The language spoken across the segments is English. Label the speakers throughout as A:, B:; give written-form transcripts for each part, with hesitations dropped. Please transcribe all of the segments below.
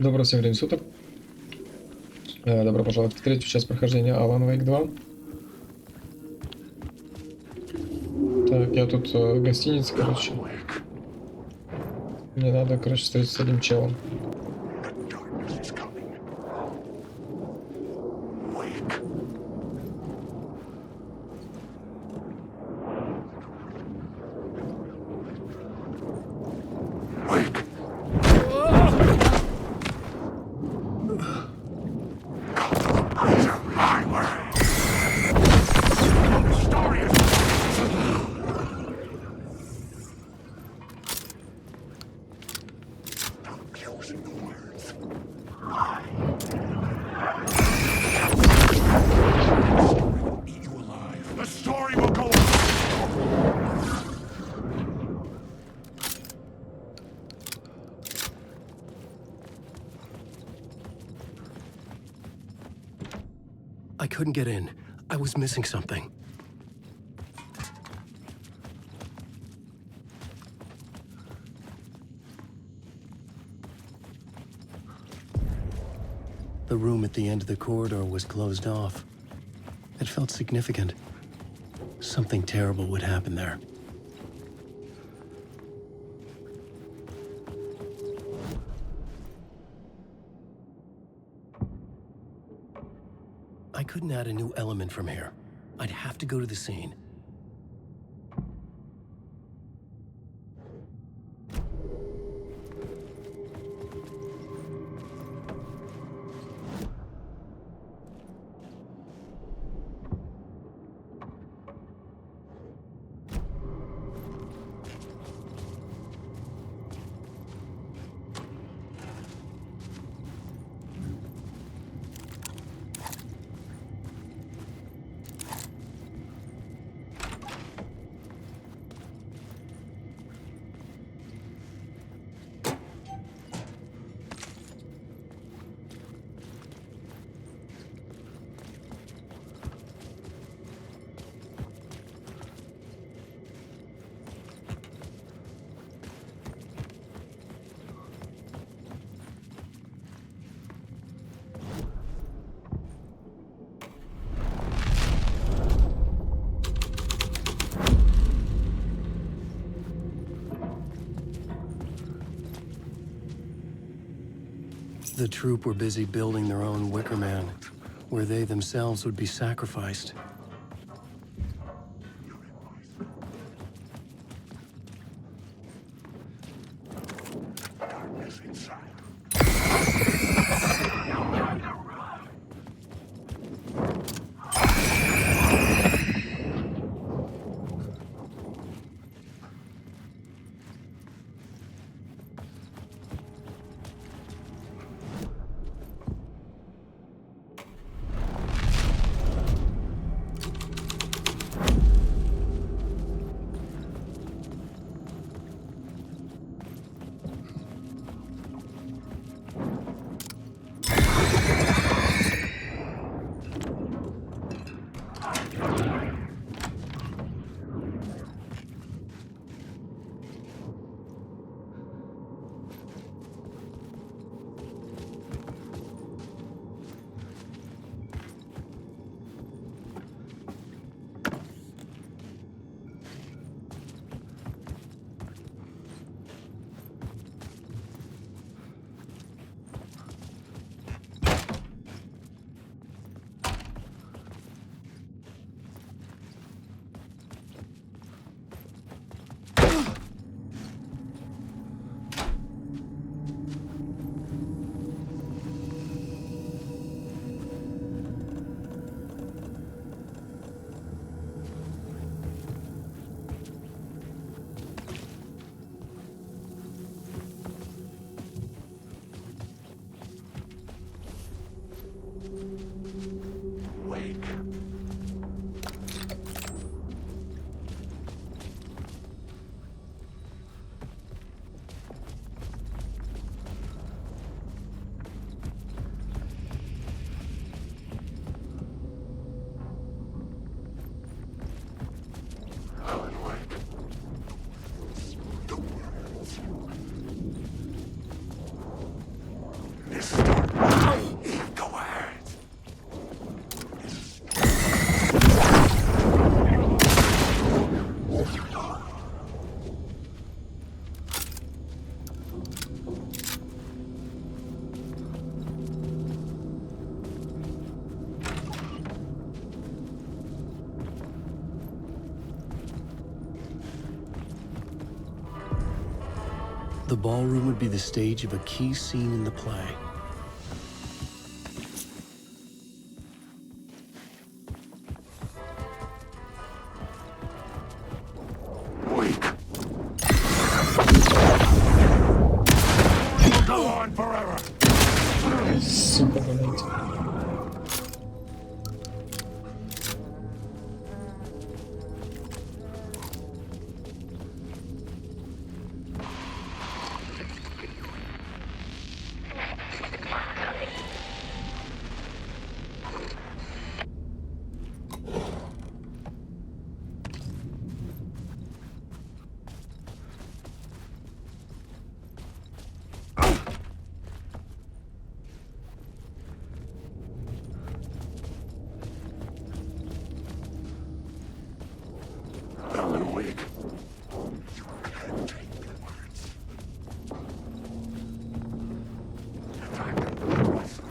A: Доброго всем времени суток. Добро пожаловать в третью часть прохождения Алана Вейк 2. Так, я тут в гостинице, короче. Мне надо, короче, встретиться с одним челом.
B: I couldn't get in. I was missing something. The room at the end of the corridor was closed off. It felt significant. Something terrible would happen there. I couldn't add a new element from here. I'd have to go to the scene. The troop were busy building their own Wicker Man, where they themselves would be sacrificed. The ballroom would be the stage of a key scene in the play.
A: Сука, блядь.
C: Alan Wake.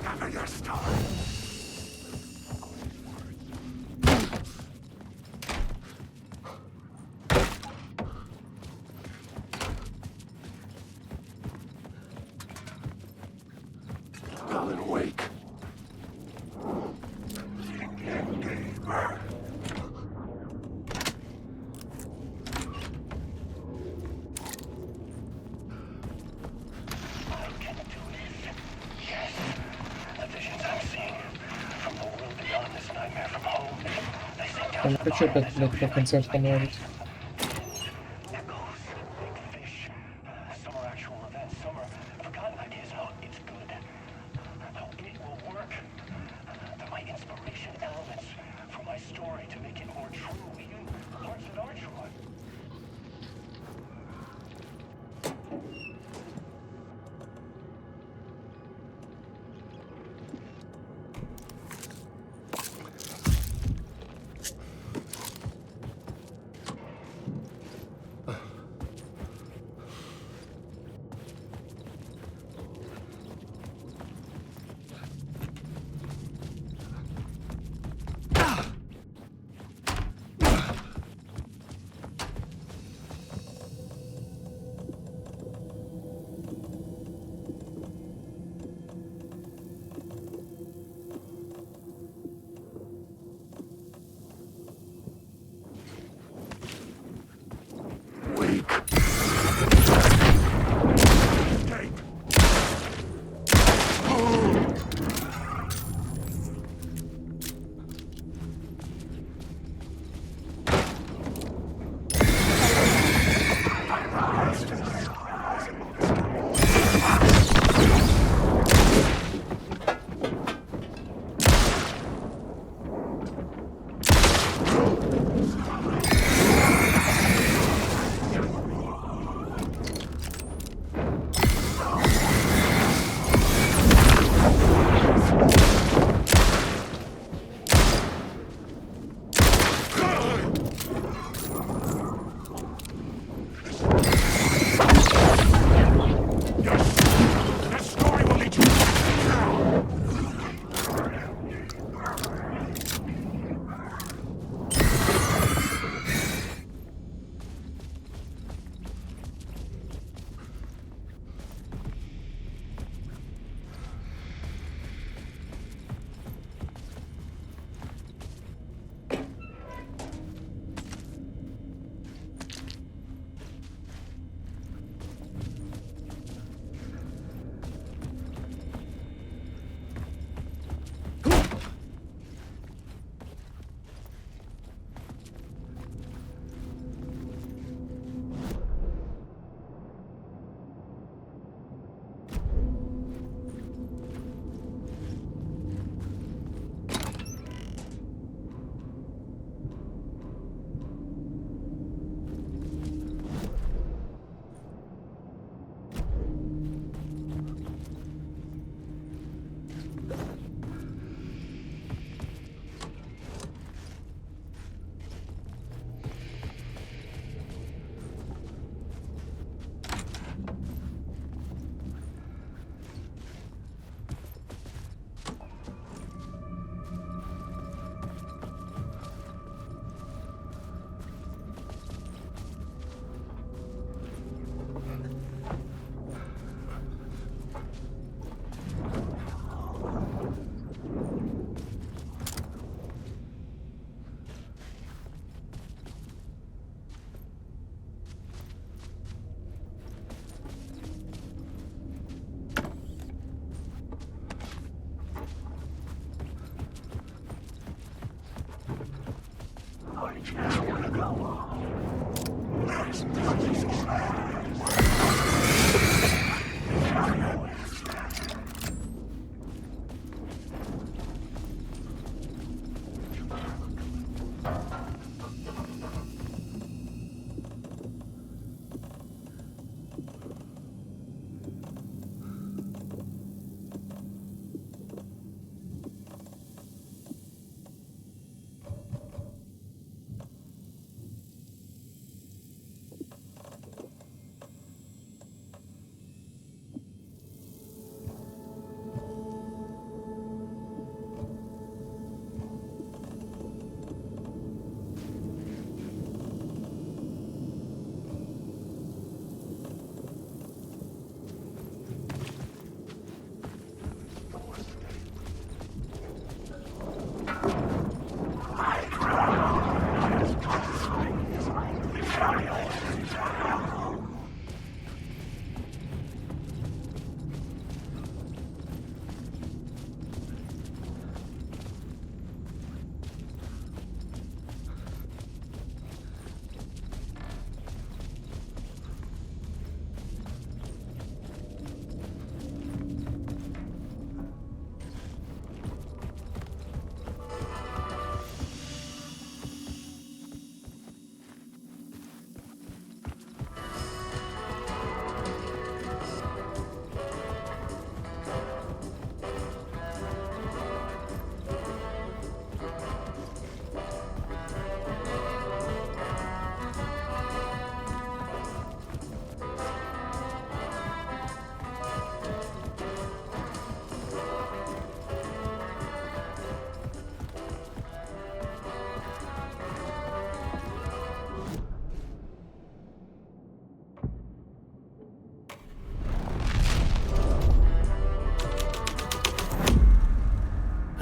C: Never your star. Alan Wake.
A: Я не хочу опять, блядь, по концертам ловить.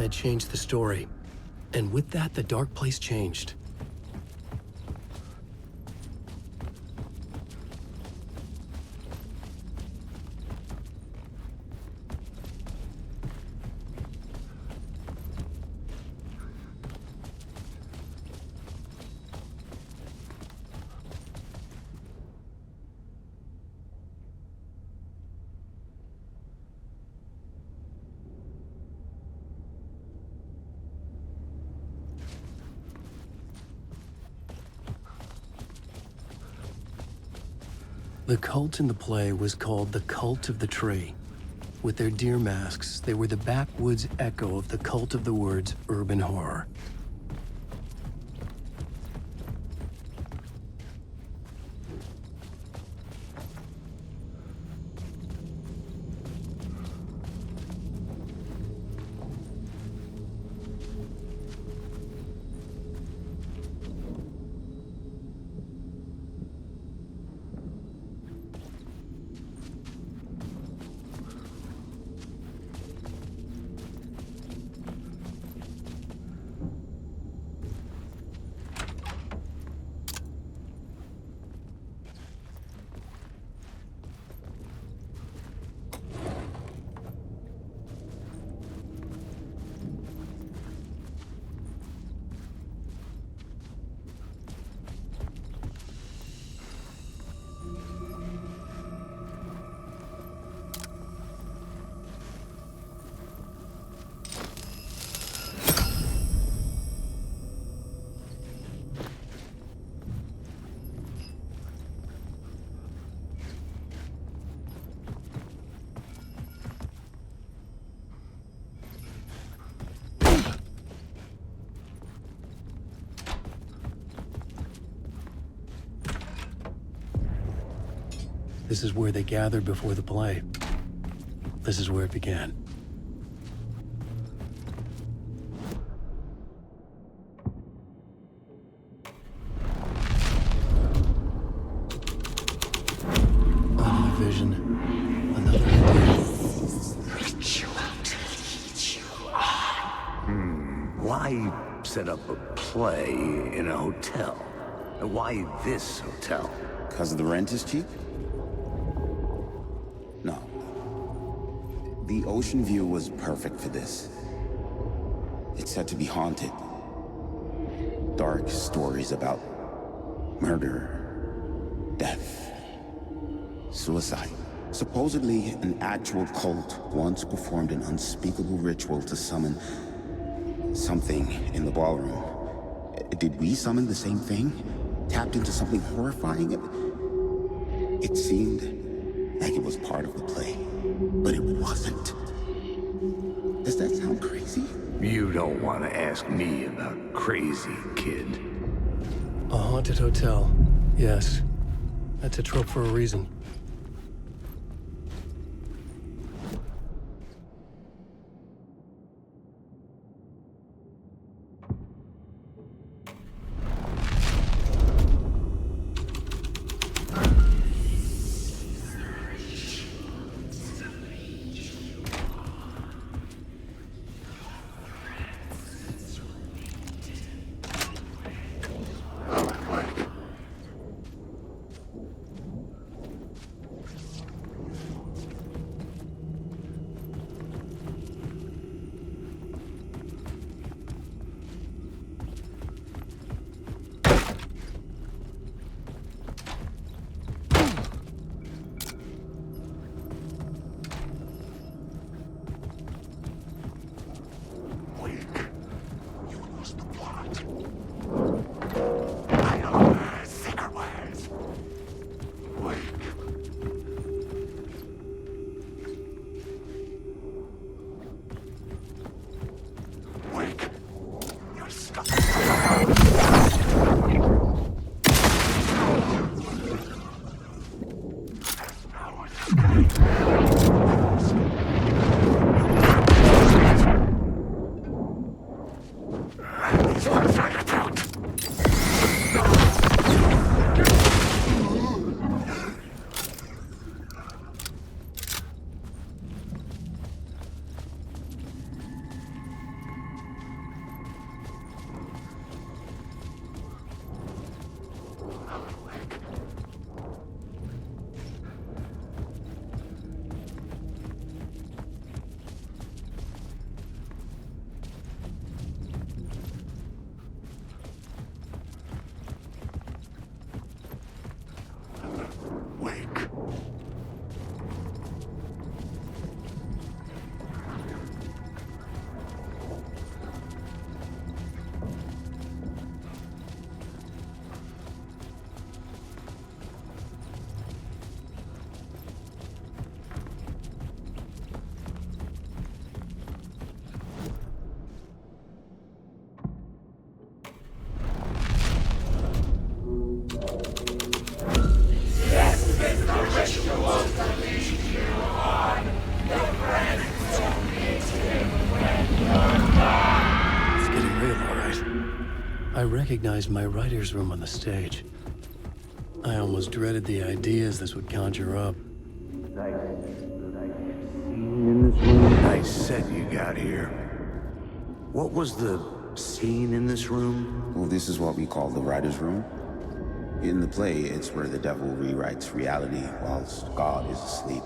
B: I changed the story. And with that, the dark place changed. The cult in the play was called the Cult of the Tree. With their deer masks, they were the backwoods echo of the cult of the words urban horror. This is where they gathered before the play. This is where it began. Another vision. Another idea.
C: Ritual to lead you on. Why set up a play in a hotel? And why this hotel?
D: Because the rent is cheap? No. The ocean view was perfect for this. It's said to be haunted. dark stories about murder, death, suicide. Supposedly, an actual cult once performed an unspeakable ritual to summon something in the ballroom. Did we summon the same thing? Tapped into something horrifying? It seemed like it was part of the play, but it wasn't. Does that sound crazy?
C: You don't want to ask me about crazy, kid.
B: A haunted hotel. Yes. That's a trope for a reason. I recognized my writer's room on the stage. I almost dreaded the ideas this would conjure up.
C: Nice set you got here. What was the scene in this room?
D: Well, this is what we call the writer's room. In the play, it's where the devil rewrites reality whilst God is asleep.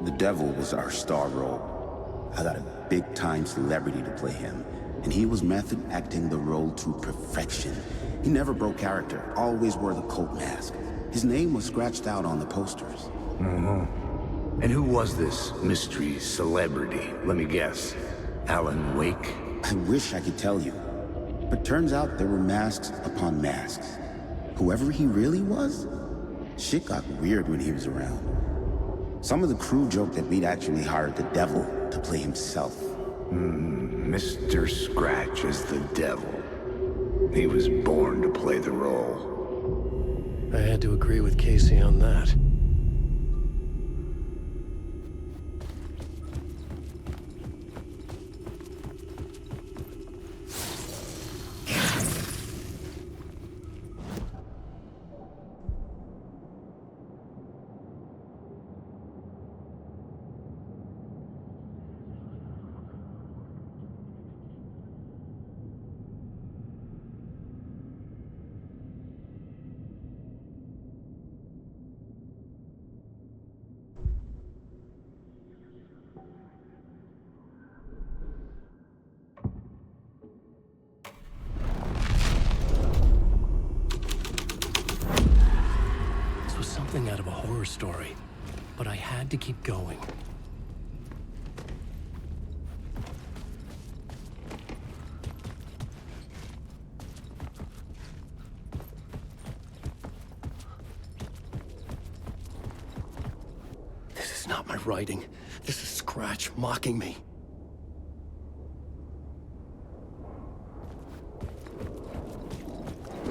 D: The devil was our star role. I got a big-time celebrity to play him, and he was method acting the role to perfection. He never broke character, always wore the cult mask. His name was scratched out on the posters.
C: And who was this mystery celebrity? Let me guess. Alan Wake?
D: I wish I could tell you, but turns out there were masks upon masks. Whoever he really was, shit got weird when he was around. Some of the crew joked that we'd actually hired the devil to play himself.
C: Mr. Scratch is the devil. He was born to play the role.
B: I had to agree with Casey on that. story, but I had to keep going. This is not my writing. This is Scratch mocking me.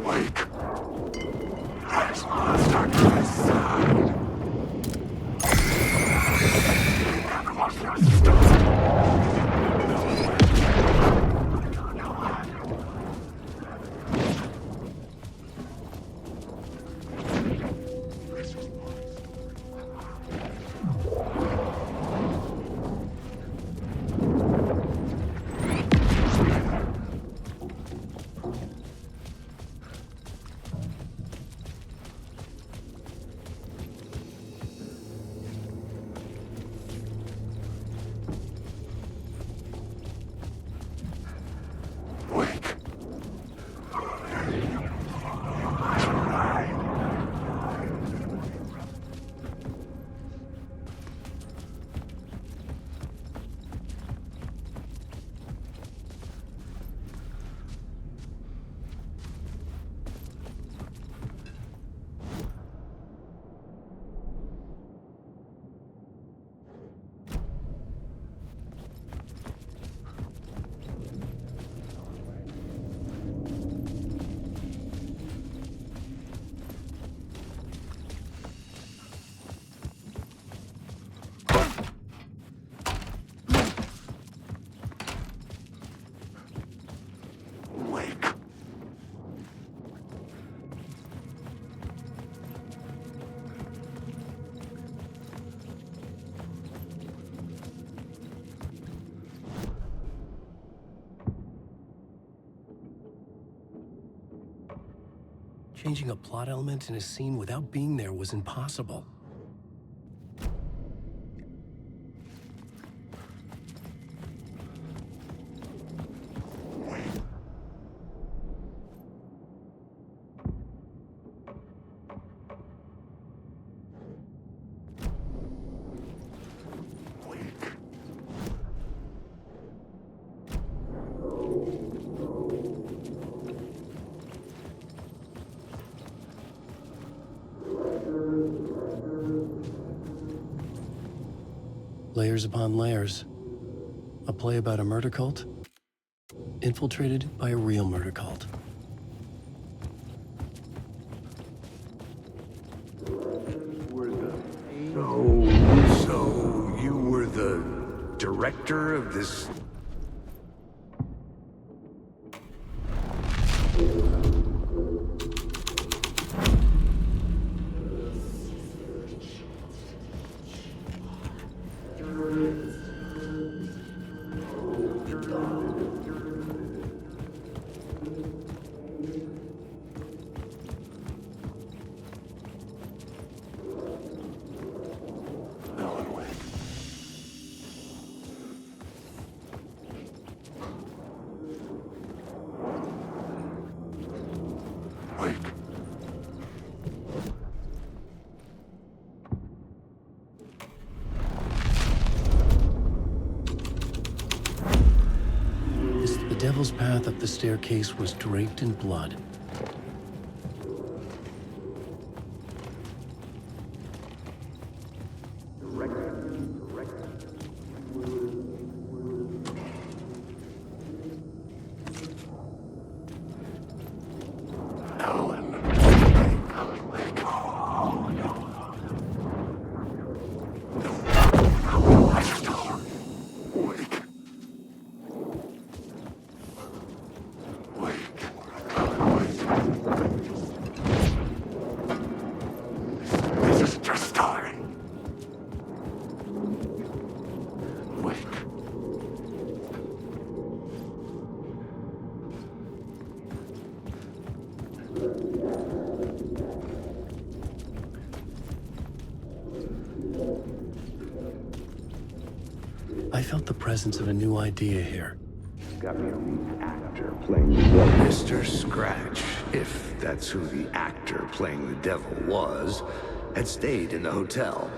C: Wake. Let's monster to his side. Everyone's gonna stop.
B: Changing a plot element in a scene without being there was impossible. Layers upon layers. A play about a murder cult, infiltrated by a real murder cult.
C: So you were the director of this?
B: The devil's path up the staircase was draped in blood. I felt the presence of a new idea here.
C: Got me a lead actor playing the devil. Mr. Scratch, if that's who the actor playing the devil was, had stayed in the hotel.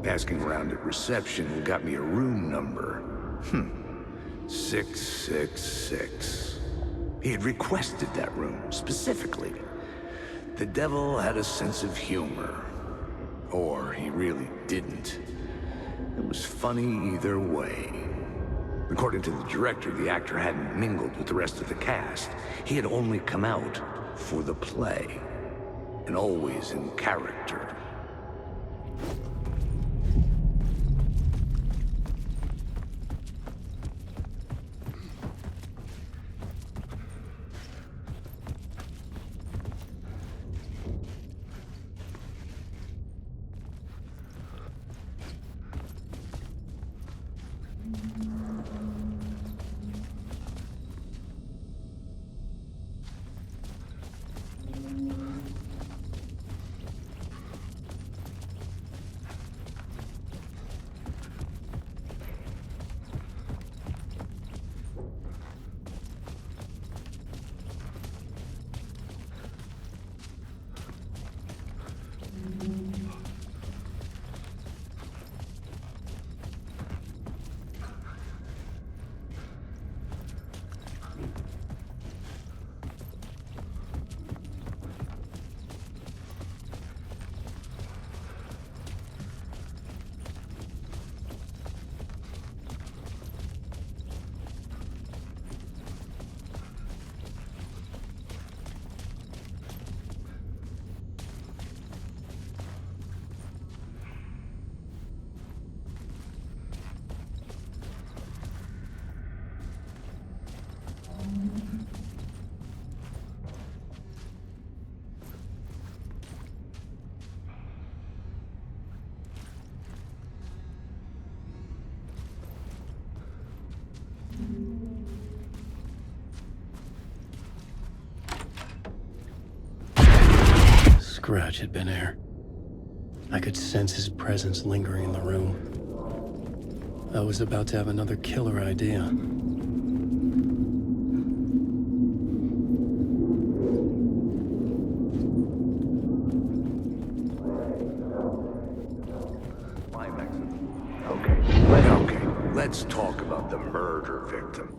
C: Asking around at reception got me a room number. 666. He had requested that room specifically. The devil had a sense of humor. Or he really didn't. It was funny either way. According to the director, the actor hadn't mingled with the rest of the cast. He had only come out for the play. And always in character.
B: Scratch had been there. I could sense his presence lingering in the room. I was about to have another killer idea.
C: Okay, let's talk about the murder victim.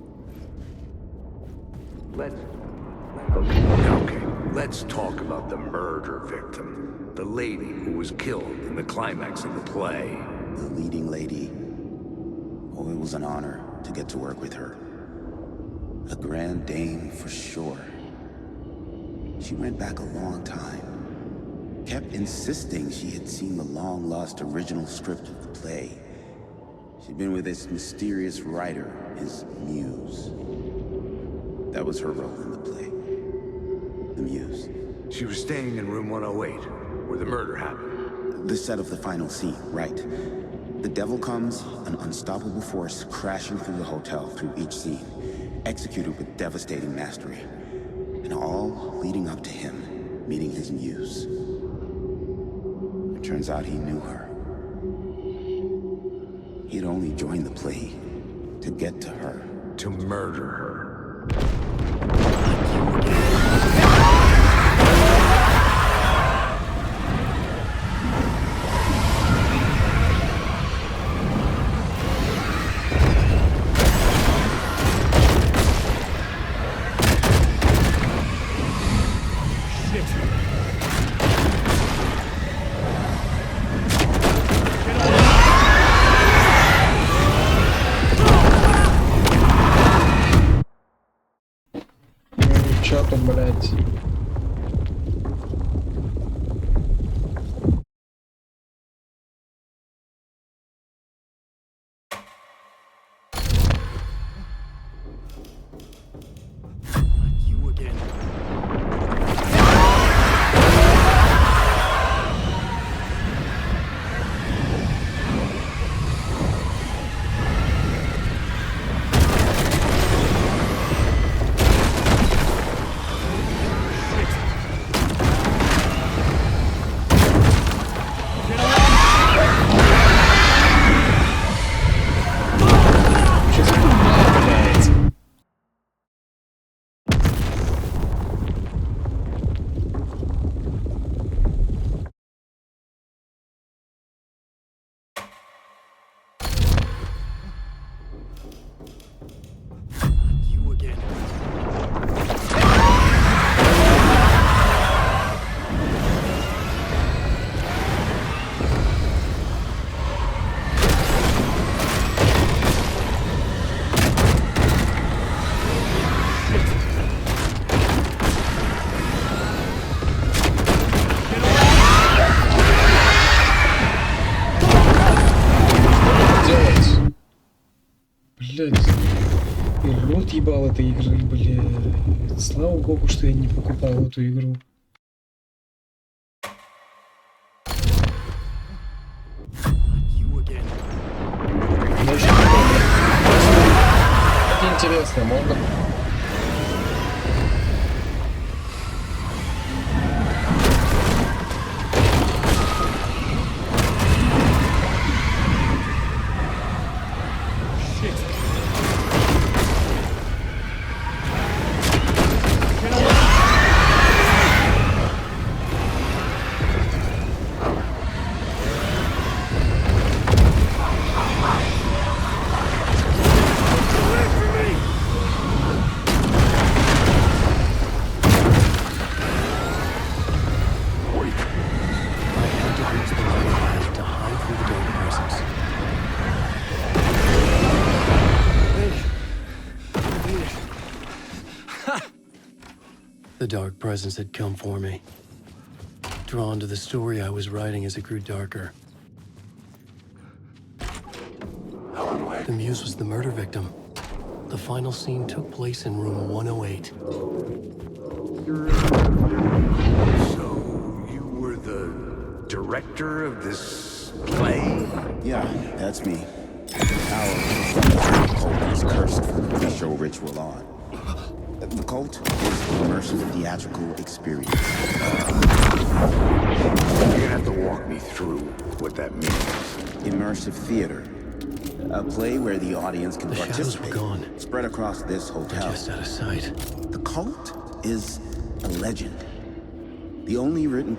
C: Let's talk about the murder victim. The lady who was killed in the climax of the play.
D: The leading lady. Oh, it was an honor to get to work with her. A grand dame for sure. She went back a long time. Kept insisting she had seen the long-lost original script of the play. She'd been with this mysterious writer, his muse. That was her role in the play. The muse.
C: She was staying in room 108, where the murder happened.
D: The set of the final scene, right. The devil comes, an unstoppable force crashing through the hotel through each scene, executed with devastating mastery. And all leading up to him meeting his muse. It turns out he knew her. He had only joined the play to get to her.
C: To murder her.
A: Чё-то, блядь. блядь. И рот ебал этой игры, блядь. Слава богу, что я не покупал эту игру. Но еще не помню. Интересно, можно...
B: The dark presence had come for me. Drawn to the story I was writing as it grew darker. The muse was the murder victim. The final scene took place in room 108.
C: So, you were the director of this play?
D: Yeah, that's me. Our performance cult is cursed from the pre-show ritual on. The cult is an immersive theatrical experience.
C: You're gonna have to walk me through what that means.
D: Immersive theater. A play where the audience can
B: The shadows were
D: participate.
B: gone.
D: Spread across this hotel.
B: Just out of sight.
D: The cult is a legend. The only written...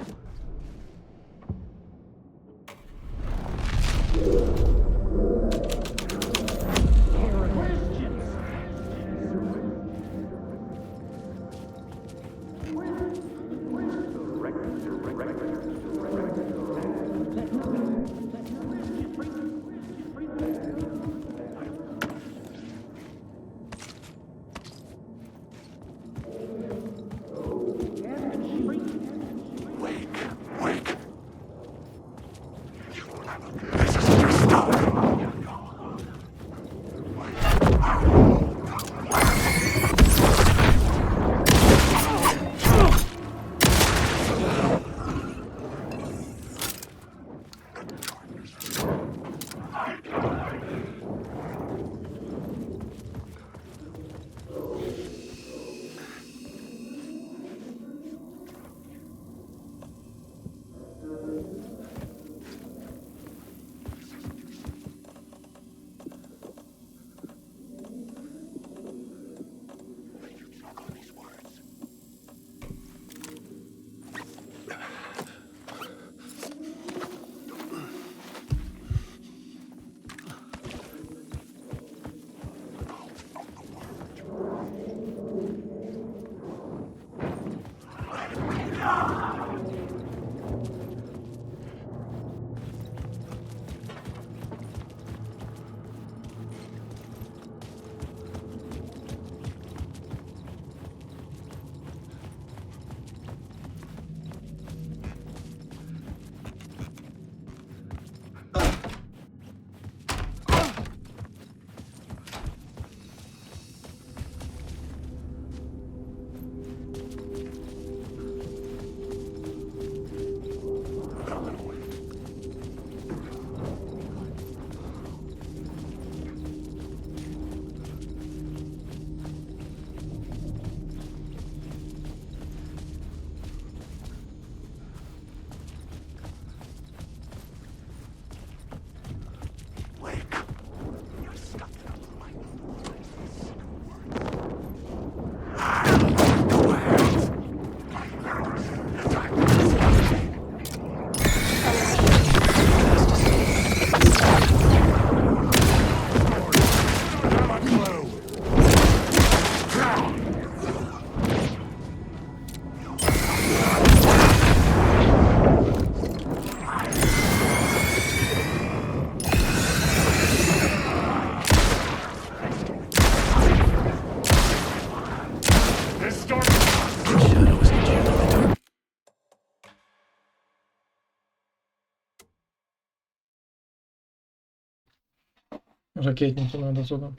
A: Ракетники надо туда.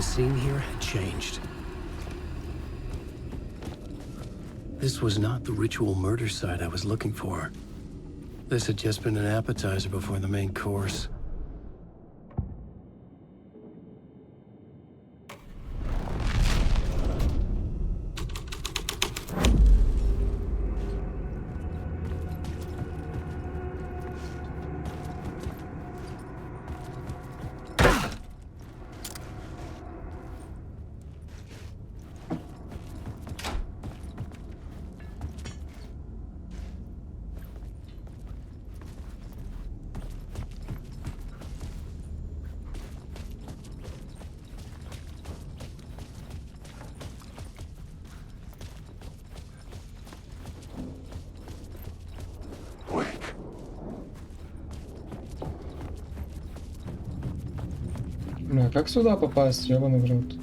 B: scene here had changed. This was not the ritual murder site I was looking for. This had just been an appetizer before the main course.
A: Ну а как сюда попасть, ёбаный в рот?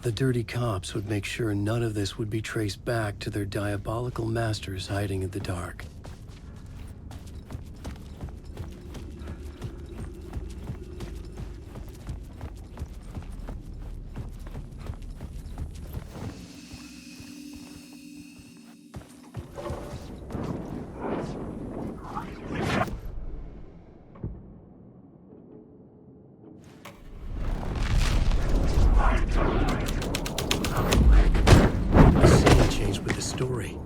B: The dirty cops would make sure none of this would be traced back to their diabolical masters hiding in the dark. story.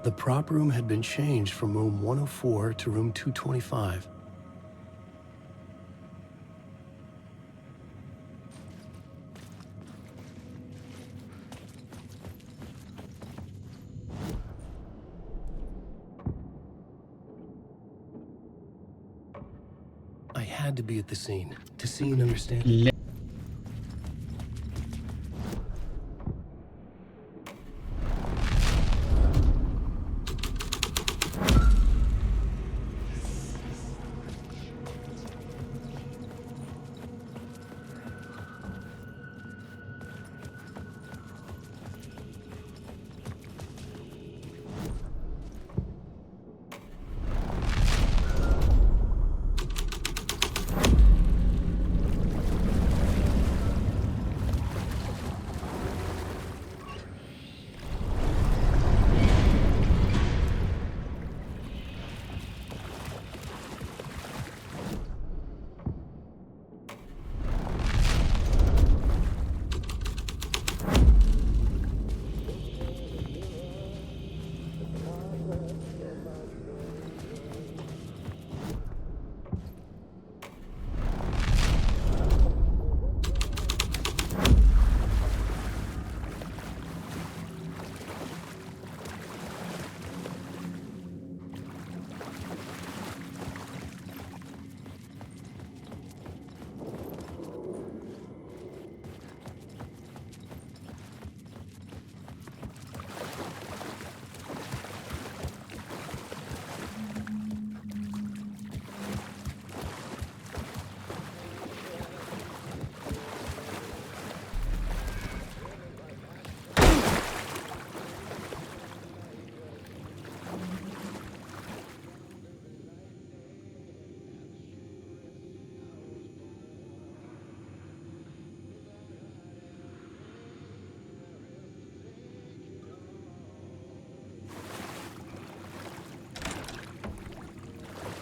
B: The prop room had been changed from room 104 to room 225. I had to be at the scene to see and understand.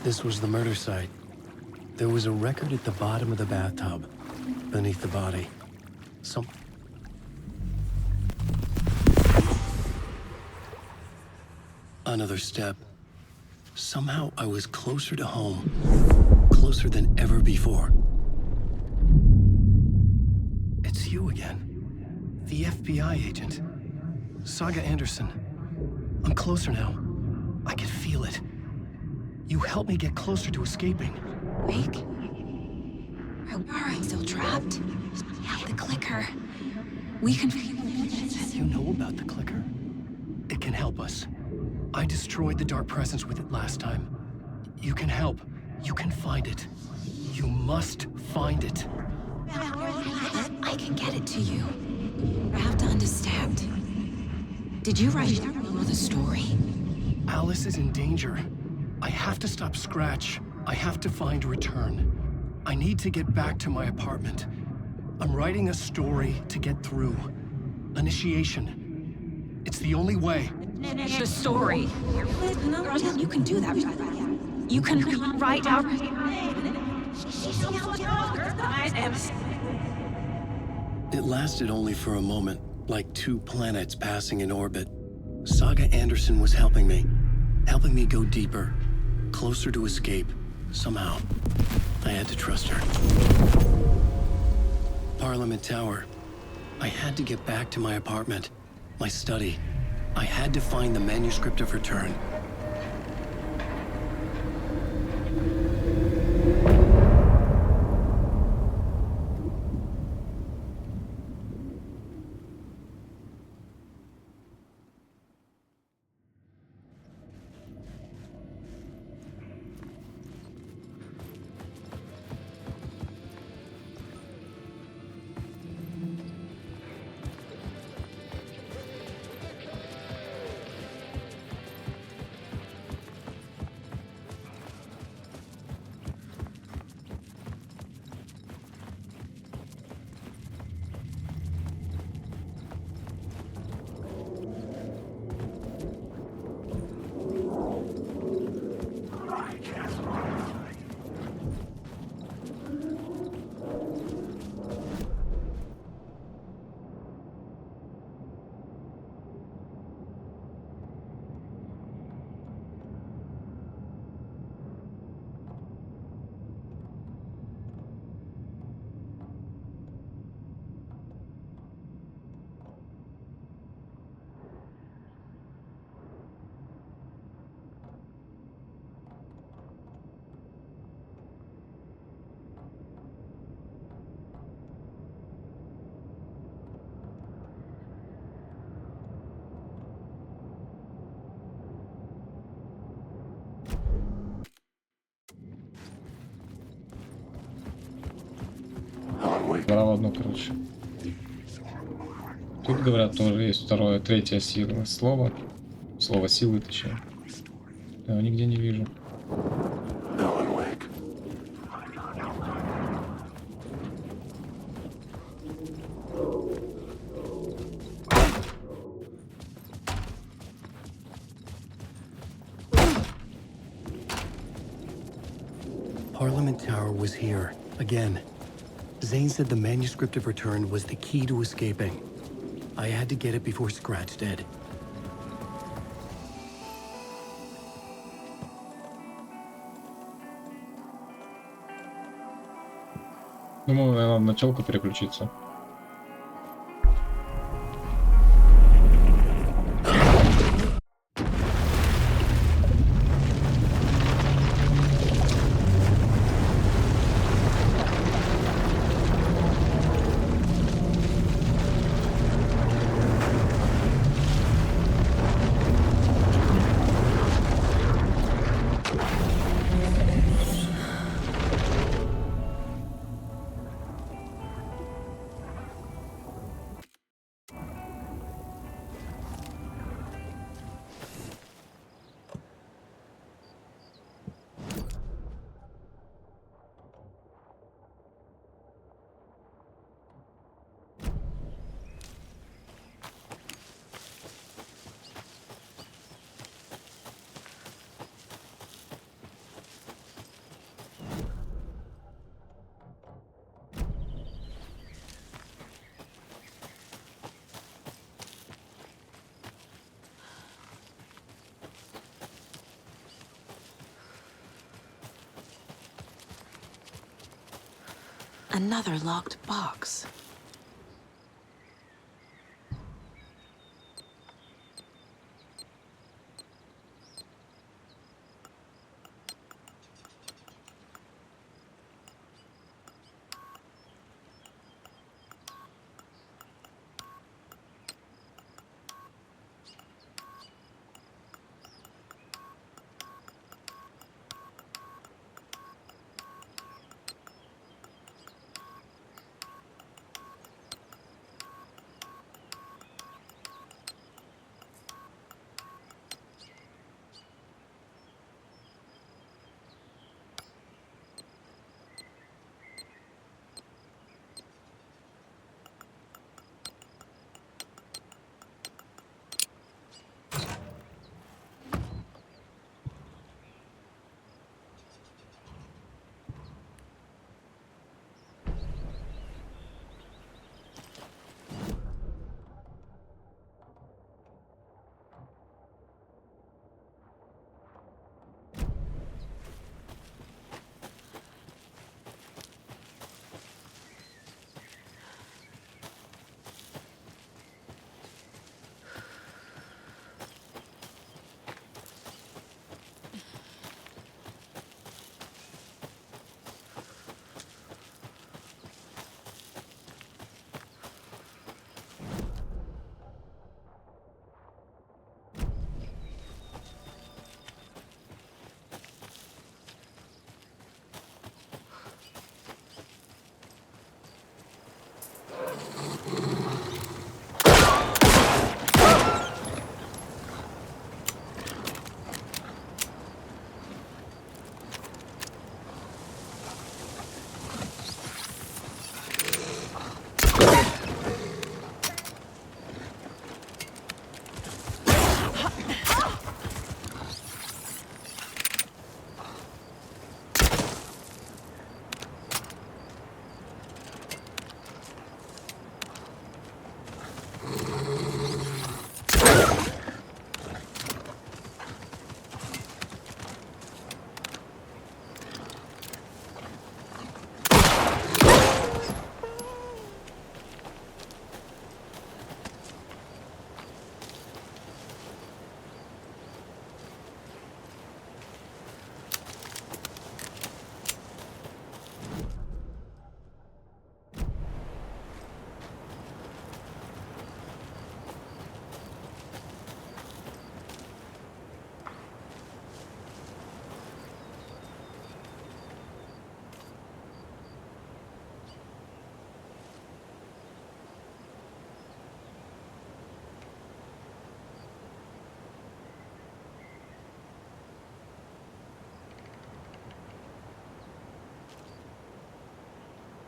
B: This was the murder site. There was a record at the bottom of the bathtub, beneath the body. Another step. Somehow I was closer to home. Closer than ever before. It's you again. The FBI agent. Saga Anderson. I'm closer now. I can feel it. You helped me get closer to escaping.
E: Wake? Are I still trapped? The clicker. We can...
B: You know about the clicker? It can help us. I destroyed the dark presence with it last time. You can help. You can find it. You must find it.
E: I can get it to you. I have to understand. Did you write the story?
B: Alice is in danger. I have to stop Scratch. I have to find Return. I need to get back to my apartment. I'm writing a story to get through. Initiation. It's the only way.
E: The story. You can do that. You can write out...
B: It lasted only for a moment, like two planets passing in orbit. Saga Anderson was helping me go deeper, closer to escape, somehow. I had to trust her. Parliament Tower. I had to get back to my apartment, my study. I had to find the manuscript of Return.
A: Брал одно, короче. Тут, говорят, тоже есть второе, третье сила. Слово силы, точнее. Я его нигде не вижу.
B: Parliament Tower was here, again. Zane said the manuscript of Return was the key to escaping. I had to get it before Scratch did.
A: Думаю, надо на челку переключиться.
E: Another locked box.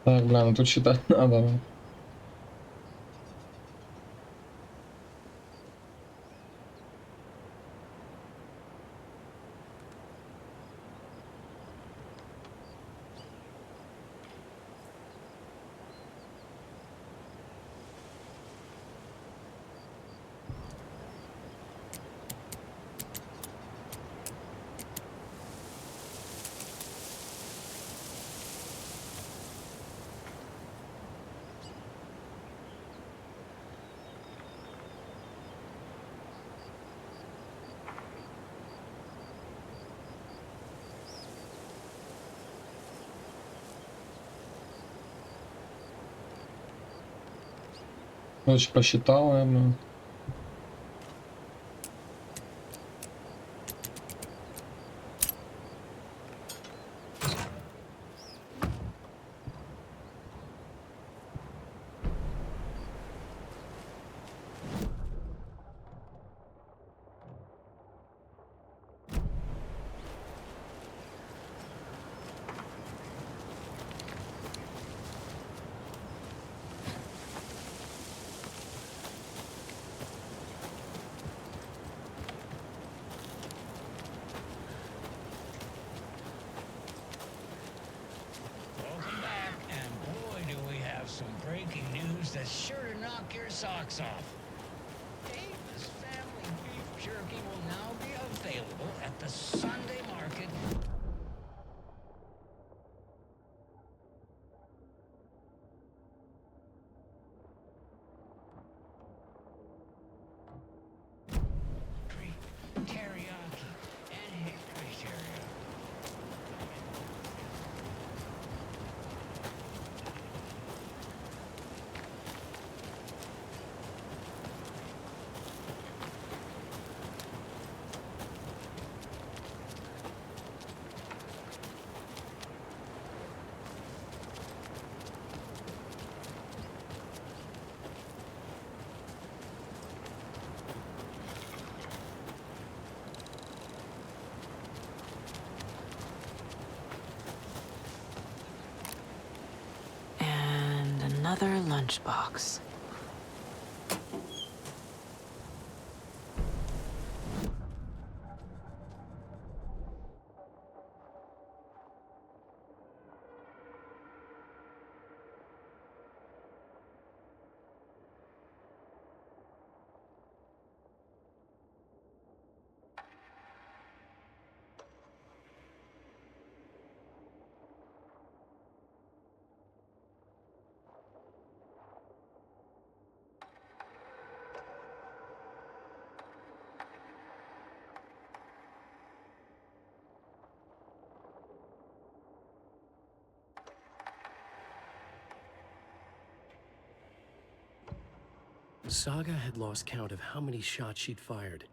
A: Так, бля, ну тут читать надо. Очень посчитала, бля.
F: Breaking news that's sure to knock your socks off. Davis Family Beef Jerky will now be available at the Sunday market.
E: Another lunchbox.
B: Saga had lost count of how many shots she'd fired.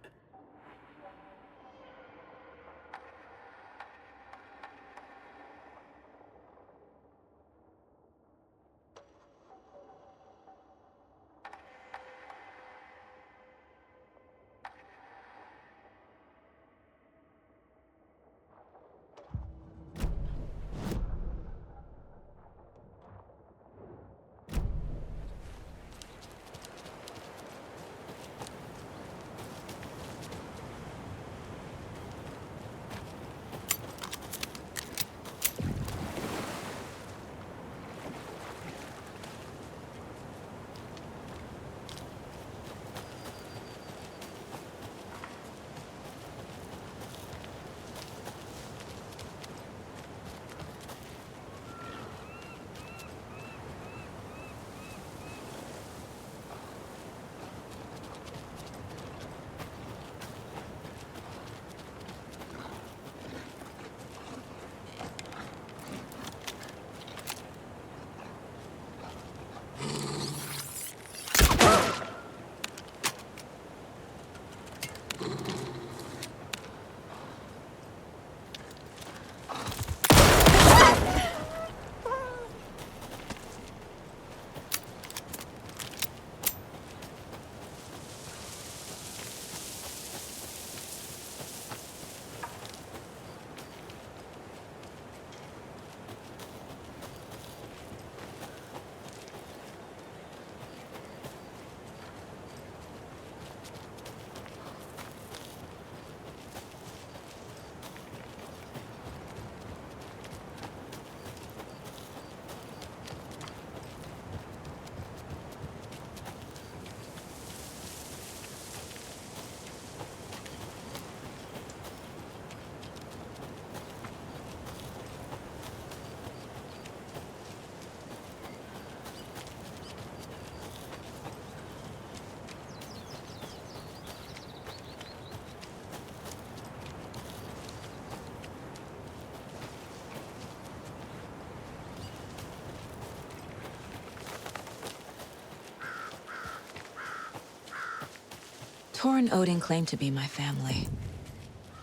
E: Tor and Odin claim to be my family.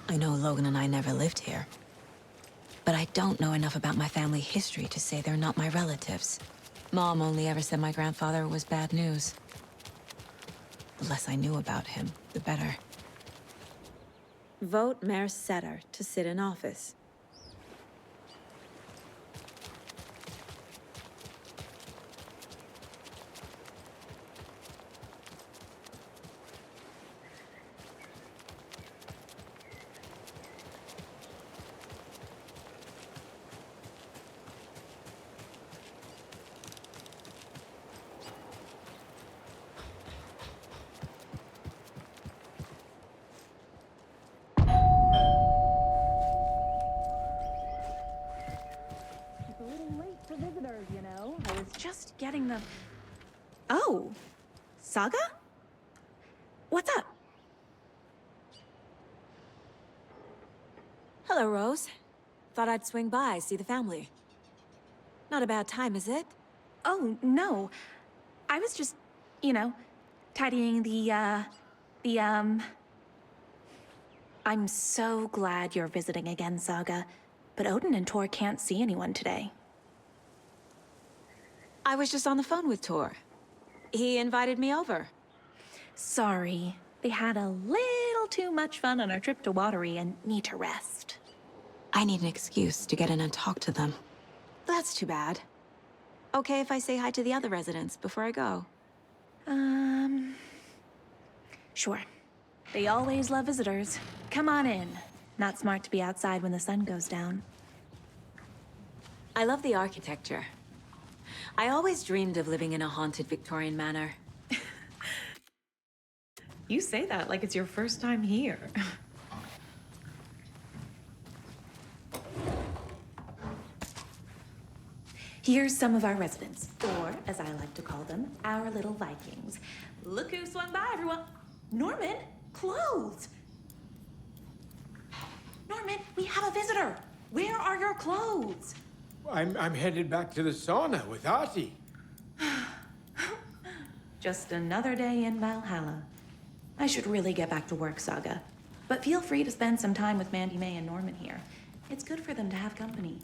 E: I know Logan and I never lived here. But I don't know enough about my family history to say they're not my relatives. Mom only ever said my grandfather was bad news. The less I knew about him, the better. Vote Mayor Setter to sit in office.
G: Just getting the... Oh, Saga? What's up?
E: Hello, Rose. Thought I'd swing by, see the family. Not a bad time, is it?
G: Oh, no. I was just, you know, tidying I'm so glad you're visiting again, Saga. But Odin and Tor can't see anyone today.
E: I was just on the phone with Tor. He invited me over.
G: Sorry. They had a little too much fun on our trip to Watery and need to rest.
E: I need an excuse to get in and talk to them. That's too bad. Okay if I say hi to the other residents before I go?
G: Sure. They always love visitors. Come on in. Not smart to be outside when the sun goes down.
E: I love the architecture. I always dreamed of living in a haunted Victorian manor.
G: You say that like it's your first time here. Here's some of our residents, or as I like to call them, our little Vikings. Look who swung by, everyone. Norman, clothes. Norman, we have a visitor. Where are your clothes?
H: I'm headed back to the sauna with Ozzy.
G: Just another day in Valhalla. I should really get back to work, Saga. But feel free to spend some time with Mandy May and Norman here. It's good for them to have company.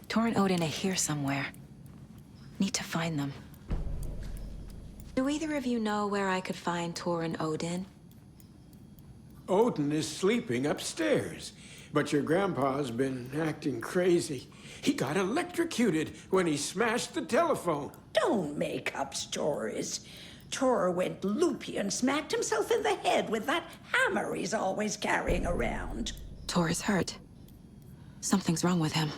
E: Tor and Odin are here somewhere. Need to find them. Do either of you know where I could find Tor and Odin?
H: Odin is sleeping upstairs, but your grandpa's been acting crazy. He got electrocuted when he smashed the telephone.
I: Don't make up stories. Tor went loopy and smacked himself in the head with that hammer he's always carrying around.
E: Tor is hurt. Something's wrong with him.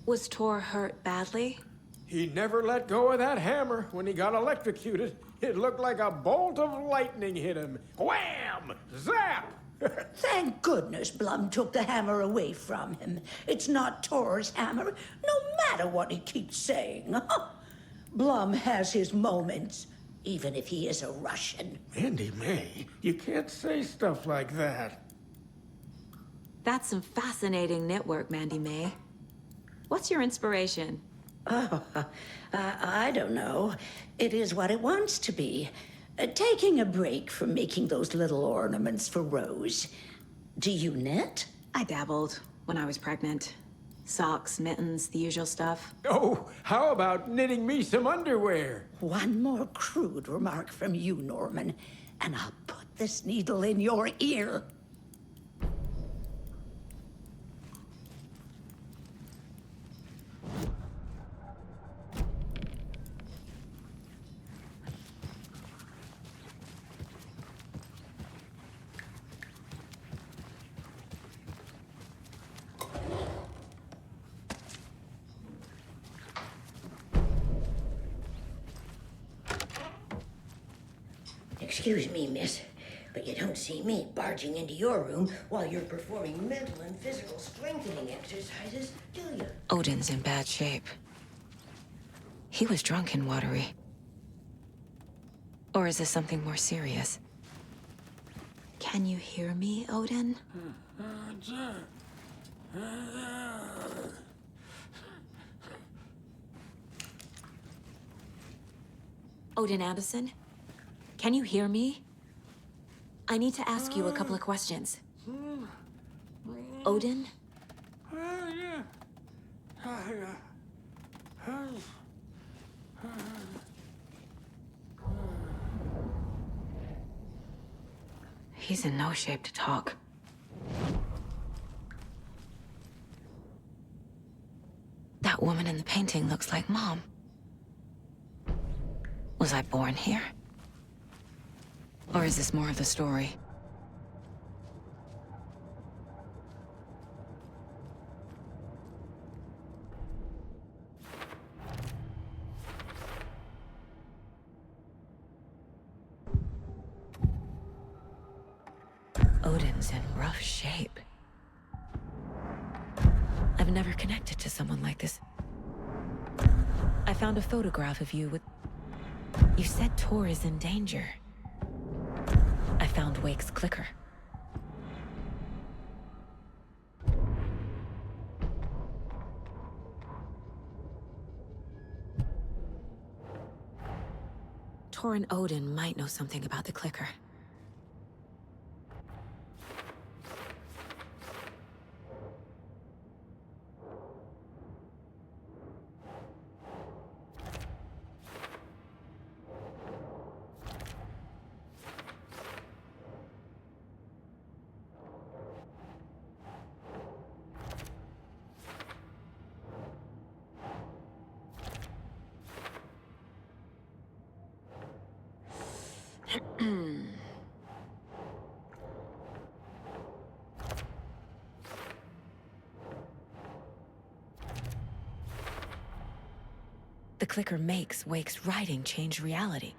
E: Was Tor hurt badly?
H: He never let go of that hammer when he got electrocuted. It looked like a bolt of lightning hit him. Wham! Zap!
I: Thank goodness Blum took the hammer away from him. It's not Tor's hammer, no matter what he keeps saying. Blum has his moments, even if he is a Russian.
H: Mandy May, you can't say stuff like that.
E: That's some fascinating knitwork, Mandy May. What's your inspiration?
I: I don't know. It is what it wants to be. Taking a break from making those little ornaments for Rose. Do you knit?
E: I dabbled when I was pregnant. Socks, mittens, the usual stuff.
H: Oh, how about knitting me some underwear?
I: One more crude remark from you, Norman, and I'll put this needle in your ear.
J: Excuse me, miss, but you don't see me barging into your room while you're performing mental and physical strengthening exercises, do you?
E: Odin's in bad shape. He was drunk and watery. Or is this something more serious? Can you hear me, Odin? Odin Anderson? Can you hear me? I need to ask you a couple of questions. Odin? He's in no shape to talk. That woman in the painting looks like Mom. Was I born here? Or is this more of the story? Odin's in rough shape. I've never connected to someone like this. I found a photograph of you with... You said Tor is in danger. I found Wake's clicker. Tor and Odin might know something about the clicker. The clicker makes Wake's writing change reality.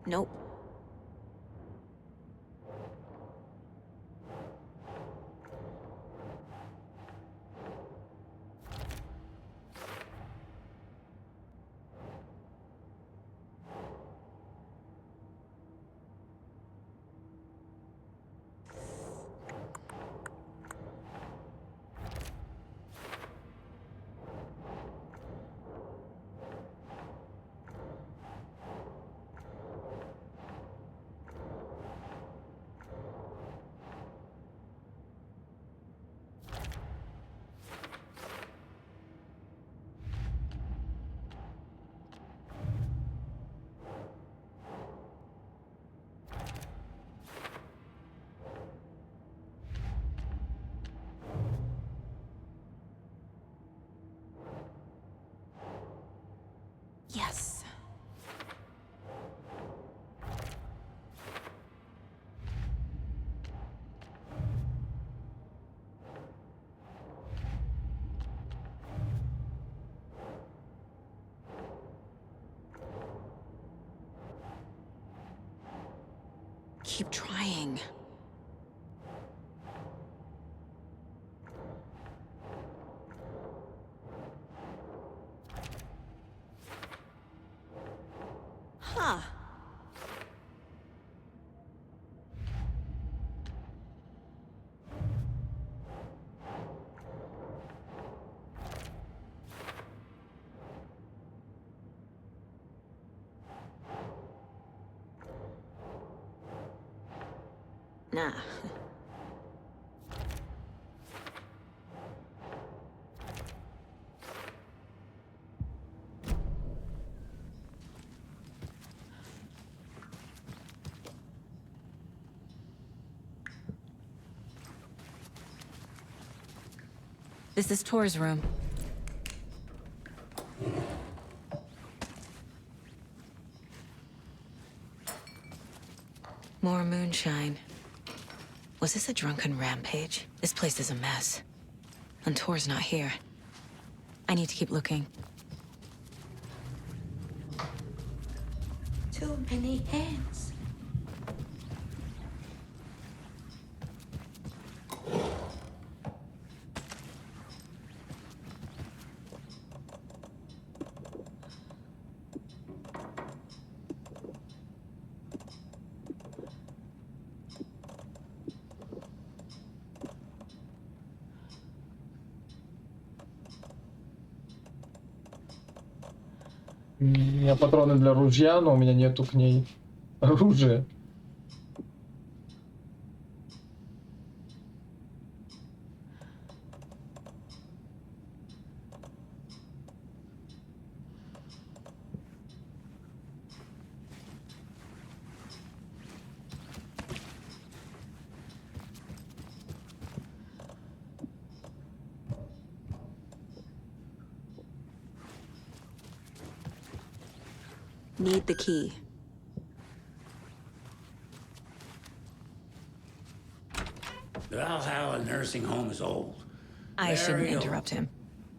E: Nope. Yes. Keep trying. Huh. Nah. This is Tor's room. More moonshine. Was this a drunken rampage? This place is a mess. And Tor's not here. I need to keep looking.
I: Too many hands.
A: У меня патроны для ружья, но у меня нету к ней оружия.
E: Need the key.
K: The Valhalla nursing home is old.
E: I shouldn't
K: Very old.
E: interrupt him.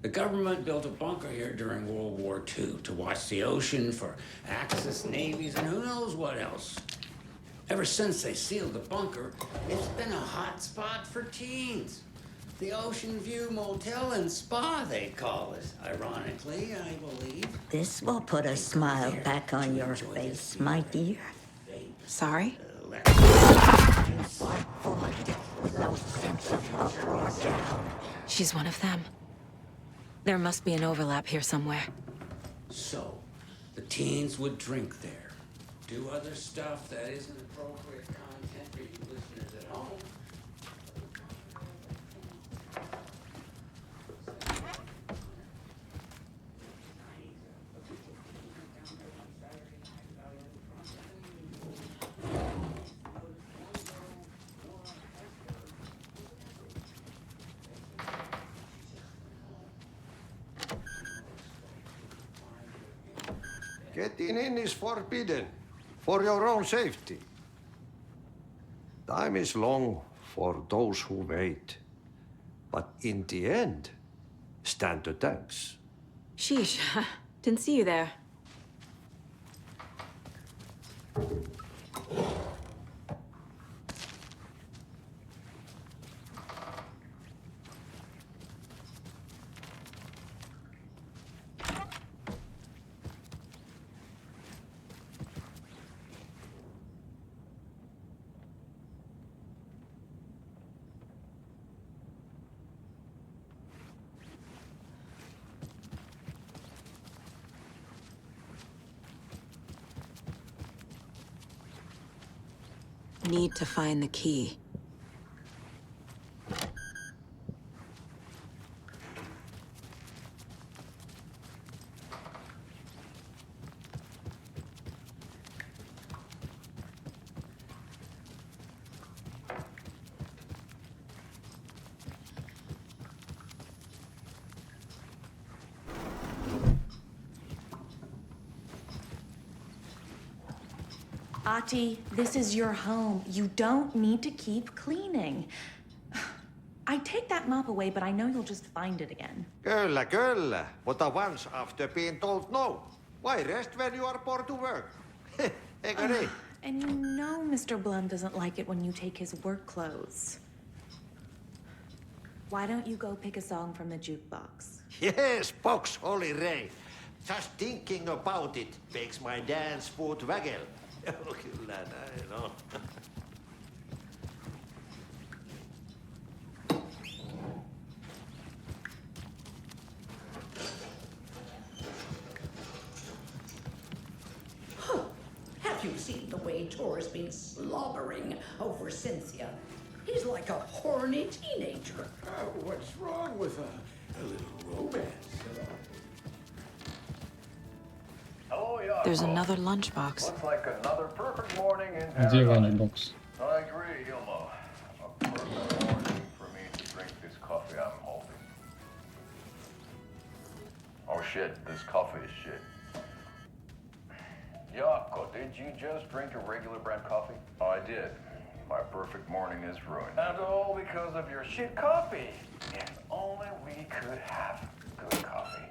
K: The government built a bunker here during World War II to watch the ocean for Axis navies and who knows what else. Ever since they sealed the bunker, it's been a hot spot for teens. The Ocean View Motel and Spa, they call it. Ironically, I believe.
J: This will put a smile back on your face, my dear.
E: Sorry?
J: No sense of up or down.
E: She's one of them. There must be an overlap here somewhere.
K: So, the teens would drink there, do other stuff that isn't appropriate content for you listeners at home.
L: Getting in is forbidden, for your own safety. Time is long for those who wait. But in the end, stand the thanks.
E: Sheesh, didn't see you there. Need to find the key.
G: Ati, this is your home. You don't need to keep cleaning. I take that mop away, but I know you'll just find it again.
L: Kyllä. Mutta once after being told no. Why rest when you are bored to work? Eikö niin?
G: And you know Mr. Blum doesn't like it when you take his work clothes. Why don't you go pick a song from the jukebox?
L: Yes, box Holy Ray. Just thinking about it makes my dance foot waggle. Kyllä näin on.
I: Have you seen the way Tor's been slobbering over Cynthia? He's like a horny teenager.
H: What's wrong with a little romance?
E: There's another lunchbox.
M: Looks like another perfect morning in
A: Где
M: paradise.
A: ланчбокс?
M: I agree, Hilma. A perfect morning for me to drink this coffee I'm holding. Oh shit, this coffee is shit. Jaakko, did you just drink a regular brand coffee? I did. My perfect morning is ruined. And all because of your shit coffee. If only we could have good coffee.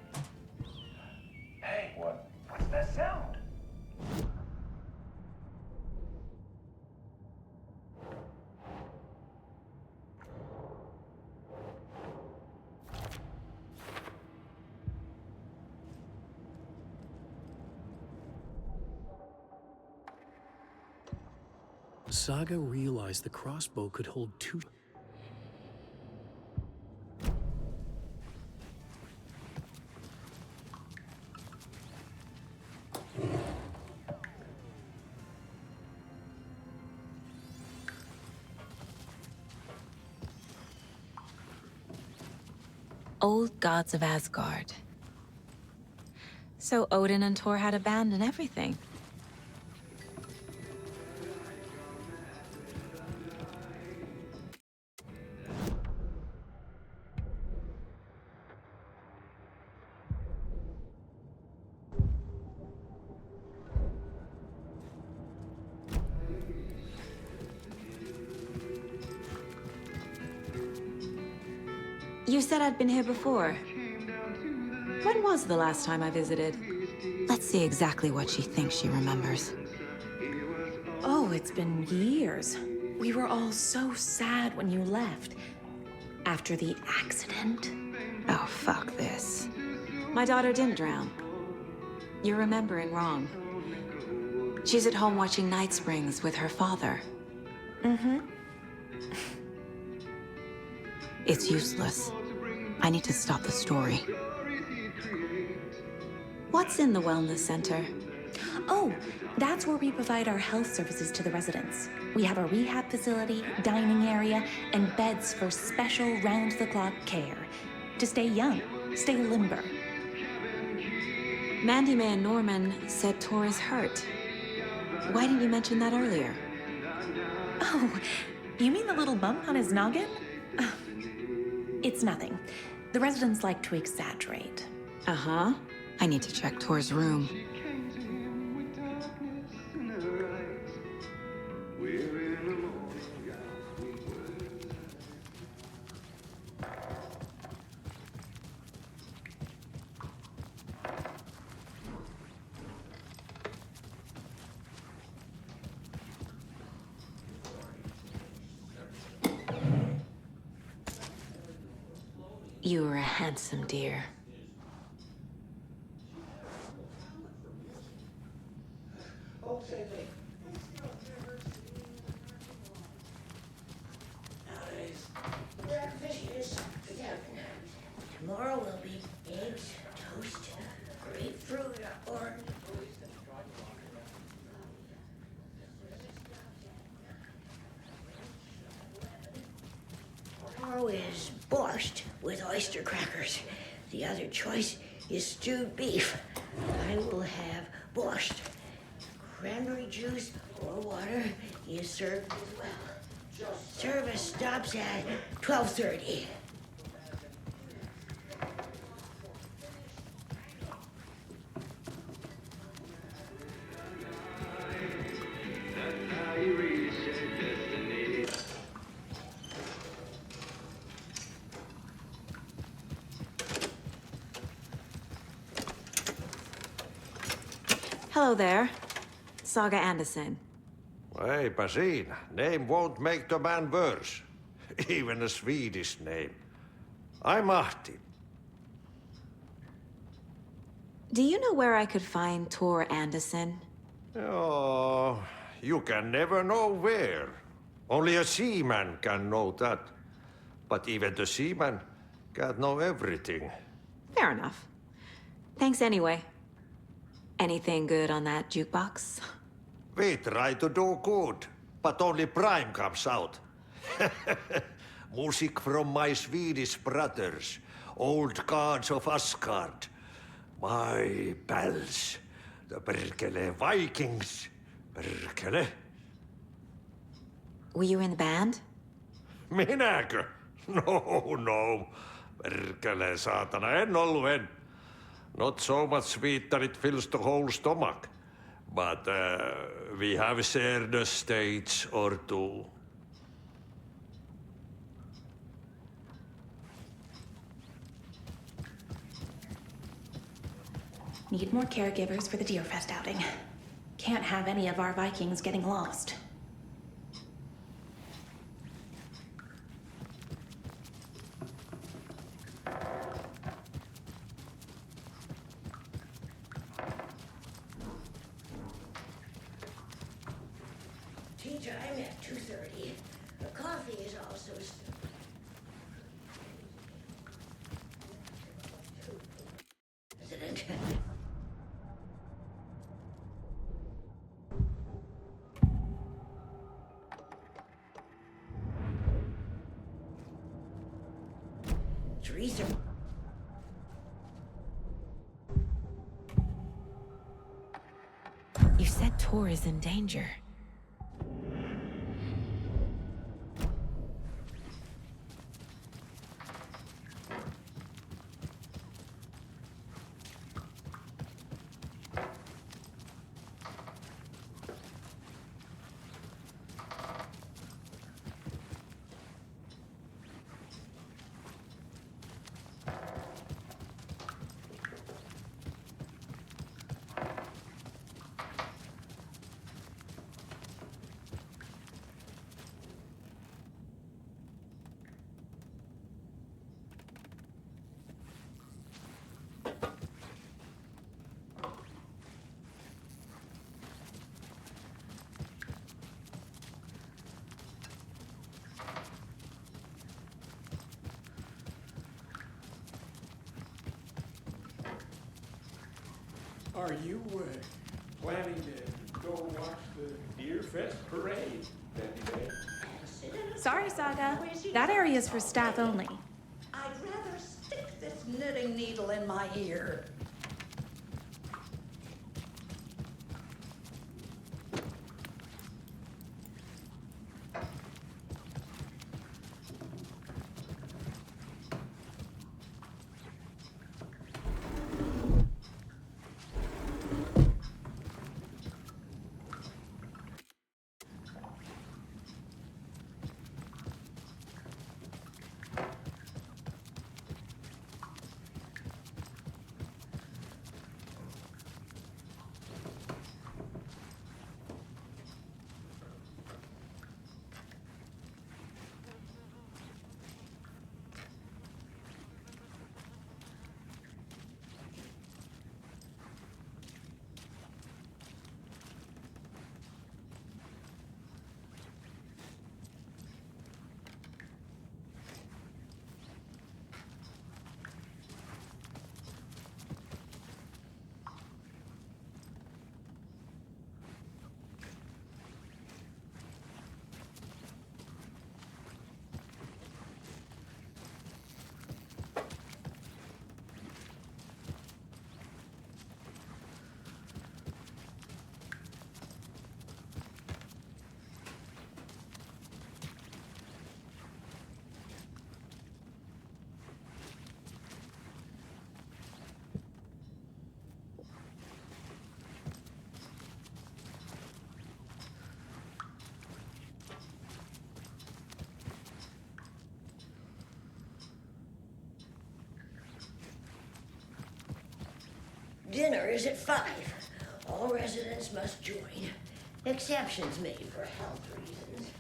M: Hey, what's that sound?
B: Saga realized the crossbow could hold two.
E: Old gods of Asgard. So Odin and Thor had a band and everything. You said I'd been here before. When was the last time I visited? Let's see exactly what she thinks she remembers.
G: Oh, it's been years. We were all so sad when you left. After the accident.
E: Oh, fuck this. My daughter didn't drown. You're remembering wrong. She's at home watching Night Springs with her father.
G: Mm-hmm.
E: It's useless. I need to stop the story. What's in the wellness center?
G: Oh, that's where we provide our health services to the residents. We have a rehab facility, dining area, and beds for special round-the-clock care. To stay young, stay limber.
E: Mandy May and Norman said Tor is hurt. Why didn't you mention that earlier?
G: Oh, you mean the little bump on his noggin? It's nothing. The residents like to exaggerate.
E: Uh-huh. I need to check Tor's room. You were a handsome dear.
J: Tomorrow will be eggs, toast, grapefruit, or... Tomorrow is borscht with oyster crackers. The other choice is stewed beef. I will have borscht. Cranberry juice or water is served as well. Service stops at 12:30.
E: Hello there. Saga Андерсон.
L: Eipä siinä. Name won't make the man worse. Even a Swedish name. I'm Ahti.
E: Do you know where I could find Tor Anderson?
L: Oh, you can never know where. Only a seaman can know that. But even the seaman can't know everything.
E: Fair enough. Thanks anyway. Anything good on that jukebox?
L: We try to do good, but only Prime comes out. Music from my Swedish brothers, old gods of Asgard. My pals, the Perkele Vikings. Perkele.
E: Were you in the band?
L: Minäkö? No. Perkele, saatana, en ollut. Not so much sweet that it fills the whole stomach. But we have shared a stage or two.
G: Need more caregivers for the Deerfest outing. Can't have any of our Vikings getting lost.
J: Tea time at 2:30. The coffee is also... President. Teresa.
E: You said Tor is in danger.
H: Are you planning to go watch the Deerfest parade then today?
G: Sorry, Saga. That area is for staff only.
I: I'd rather stick this knitting needle in my ear.
J: Dinner is at 5. All residents must join. Exceptions made for health reasons.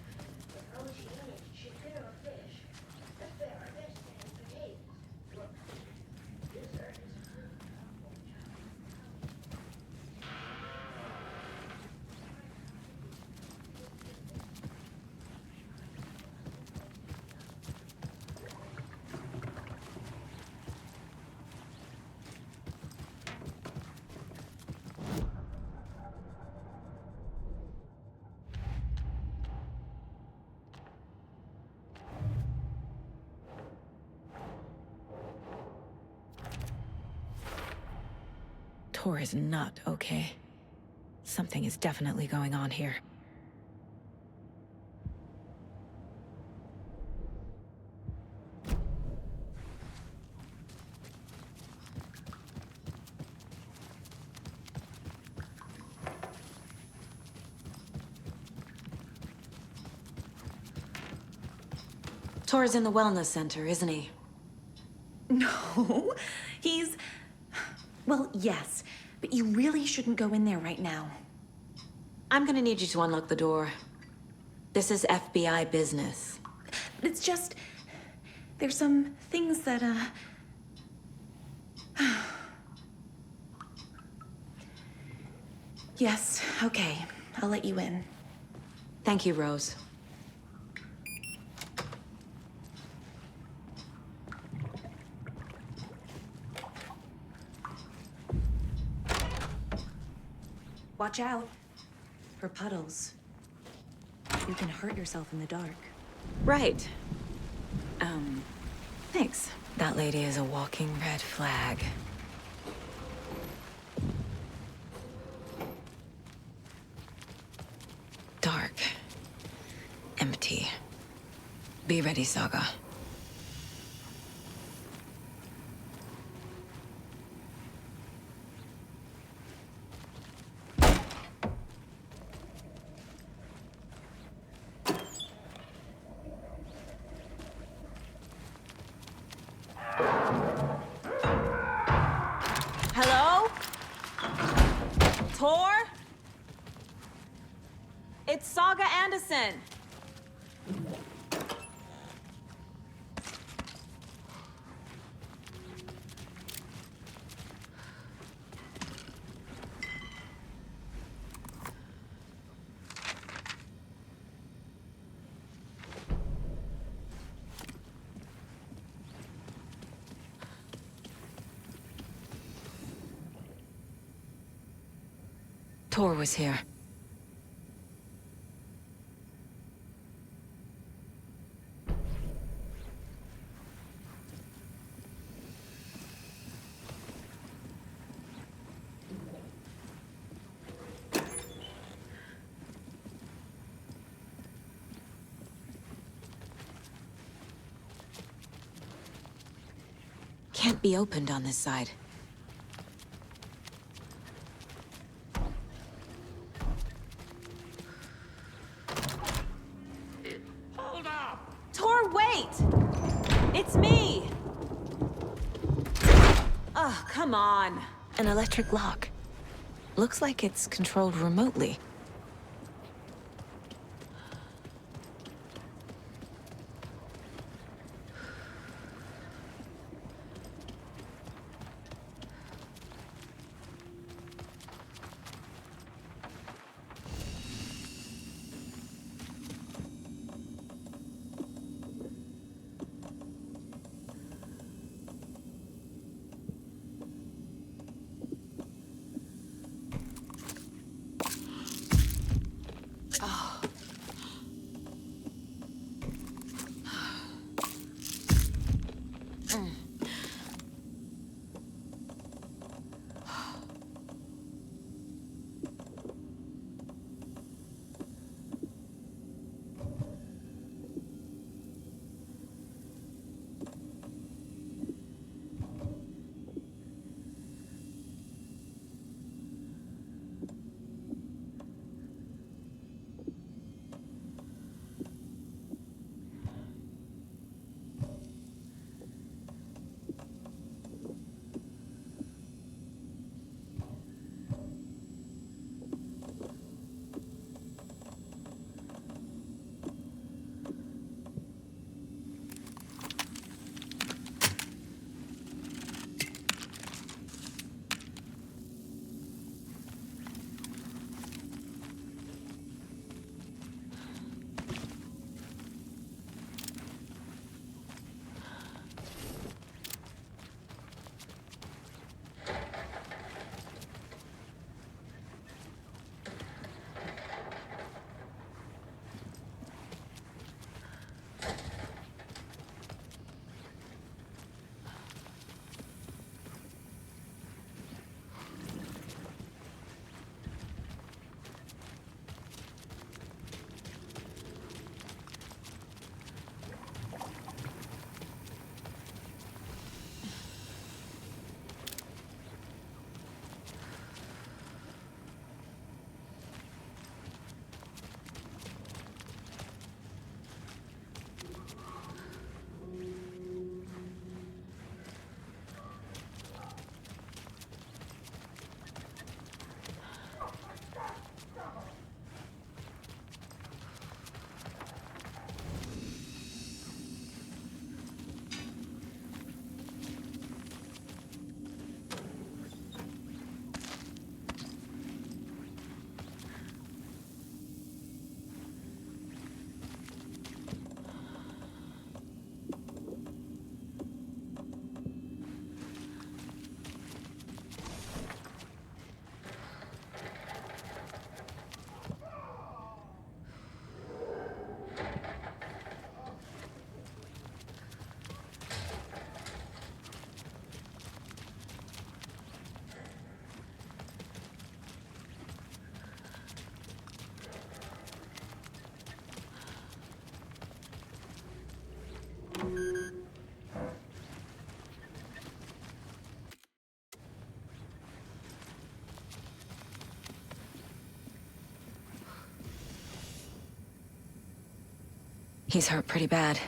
J: For protein, it's chicken or fish. Asparagus and potatoes. Look, dessert is
E: Tor is not okay. Something is definitely going on here. Tor is in the wellness center, isn't he?
G: No, he's... Well, yes, but you really shouldn't go in there right now.
E: I'm gonna need you to unlock the door. This is FBI business.
G: It's just... There's some things that, Yes, okay. I'll let you in.
E: Thank you, Rose.
G: Watch out for puddles. You can hurt yourself in the dark.
E: Right. Thanks. That lady is a walking red flag. Dark. Empty. Be ready, Saga.
N: Hello? Tor? It's Saga Андерсон.
E: Tor was here. Can't be opened on this side.
K: Hold up!
N: Tor, wait! It's me! Oh, come on.
E: An electric lock. Looks like it's controlled remotely. He's hurt pretty bad,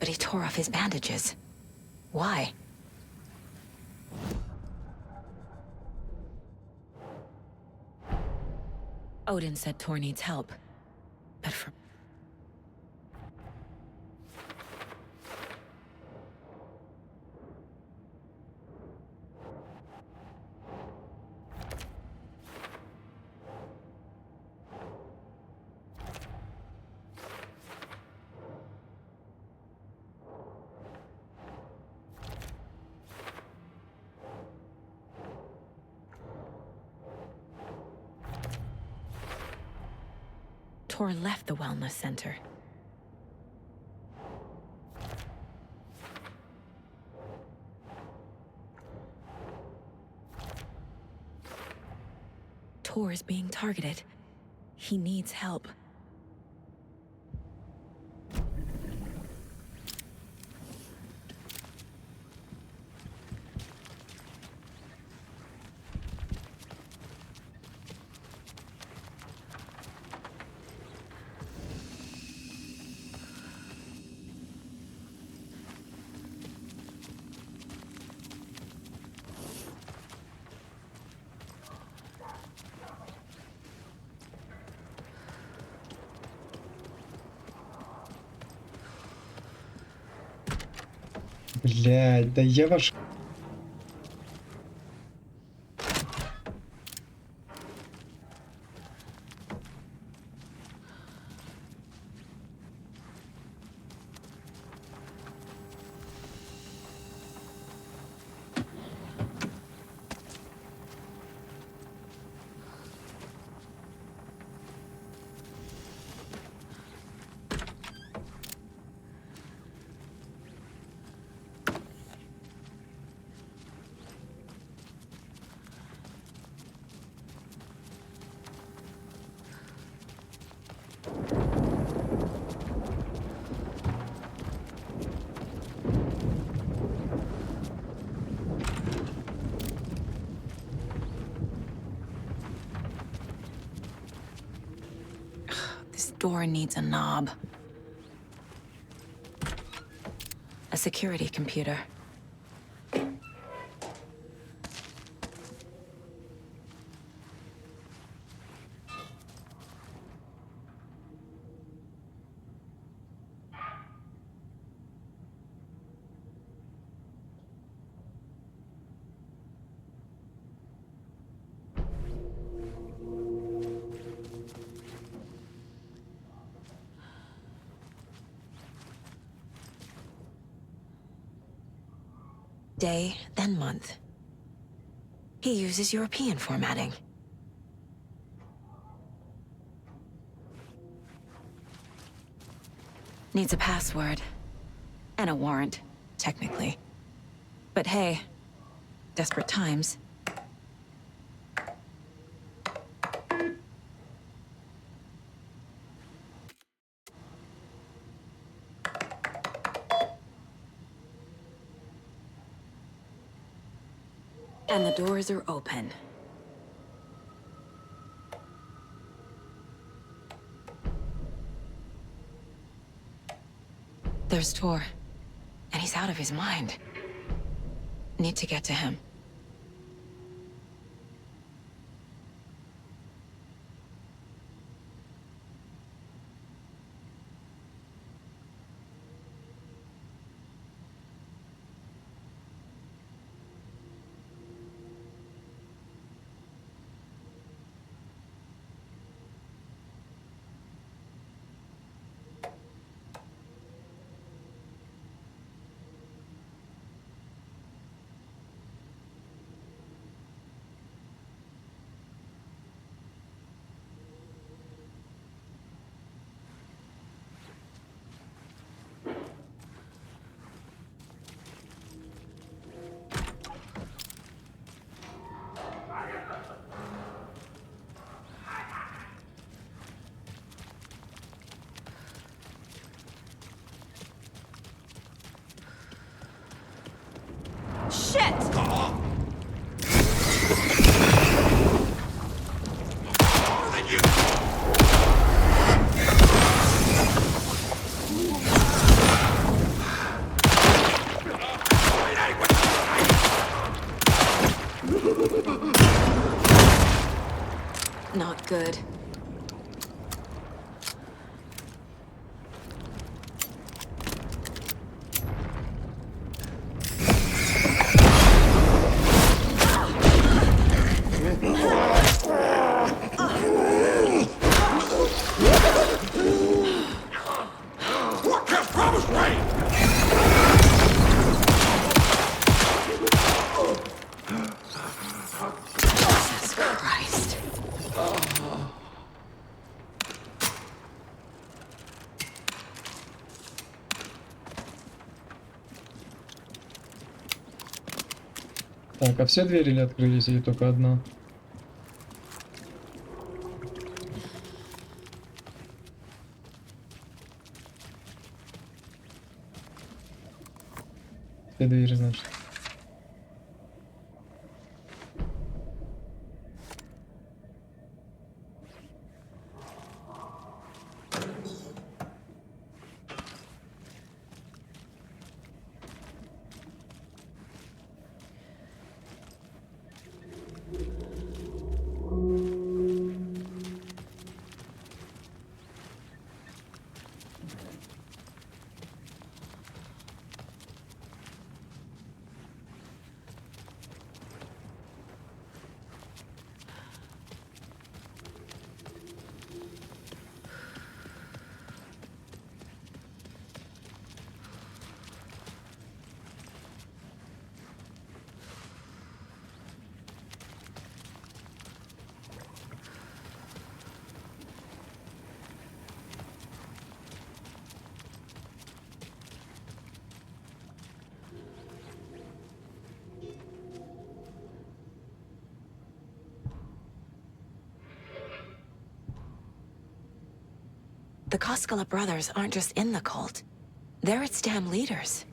E: but he tore off his bandages. Why? Odin said Tor needs help, but for... Tor left the wellness center. Tor is being targeted. He needs help.
A: Блядь, да я ваш...
E: This door needs a knob. A security computer. Day, then month. He uses European formatting. Needs a password. And a warrant, technically. But hey, desperate times. And the doors are open. There's Tor, and he's out of his mind. Need to get to him.
N: Shit!
E: Good.
A: Так, а все двери ли открылись или только одна? Все двери, значит.
E: The Koskela brothers aren't just in the cult. They're its damn leaders.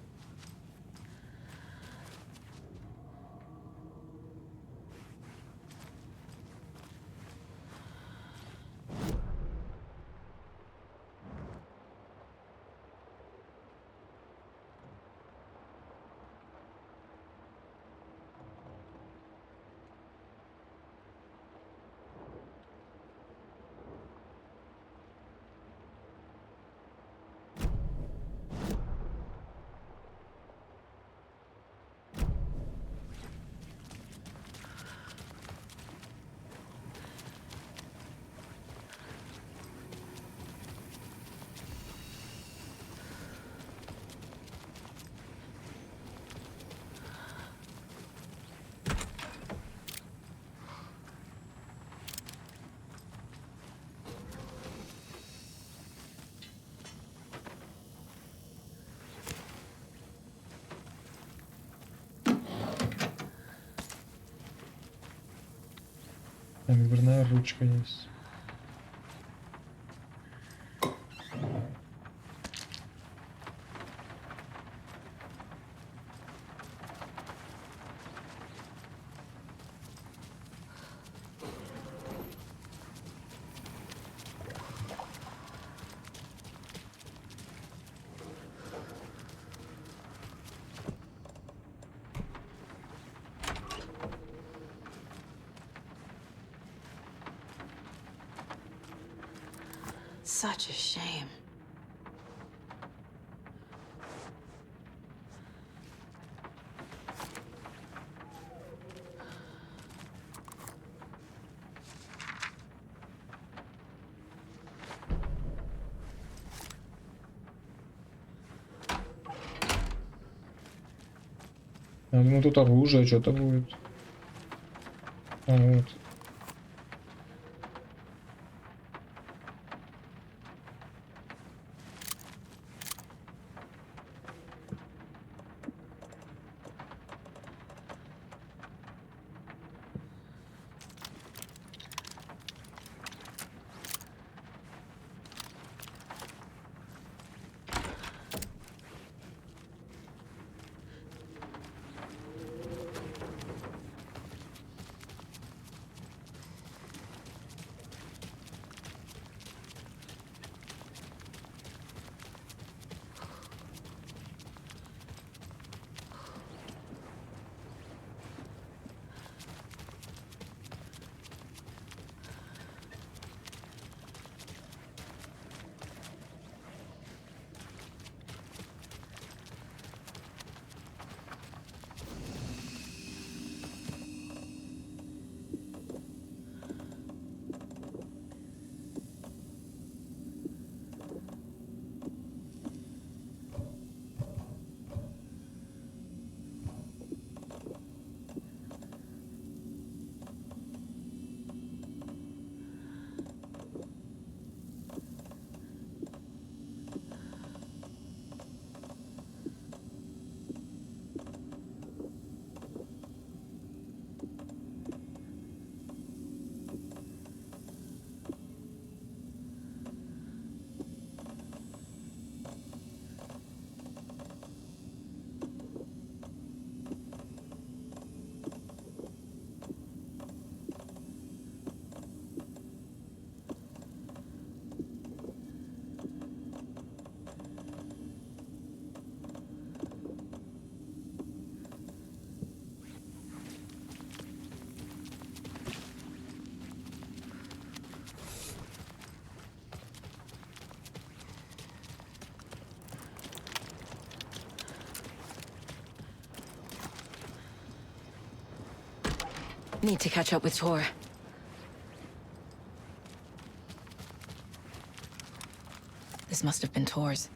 A: Там дверная ручка есть.
E: Such a shame.
A: Я думаю, тут оружие что-то будет. А, вот.
E: Need to catch up with Tor. This must have been Tor's.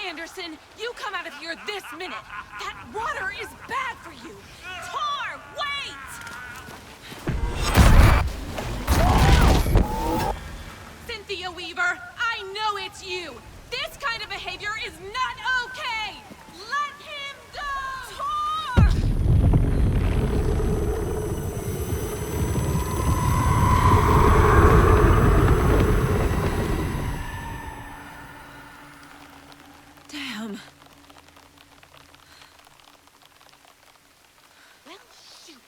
N: Anderson, you come out of here this minute. That water is bad for you. Tor, wait! Cynthia Weaver, I know it's you. This kind of behavior is not okay. Let him go! Tor! Damn. Well, shoot.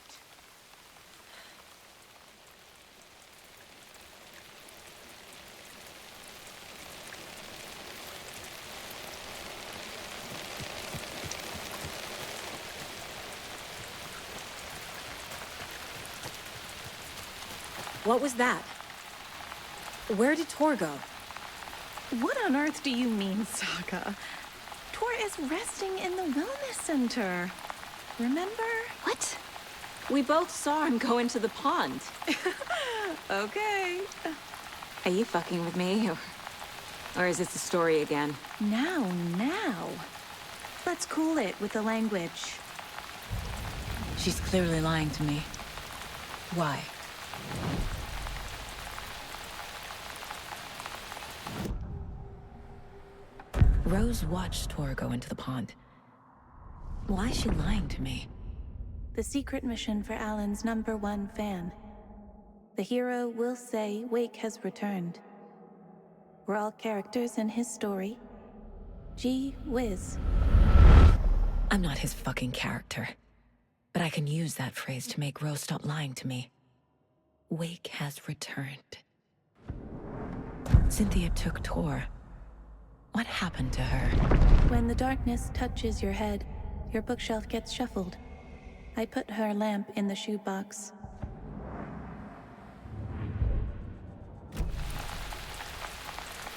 E: What was that? Where did Tor go?
G: What on earth do you mean, Saga? Tor is resting in the wellness center. Remember?
E: What? We both saw him go into the pond.
G: Okay.
E: Are you fucking with me? Or is this a story again?
G: Now. Let's cool it with the language.
E: She's clearly lying to me. Why? Rose watched Tor go into the pond. Why is she lying to me?
G: The secret mission for Alan's #1 fan. The hero will say Wake has returned. We're all characters in his story. Gee whiz.
E: I'm not his fucking character. But I can use that phrase to make Rose stop lying to me. Wake has returned. Cynthia took Tor. What happened to her?
G: When the darkness touches your head, your bookshelf gets shuffled. I put her lamp in the shoebox.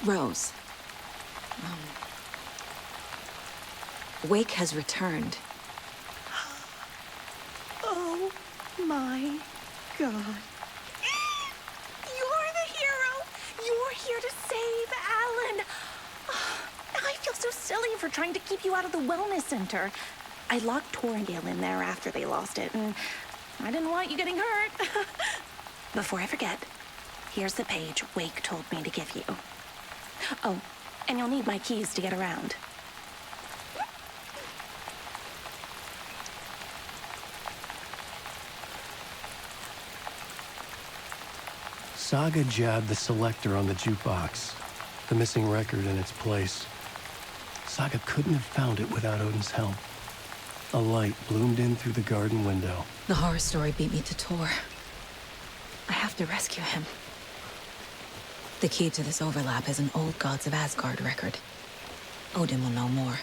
E: Rose. Wake has returned.
G: Oh my God. You're the hero! You're here to save Alan! I feel so silly for trying to keep you out of the wellness center. I locked Torgale in there after they lost it, and I didn't want you getting hurt. Before I forget, here's the page Wake told me to give you. Oh, and you'll need my keys to get around.
B: Saga jabbed the selector on the jukebox, the missing record in its place. Saga couldn't have found it without Odin's help. A light bloomed in through the garden window.
E: The horror story beat me to Tor. I have to rescue him. The key to this overlap is an old Gods of Asgard record. Odin will know more.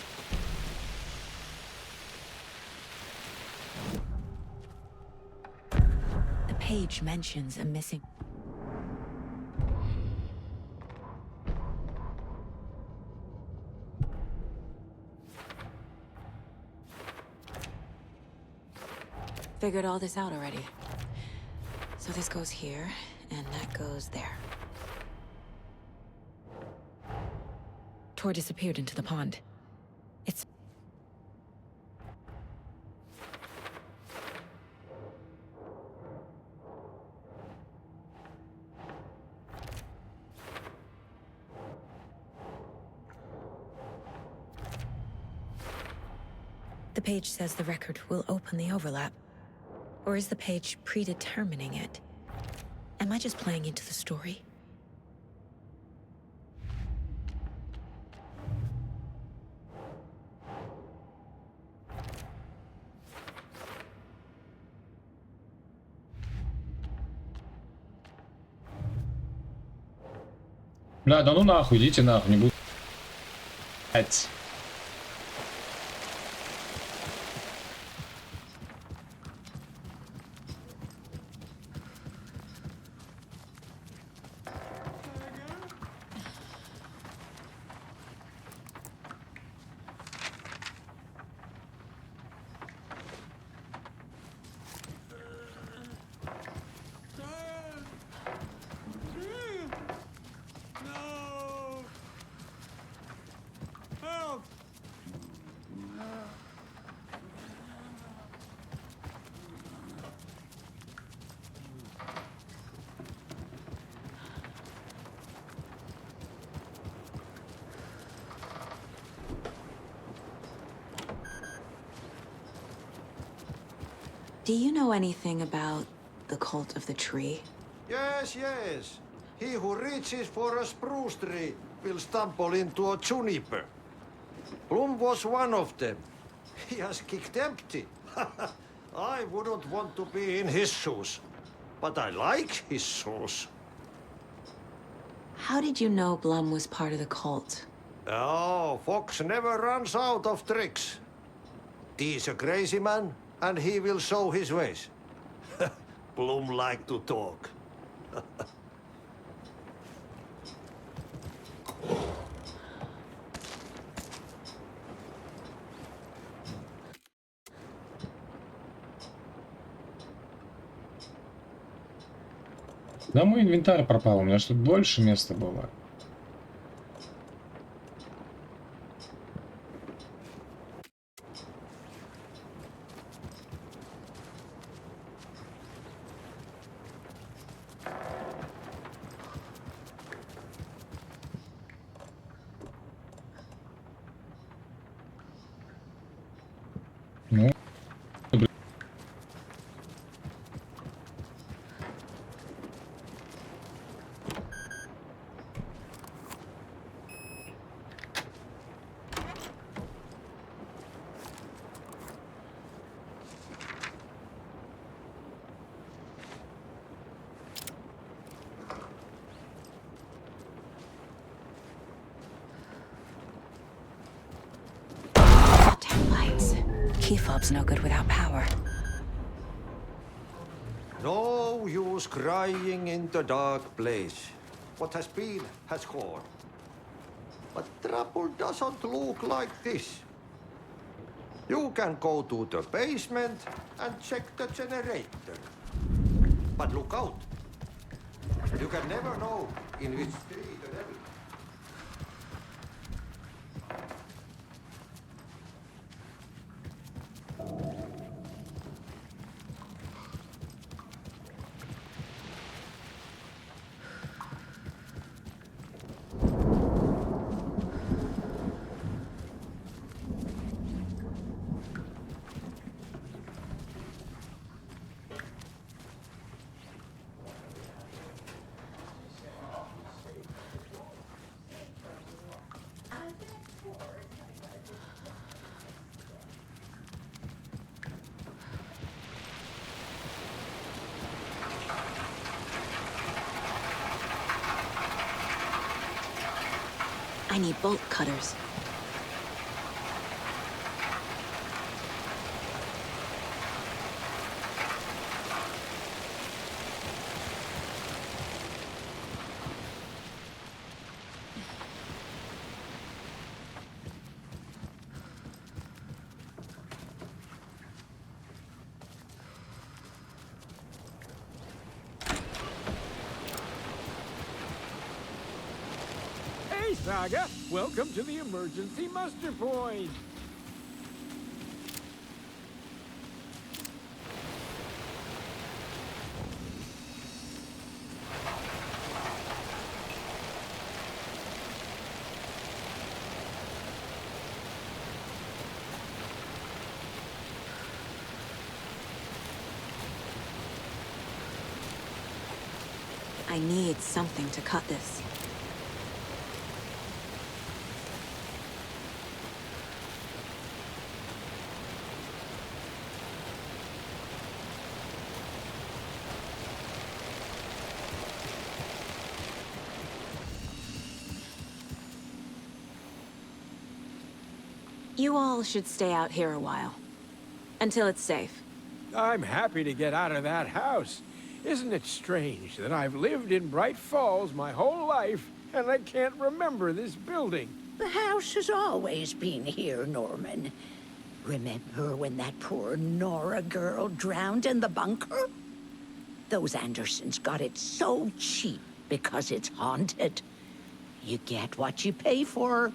E: page mentions a missing... Figured all this out already. So this goes here, and that goes there. Tor disappeared into the pond. It's... The page says the record will open the overlap. Or is the page predetermining it? Am I just playing into the story?
A: Бля, да ну нахуй, идите нахуй, не буду... Блять.
E: Do you know anything about the cult of the tree?
L: Yes, yes. He who reaches for a spruce tree will stumble into a juniper. Bloom was one of them. He has kicked empty. I wouldn't want to be in his shoes. But I like his shoes.
E: How did you know Blum was part of the cult?
L: Oh, Fox never runs out of tricks. He's a crazy man, and he will show his ways. Bloom like to talk.
A: Да мой инвентарь пропал, у меня что-то больше места было. Ну,
E: Lights. Key fob's no good without power.
L: No use crying in the dark place. What has been has gone. But trouble doesn't look like this. You can go to the basement and check the generator. But look out. You can never know in which tree the devil...
E: I need bolt cutters.
H: Saga. Welcome to the emergency muster point.
E: I need something to cut this. You all should stay out here a while. Until it's safe.
H: I'm happy to get out of that house. Isn't it strange that I've lived in Breit Falls my whole life, and I can't remember this building?
I: The house has always been here, Norman. Remember when that poor Nora girl drowned in the bunker? Those Andersons got it so cheap because it's haunted. You get what you pay for.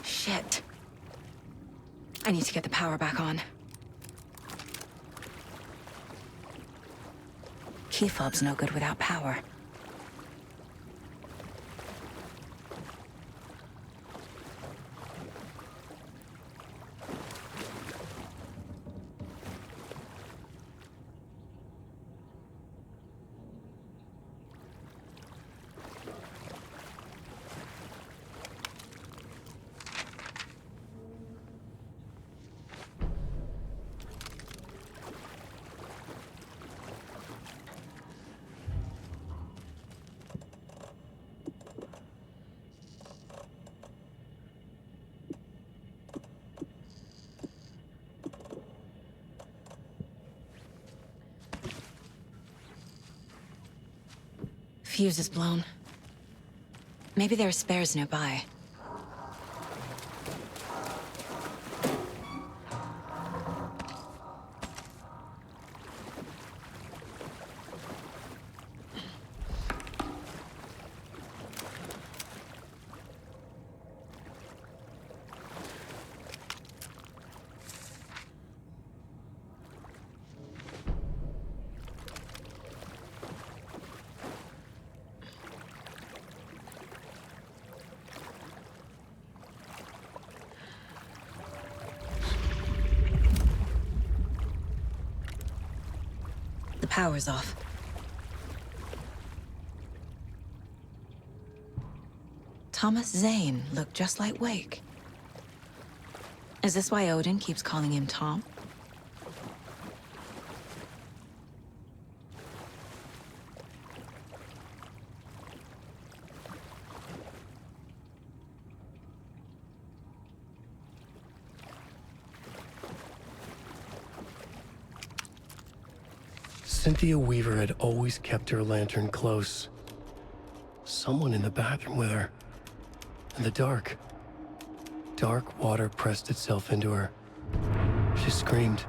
E: Shit. I need to get the power back on. Key fob's no good without power. Fuse is blown. Maybe there are spares nearby. Power's off. Thomas Zane looked just like Wake. Is this why Odin keeps calling him Tom?
O: Cynthia Weaver had always kept her lantern close. Someone in the bathroom with her. In the dark. Dark water pressed itself into her. She screamed.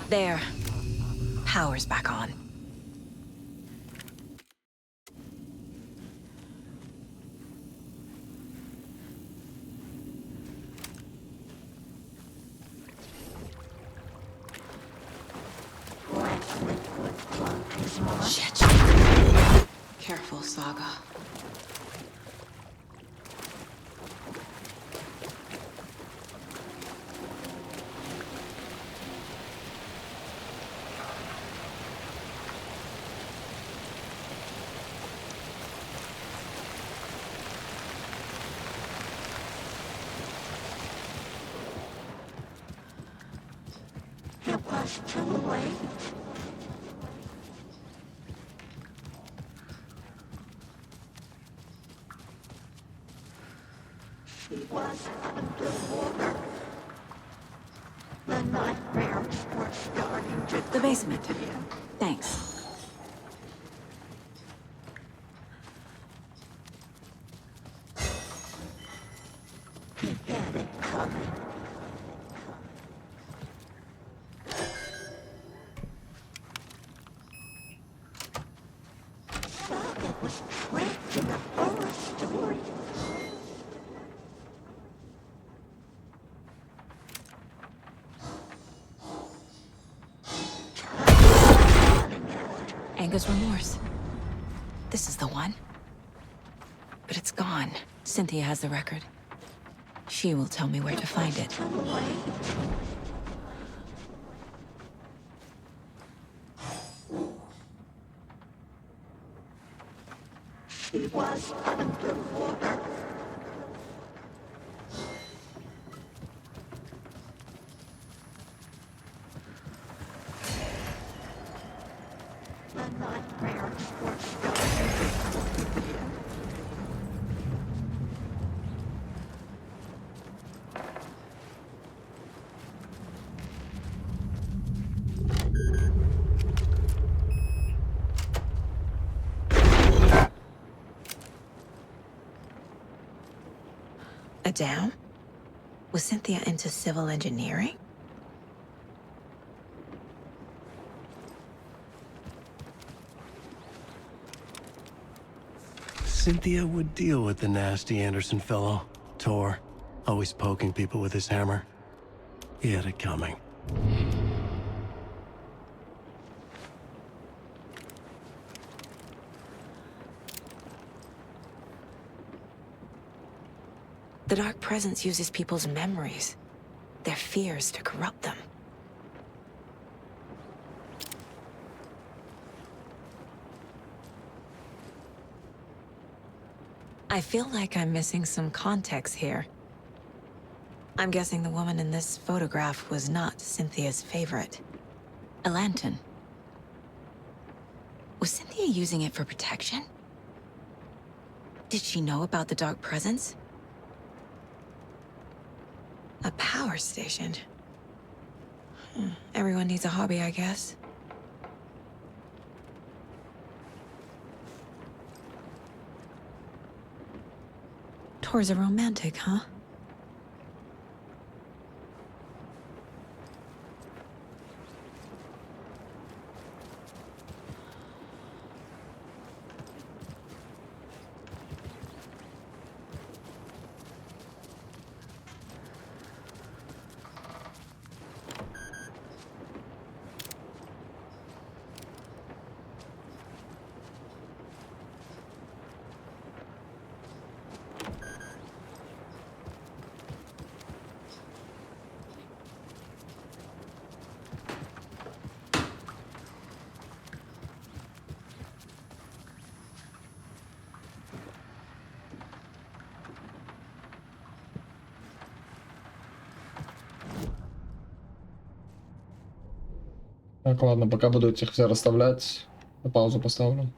E: There. Power's back on. Shit. Careful, Saga.
J: Too late. She was underwater. The nightmares were starting to...
E: The basement. Thanks.
J: He had it coming. Saga was trapped in a horror story.
E: Anger's remorse. This is the one. But it's gone. Cynthia has the record. She will tell me where to find it.
J: She was underwater. The nightmares were starting.
E: A dam? Was Cynthia into civil engineering?
O: Cynthia would deal with the nasty Anderson fellow, Tor, always poking people with his hammer. He had it coming.
E: The Dark Presence uses people's memories, their fears to corrupt them. I feel like I'm missing some context here. I'm guessing the woman in this photograph was not Cynthia's favorite. A lantern. Was Cynthia using it for protection? Did she know about the dark presence? A power station. Everyone needs a hobby, I guess. Tor's a romantic, huh?
A: Так, ладно, пока буду этих все расставлять, на паузу поставлю.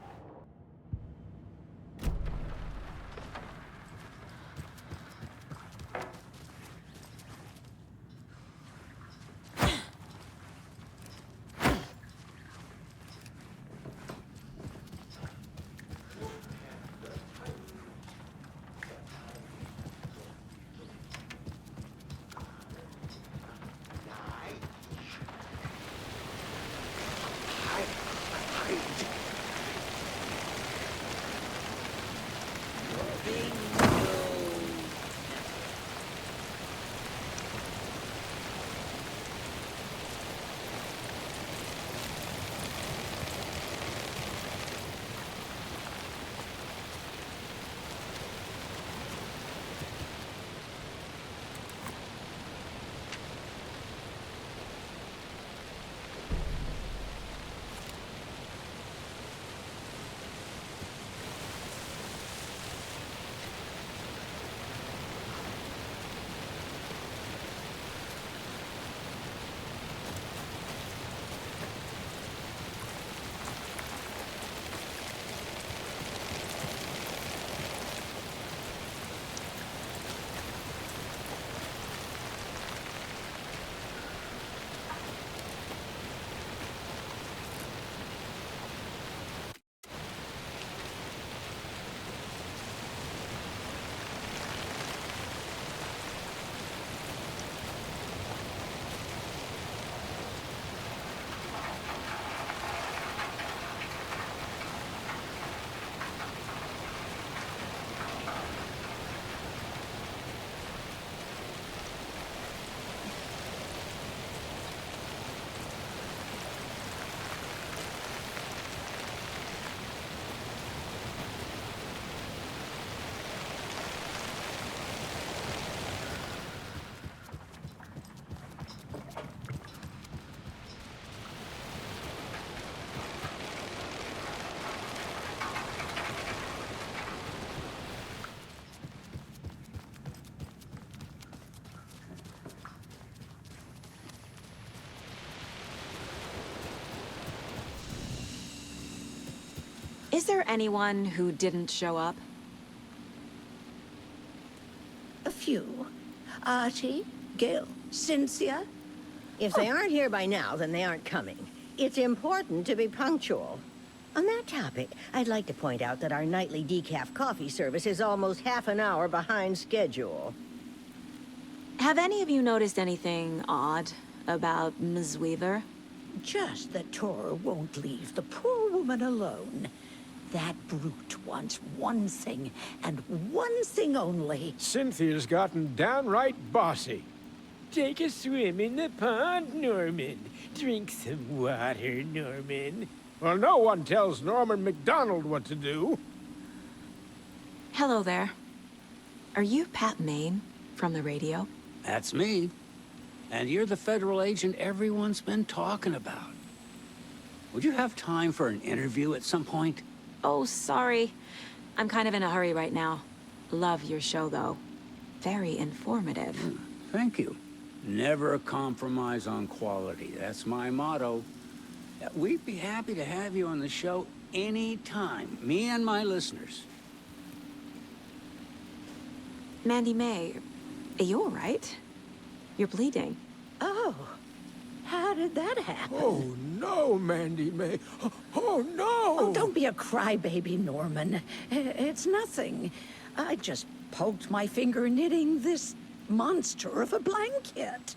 E: Is there anyone who didn't show up?
I: A few. Artie, Gil, Cynthia.
J: If they aren't here by now, then they aren't coming. It's important to be punctual. On that topic, I'd like to point out that our nightly decaf coffee service is almost half an hour behind schedule.
E: Have any of you noticed anything odd about Ms. Weaver?
I: Just that Tor won't leave the poor woman alone. That brute wants one thing, and one thing only.
H: Cynthia's gotten downright bossy. Take a swim in the pond, Norman. Drink some water, Norman. Well, no one tells Norman McDonald what to do.
E: Hello there. Are you Pat Maine from the radio?
K: That's me. And you're the federal agent everyone's been talking about. Would you have time for an interview at some point?
E: Oh, sorry. I'm kind of in a hurry right now. Love your show, though. Very informative.
K: Thank you. Never compromise on quality. That's my motto. We'd be happy to have you on the show anytime. Me and my listeners.
E: Mandy May, are you all right? You're bleeding.
I: Oh, how did that happen?
H: Oh, no, Mandy May. Oh, no!
I: Oh, don't be a crybaby, Norman. It's nothing. I just poked my finger knitting this monster of a blanket.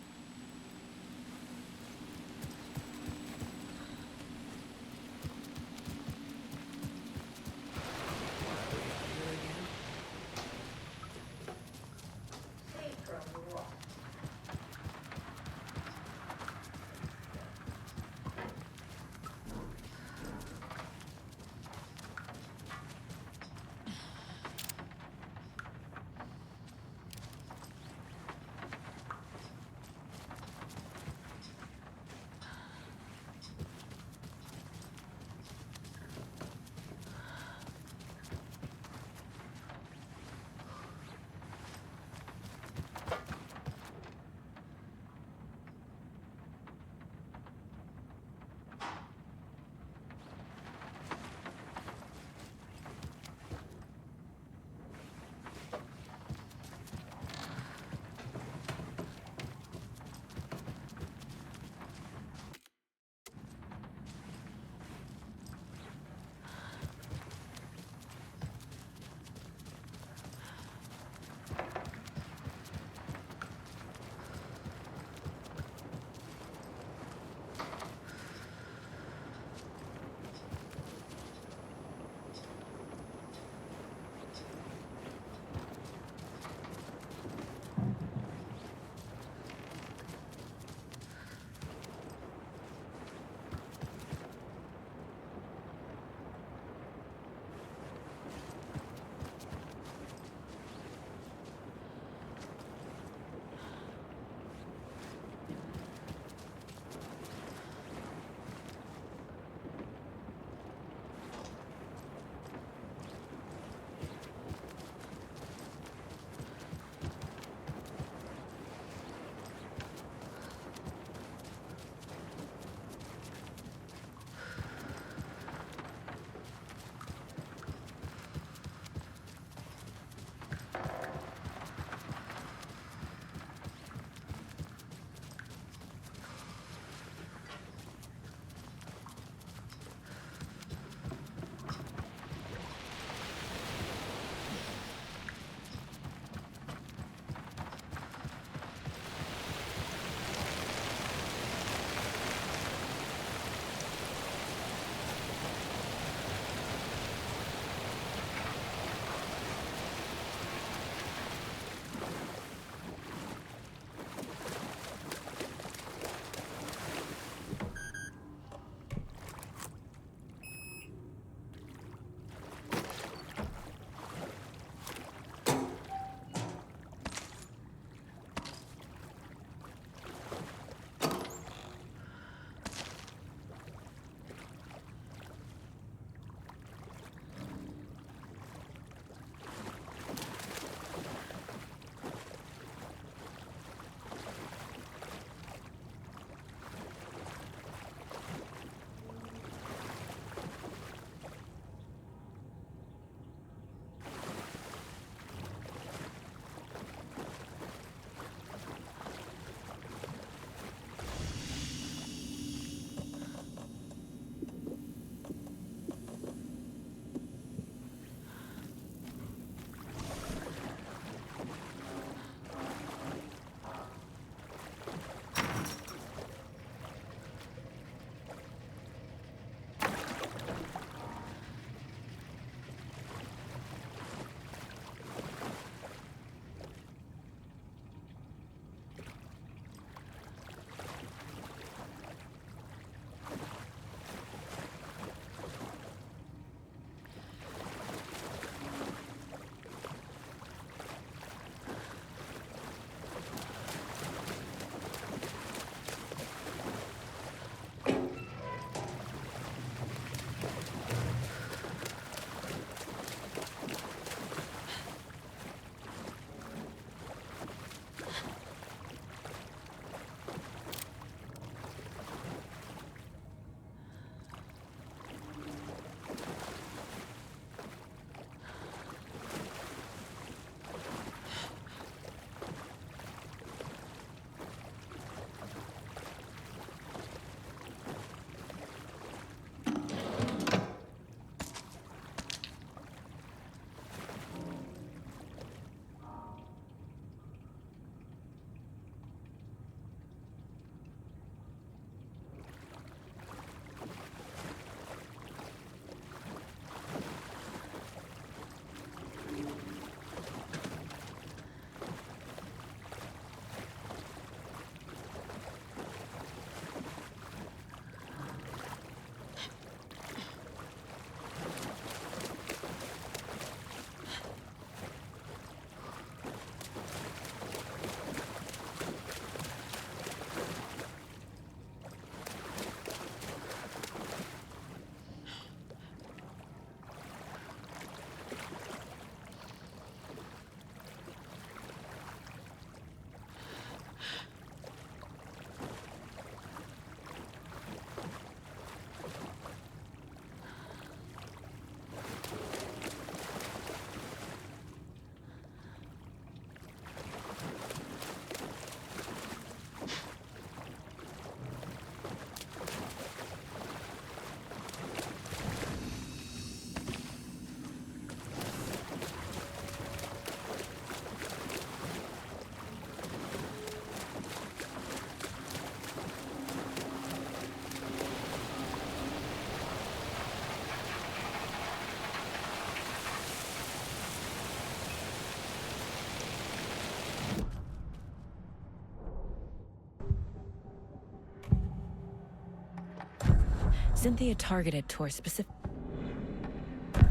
E: Cynthia targeted towards specific...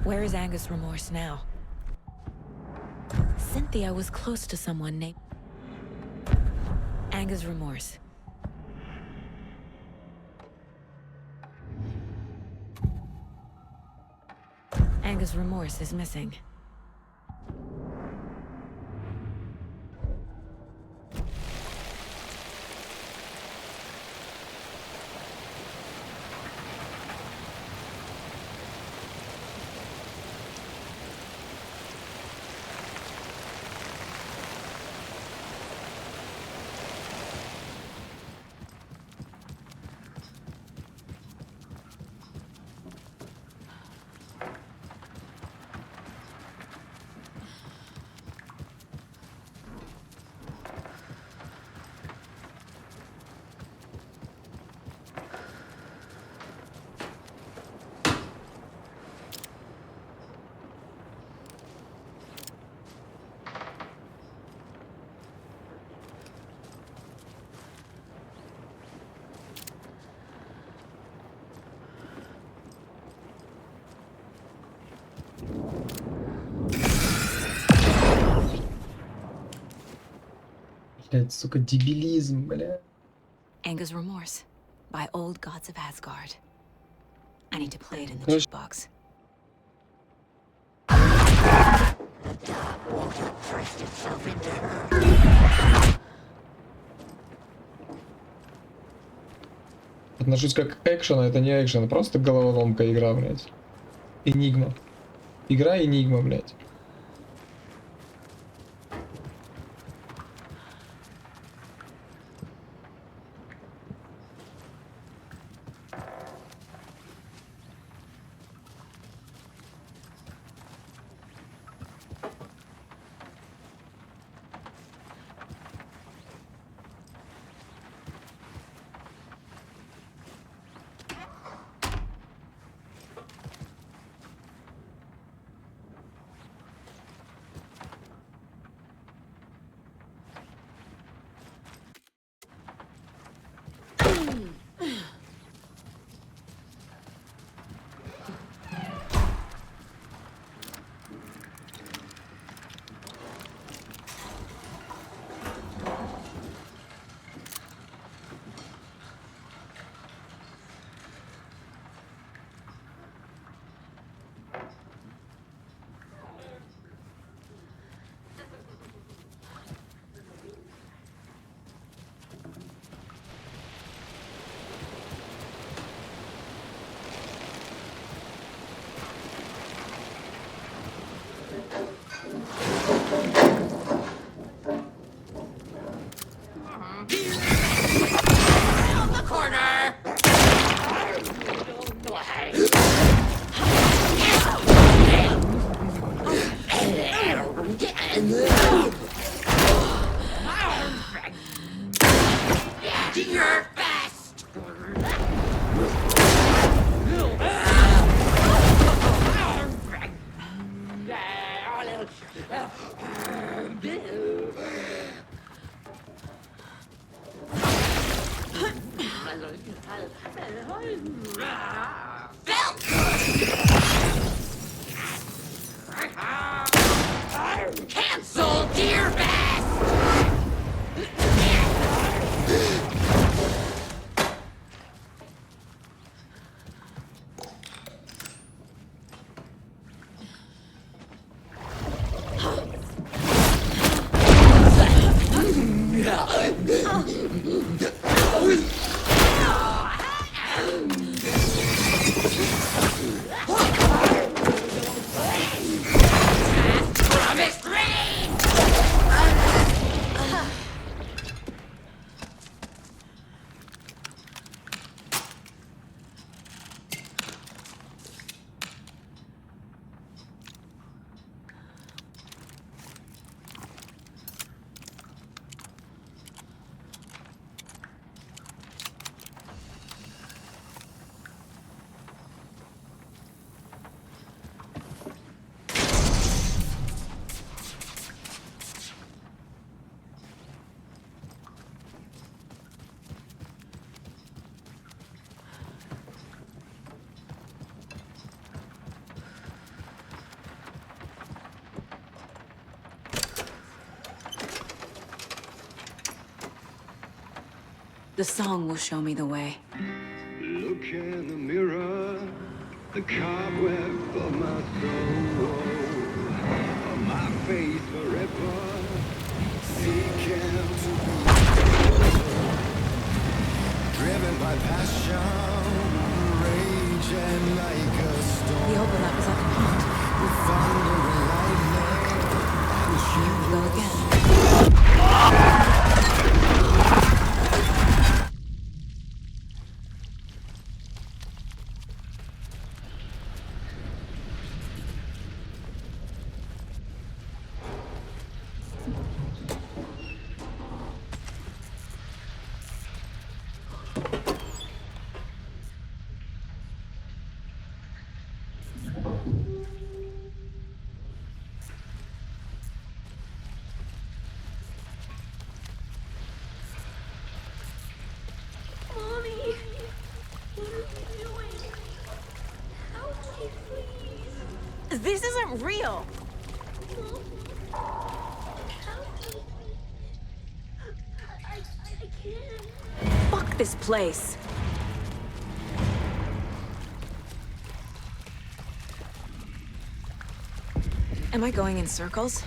E: Where is Angus' remorse now? Cynthia was close to someone named... Angus' remorse. Angus' remorse is missing.
A: Блядь, сука, дебилизм, бля.
E: Angus' remorse by old gods of Asgard. I need to play it in the
A: Короче,
E: jukebox.
A: отношусь как к экшену, это не экшен, просто головоломка игра, блядь. Энигма. Игра Энигма, блядь.
N: Cancel, dear best! Promised rain!
E: The song will show me the way.
P: Look in the mirror, the cobweb of my soul, my face forever, seeking to be driven by passion, raging like a storm.
E: The overlap is like a pond.
P: With thunder and lightning,
E: Here we go again.
N: This isn't real.
J: I can't.
E: Fuck this place. Am I going in circles?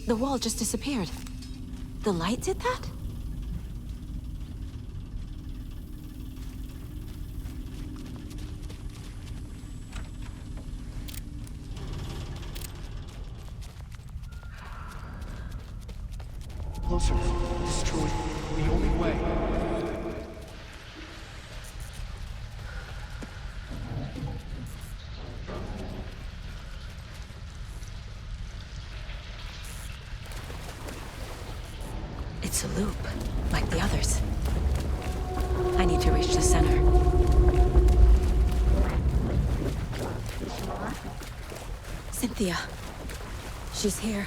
E: The wall just disappeared. The light did that?
P: closer. Destroy the only way.
E: It's a loop, like the others. I need to reach the center. Cynthia. She's here.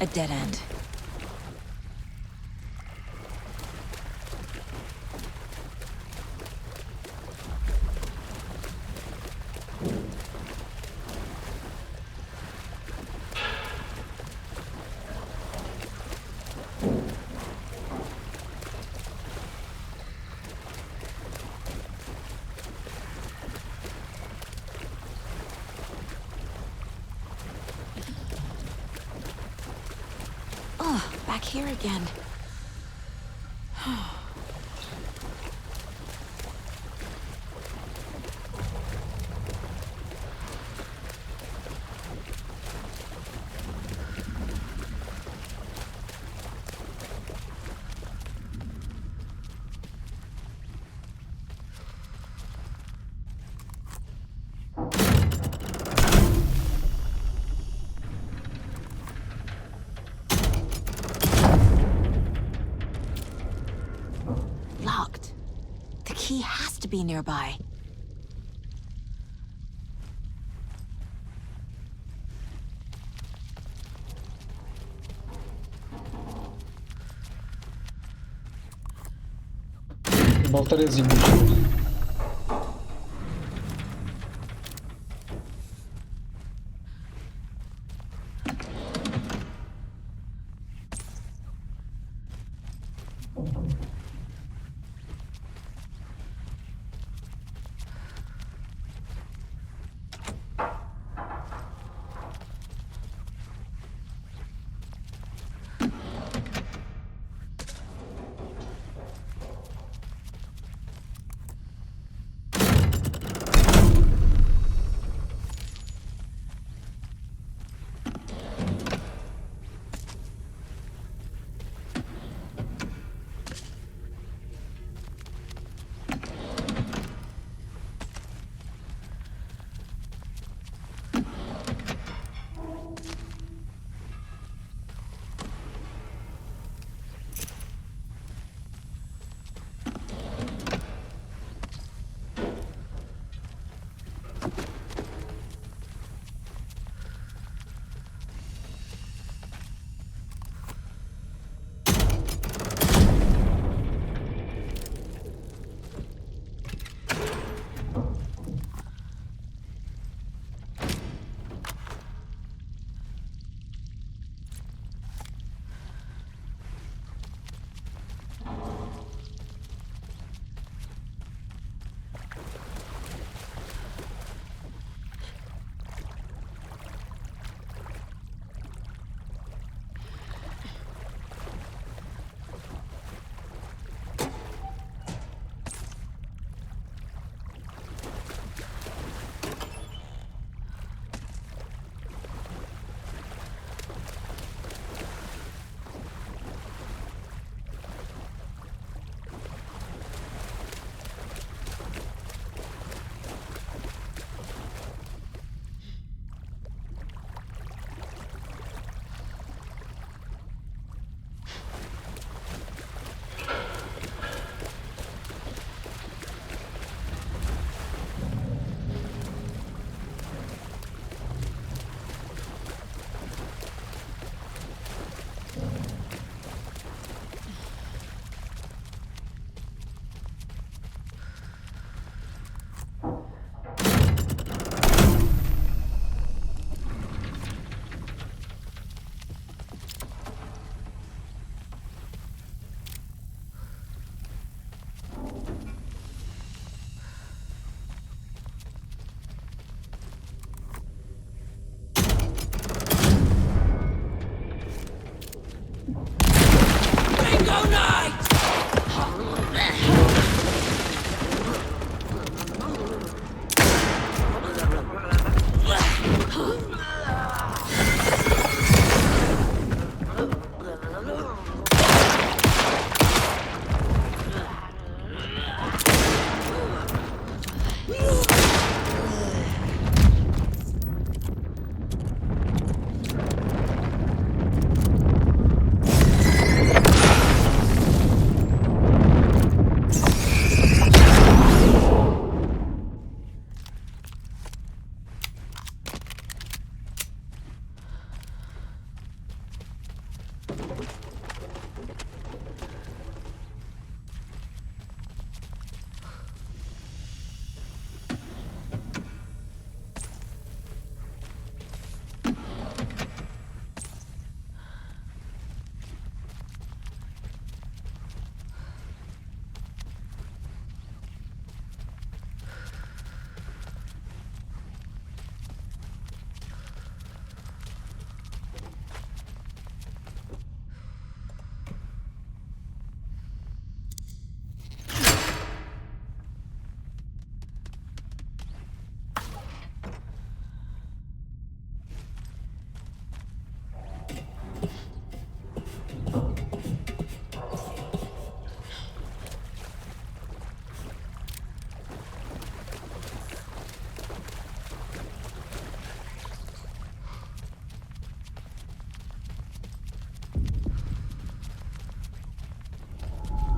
E: A dead end. Back here again. He has to be nearby.
A: Болторез ебучий.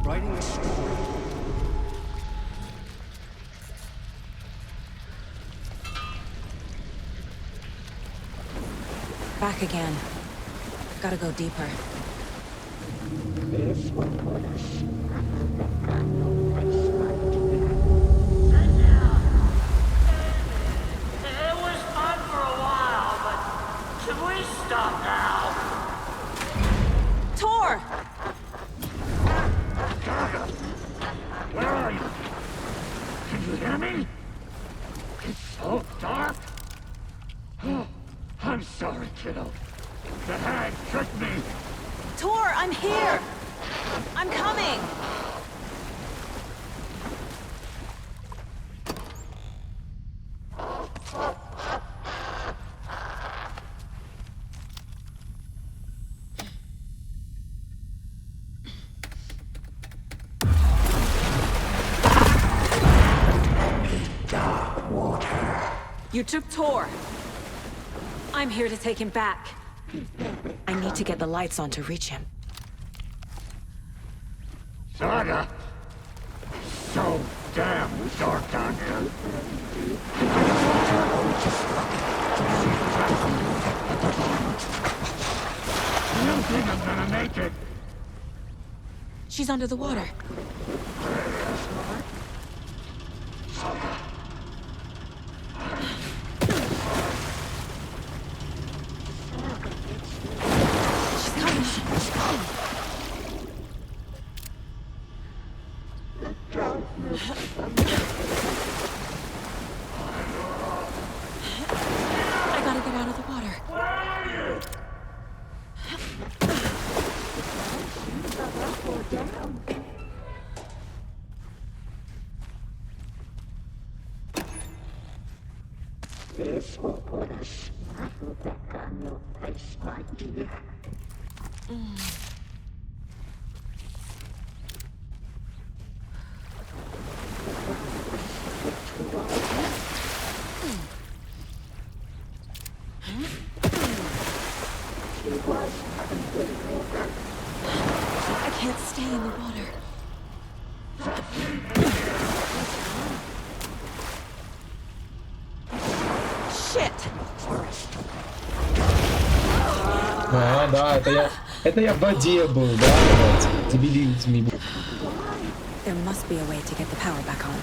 B: Writing a story
E: Back again. Gotta go deeper.
Q: It was fun for a while, but can we stop now?
E: Tor!
Q: Where are you? Can you hear me? It's so dark. Oh, I'm sorry, kiddo. The hag tricked me.
E: Tor, I'm here! I'm coming! You took Tor. I'm here to take him back. I need to get the lights on to reach him.
Q: Saga! So damn dark down here. I don't think I'm gonna make it.
E: She's under the water. I gotta get out of the water.
Q: This will put us back on your place, my dear.
E: I can't stay in the water. Shit!
A: А, да, это я в воде был, да, блядь, дебилизм.
E: There must be a way to get the power back on.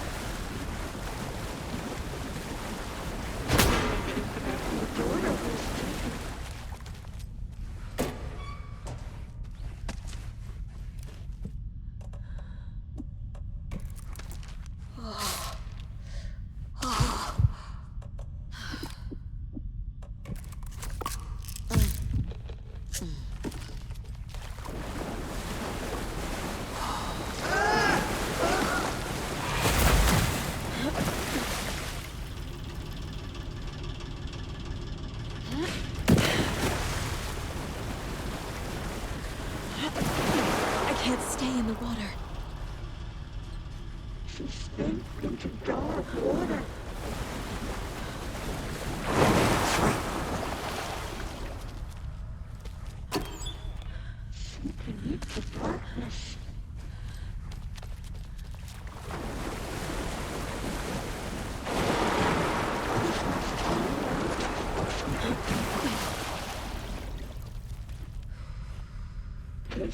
E: I can't stay in the water.
Q: She slipped into dark water. She can eat the darkness.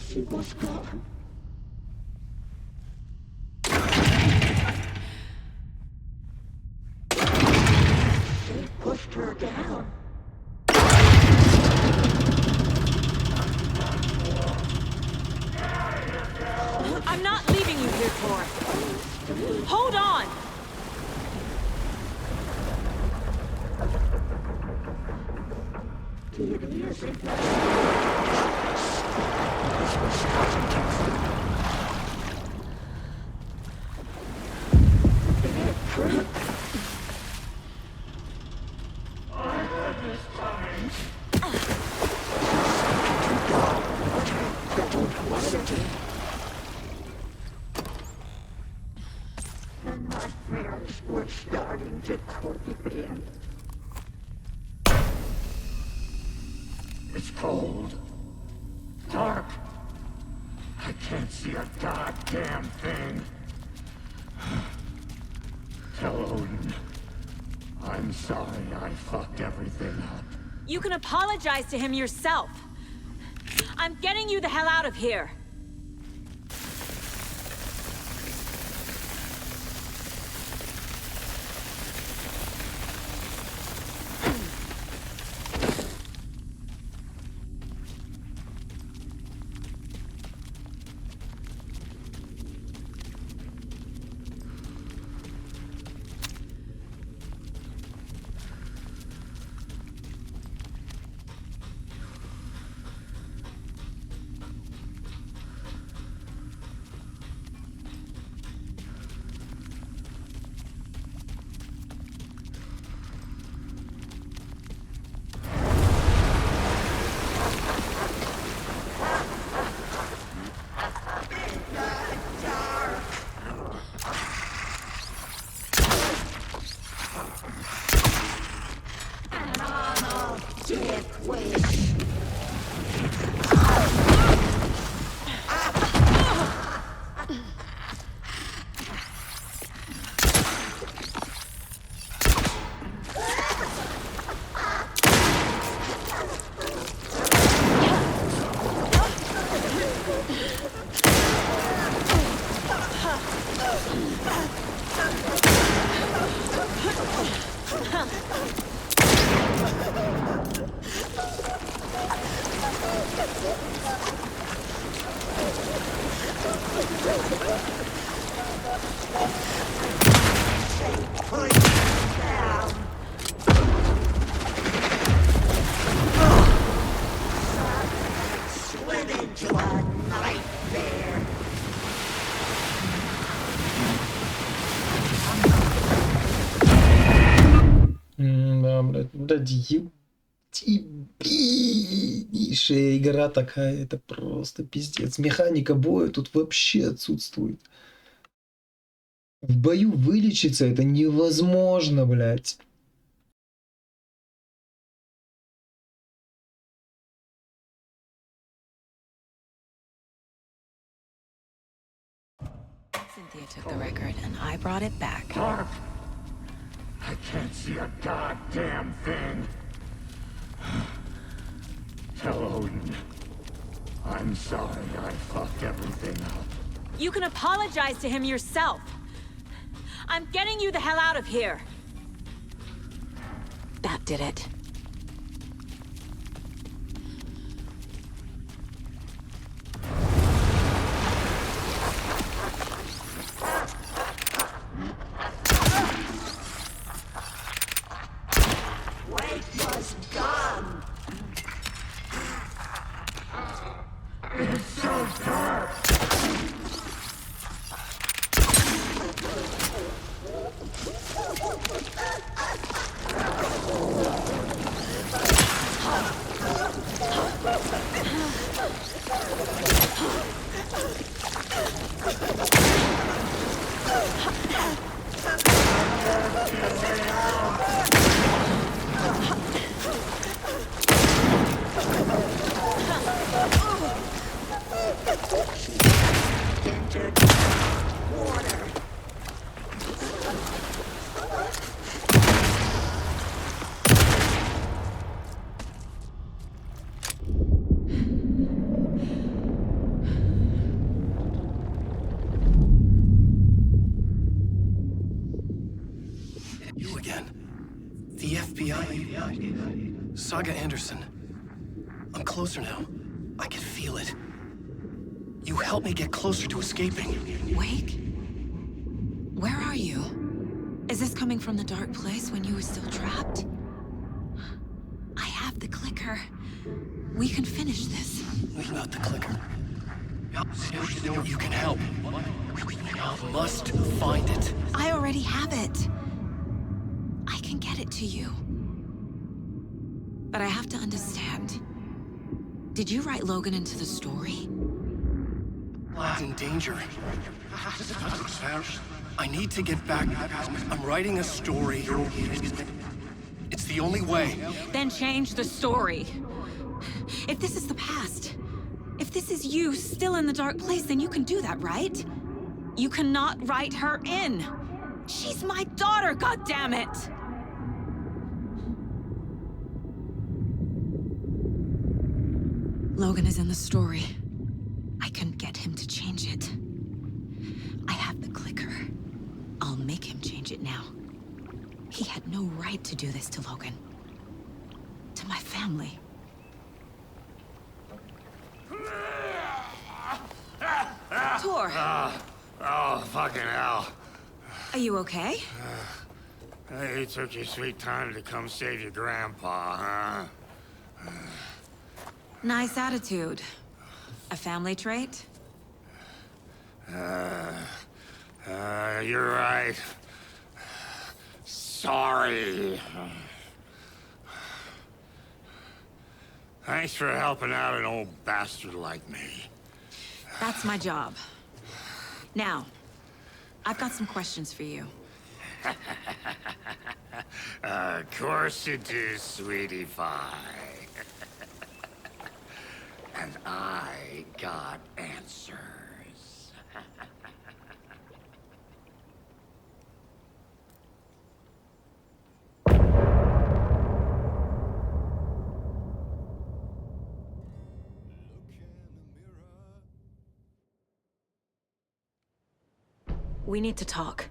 Q: She was gone. They pushed her down.
E: I'm not leaving you here, Tor. Hold on!
Q: We're starting to creep in. It's cold. Dark. I can't see a goddamn thing. Tell Odin. I'm sorry I fucked everything up.
E: You can apologize to him yourself. I'm getting you the hell out of here.
A: Да, блядь, ебейшая игра такая, это просто пиздец. Механика боя тут вообще отсутствует. В бою вылечиться это невозможно, блядь.
E: Cynthia took the record and I brought it back.
Q: Dark! I can't see a goddamn thing. Tell Odin. I'm sorry I fucked everything up.
E: You can apologize to him yourself. I'm getting you the hell out of here. That did it.
J: Wait was gone.
Q: It's so dark.
O: You again. The FBI. Saga Anderson. I'm closer now. I can feel it. You helped me get closer to escaping.
E: Wake? Where are you? Is this coming from the dark place when you were still trapped? I have the clicker. We can finish this.
O: Without the clicker. You can help. I must find it.
E: I already have it. I can get it to you. But I have to understand. Did you write Logan into the story?
O: He's in danger. I need to get back. I'm writing a story. It's the only way.
E: Then change the story. If this is the past, if this is you still in the dark place, then you can do that, right? You cannot write her in. She's my daughter, goddammit! Logan is in the story. I couldn't get him to change it. I have the clicker. I'll make him change it now. He had no right to do this to Logan. To my family. Tor!
Q: Oh, fucking hell.
E: Are you okay?
Q: You took your sweet time to come save your grandpa, huh?
E: Nice attitude. A family trait?
Q: You're right. Sorry. Thanks for helping out an old bastard like me.
E: That's my job. Now, I've got some questions for you.
Q: Of course you do, sweetie pie. And I got answers.
E: We need to talk.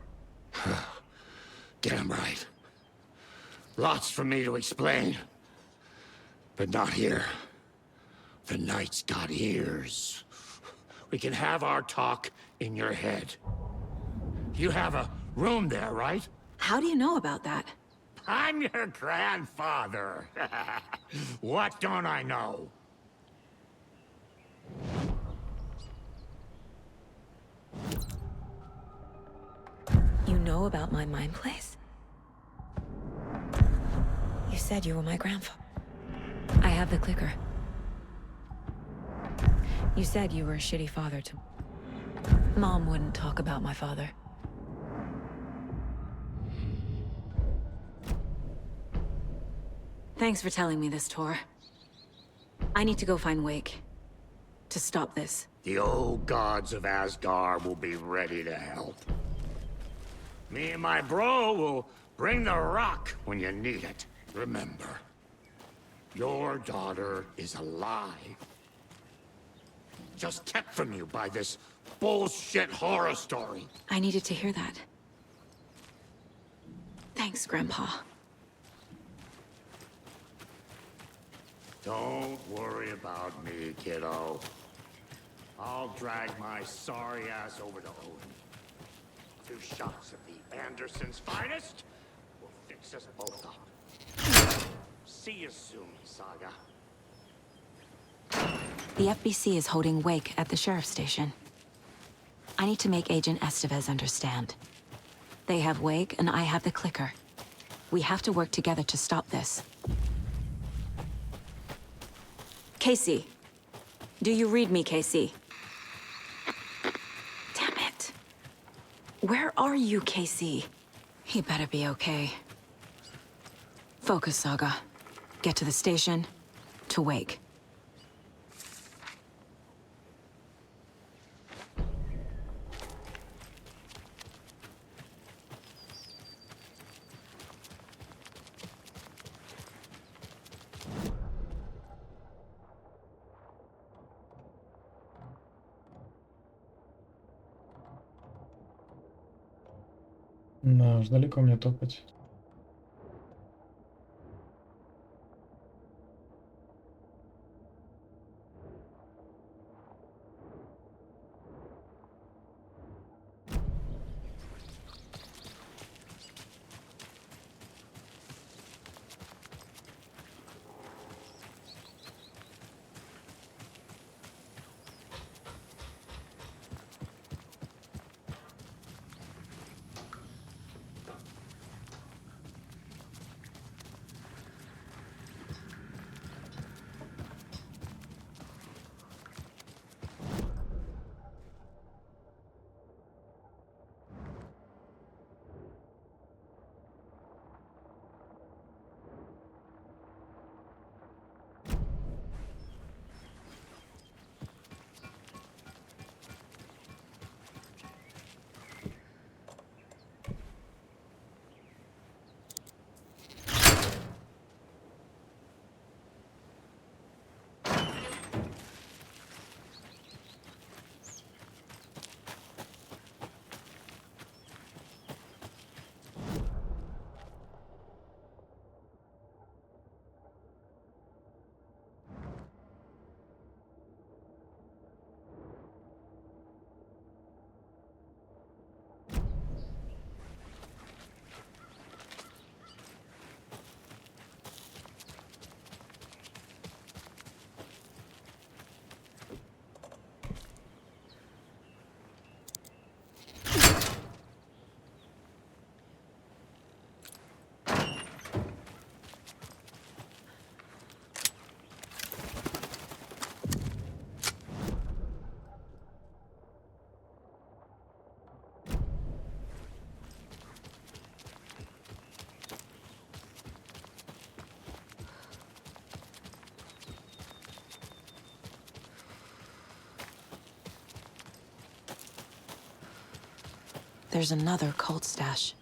Q: Damn right. Lots for me to explain. But not here. The night's got ears. We can have our talk in your head. You have a room there, right?
E: How do you know about that?
Q: I'm your grandfather. What don't I know?
E: You know about my mind place? You said you were my grandfather. I have the clicker. You said you were a shitty father to... Mom wouldn't talk about my father. Thanks for telling me this, Tor. I need to go find Wake. To stop this.
Q: The old gods of Asgard will be ready to help. Me and my bro will bring the rock when you need it. Remember, your daughter is alive. Just kept from you by this bullshit horror story.
E: I needed to hear that. Thanks, Grandpa.
Q: Don't worry about me, kiddo. I'll drag my sorry ass over to Odin. 2 shots of the Anderson's finest will fix us both up. See you soon, Saga.
E: The FBC is holding Wake at the sheriff's station. I need to make Agent Estevez understand. They have Wake and I have the clicker. We have to work together to stop this. Casey. Do you read me, Casey? Damn it. Where are you, Casey? He better be okay. Focus, Saga. Get to the station, to Wake.
A: Да, уж далеко мне топать.
E: there's another cult stash.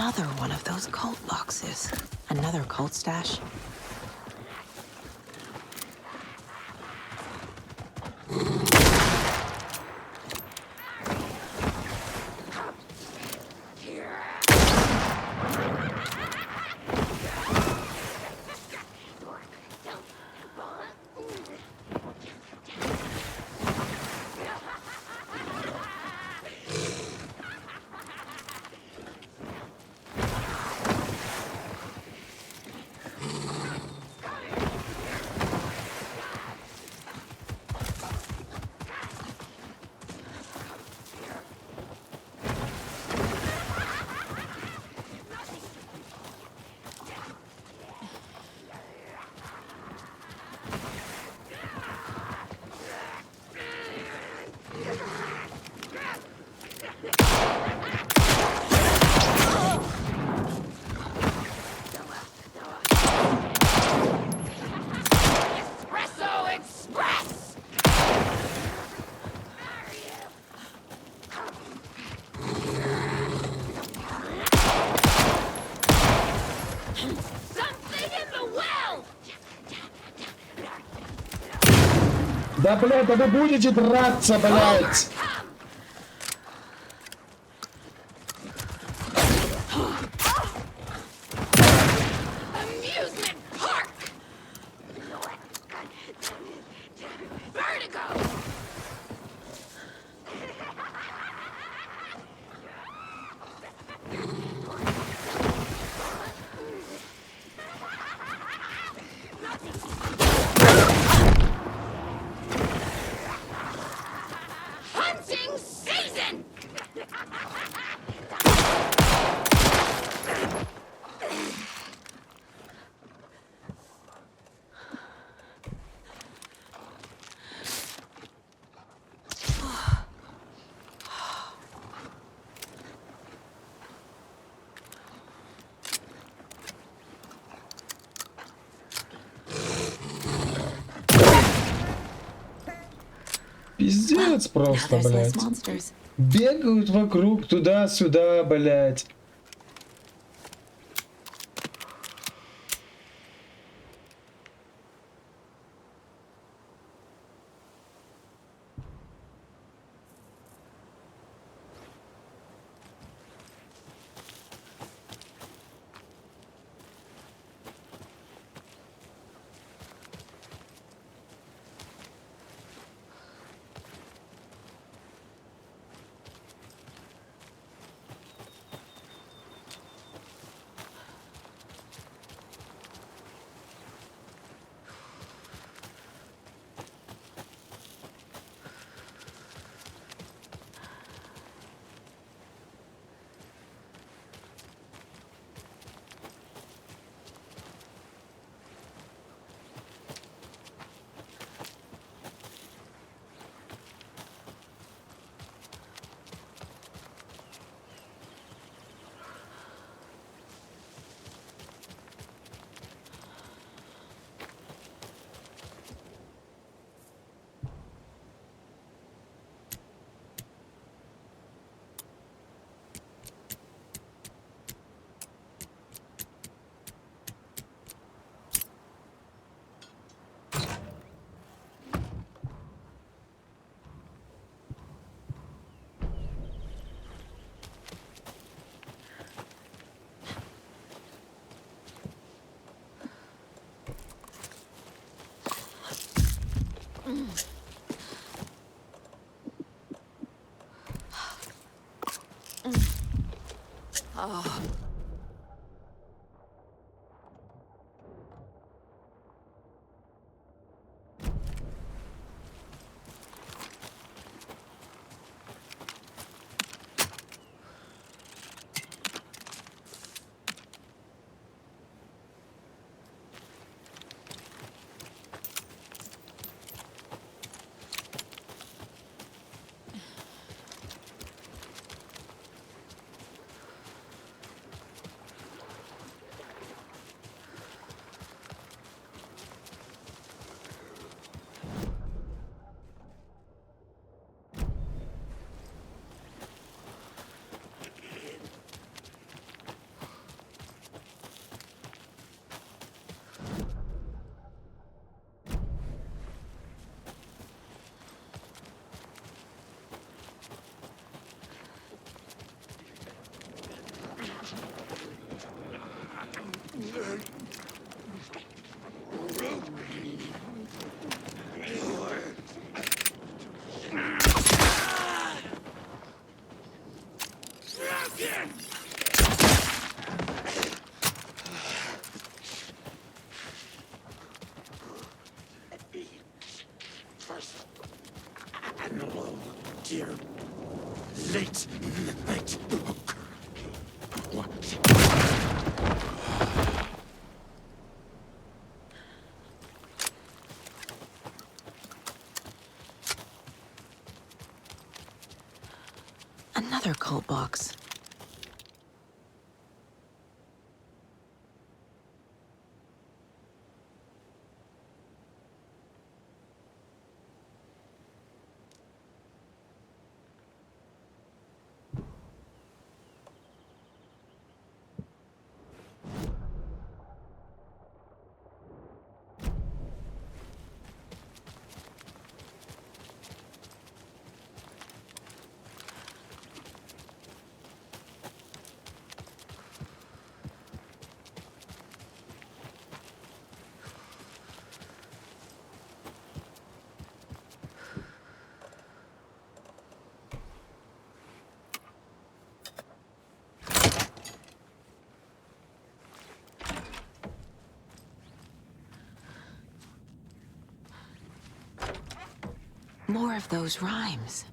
E: Another one of those cult boxes. Another cult stash.
A: Да, блядь, да вы будете драться, блядь! Пиздец просто, блядь. Бегают вокруг, туда-сюда, блядь.
E: Oh. cult box. More of those rhymes.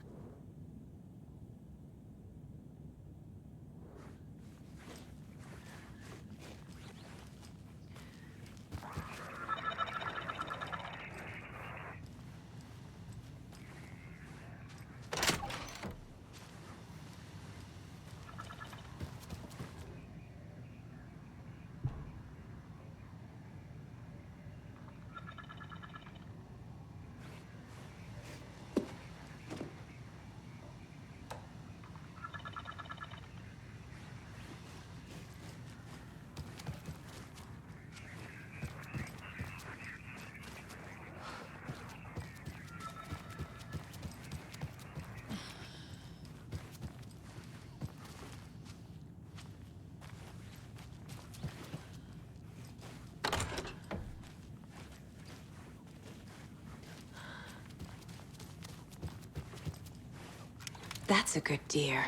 E: That's a good deer.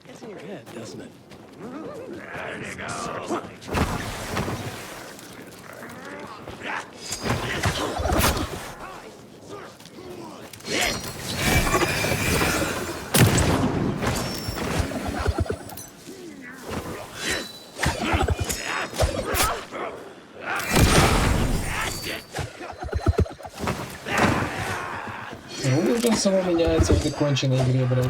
O: Gets in your head, doesn't it?
Q: There you go.
A: Ну, уже само меняется в этой конченной игре, блядь.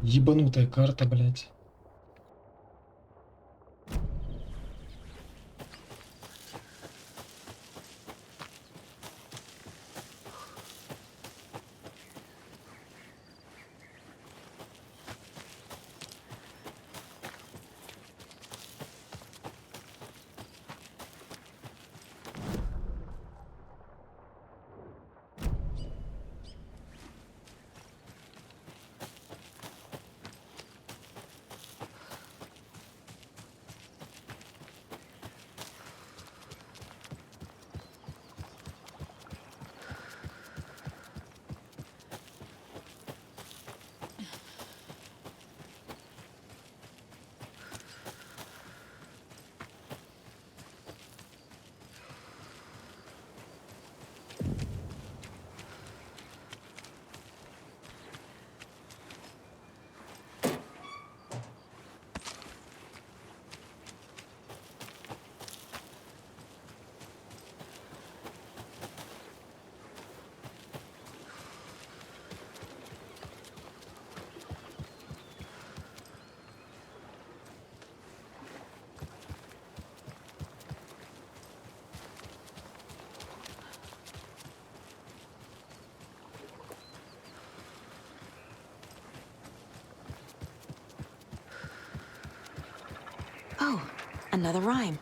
A: Ебанутая карта, блядь.
E: Oh, another rhyme.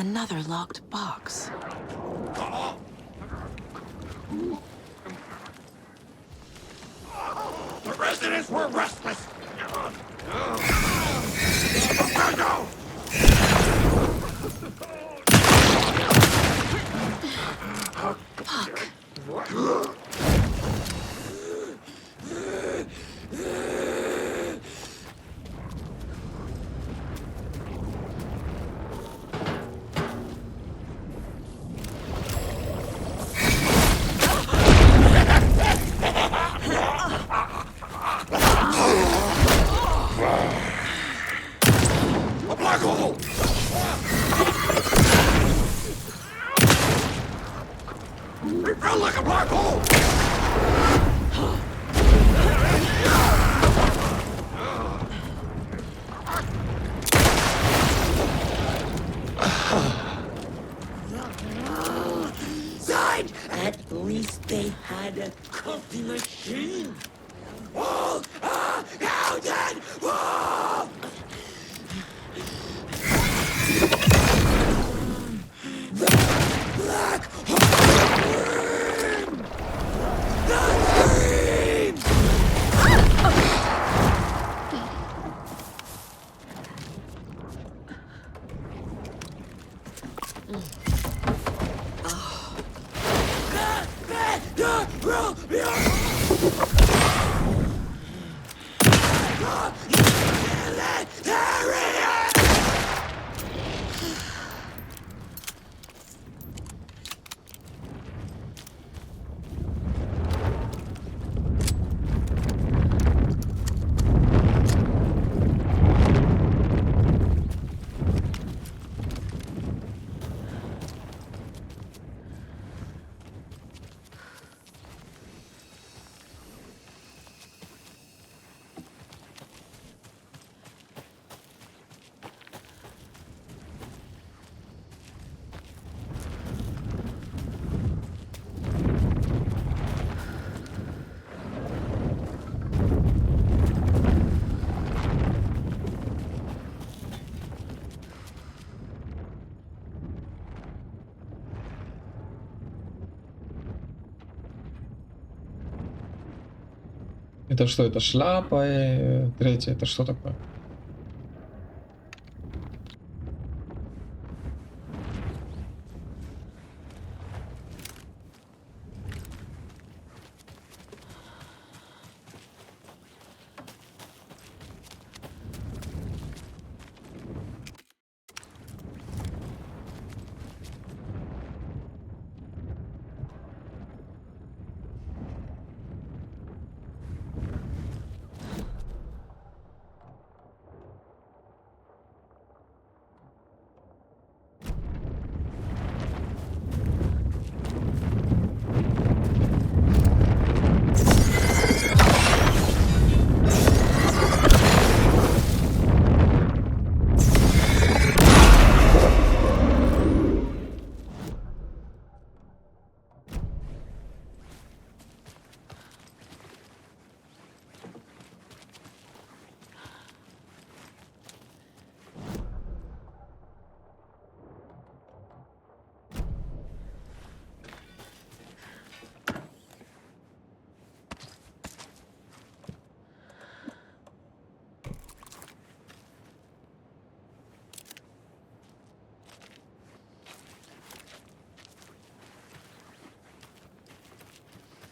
E: Another locked box.
Q: The residents were restless. A black hole! It felt like a black hole!
J: Side! At least they had a coffee machine.
Q: Wall! Counted! Wall!
J: Black hole! The dream!
A: Это что, это шляпа? И третье, это что такое?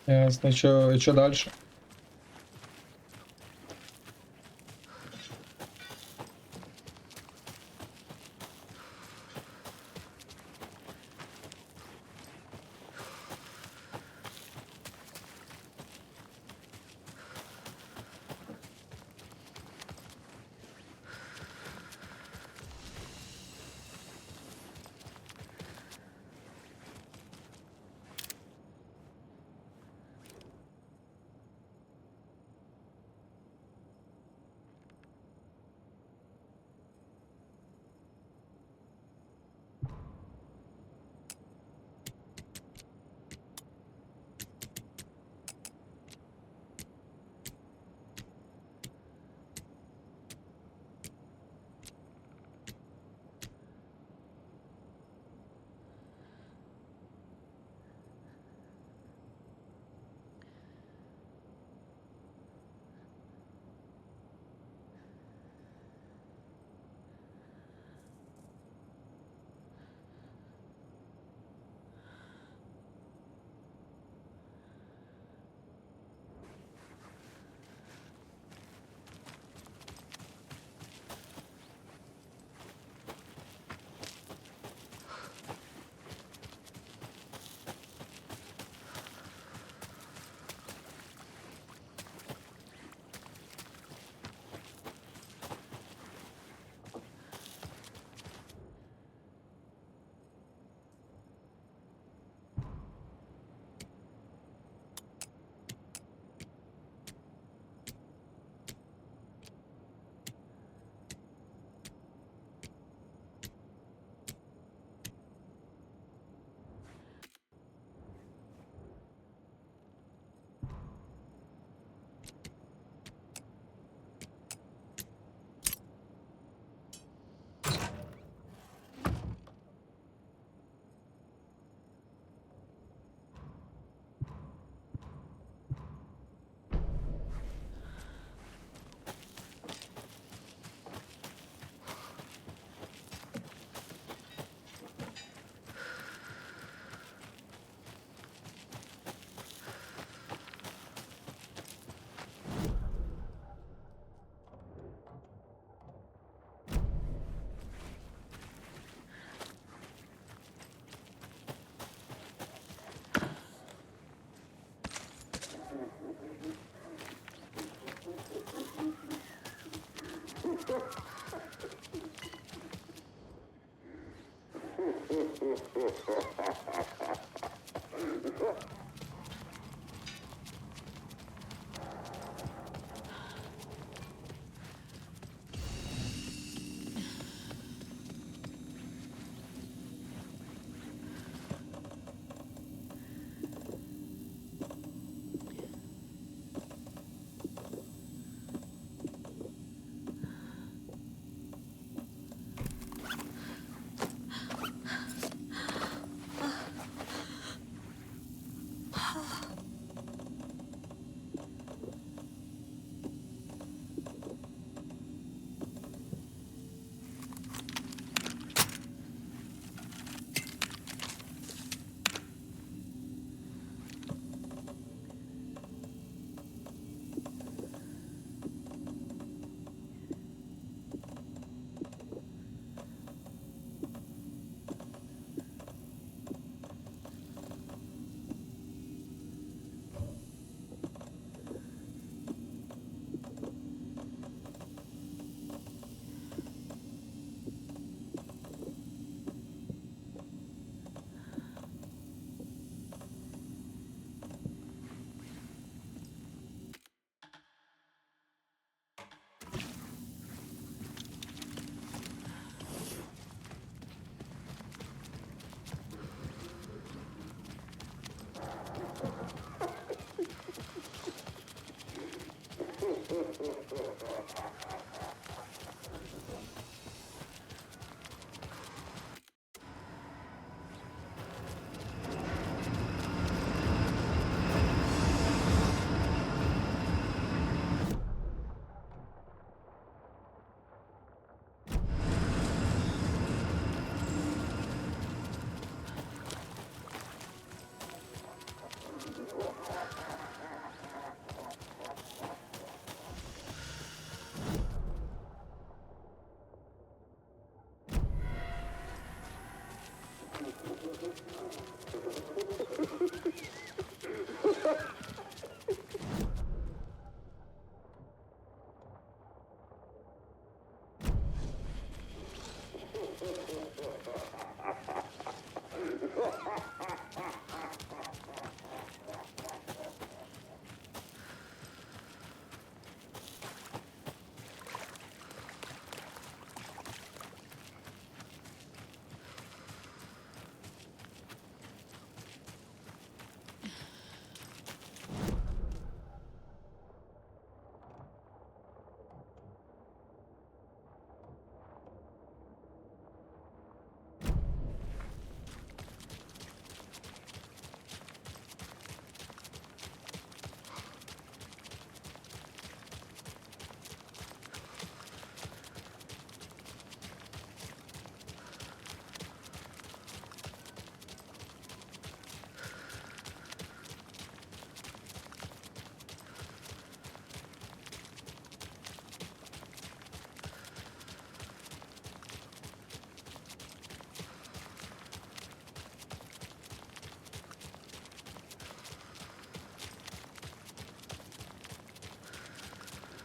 A: Ясно. Что дальше?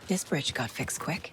E: This bridge got fixed quick.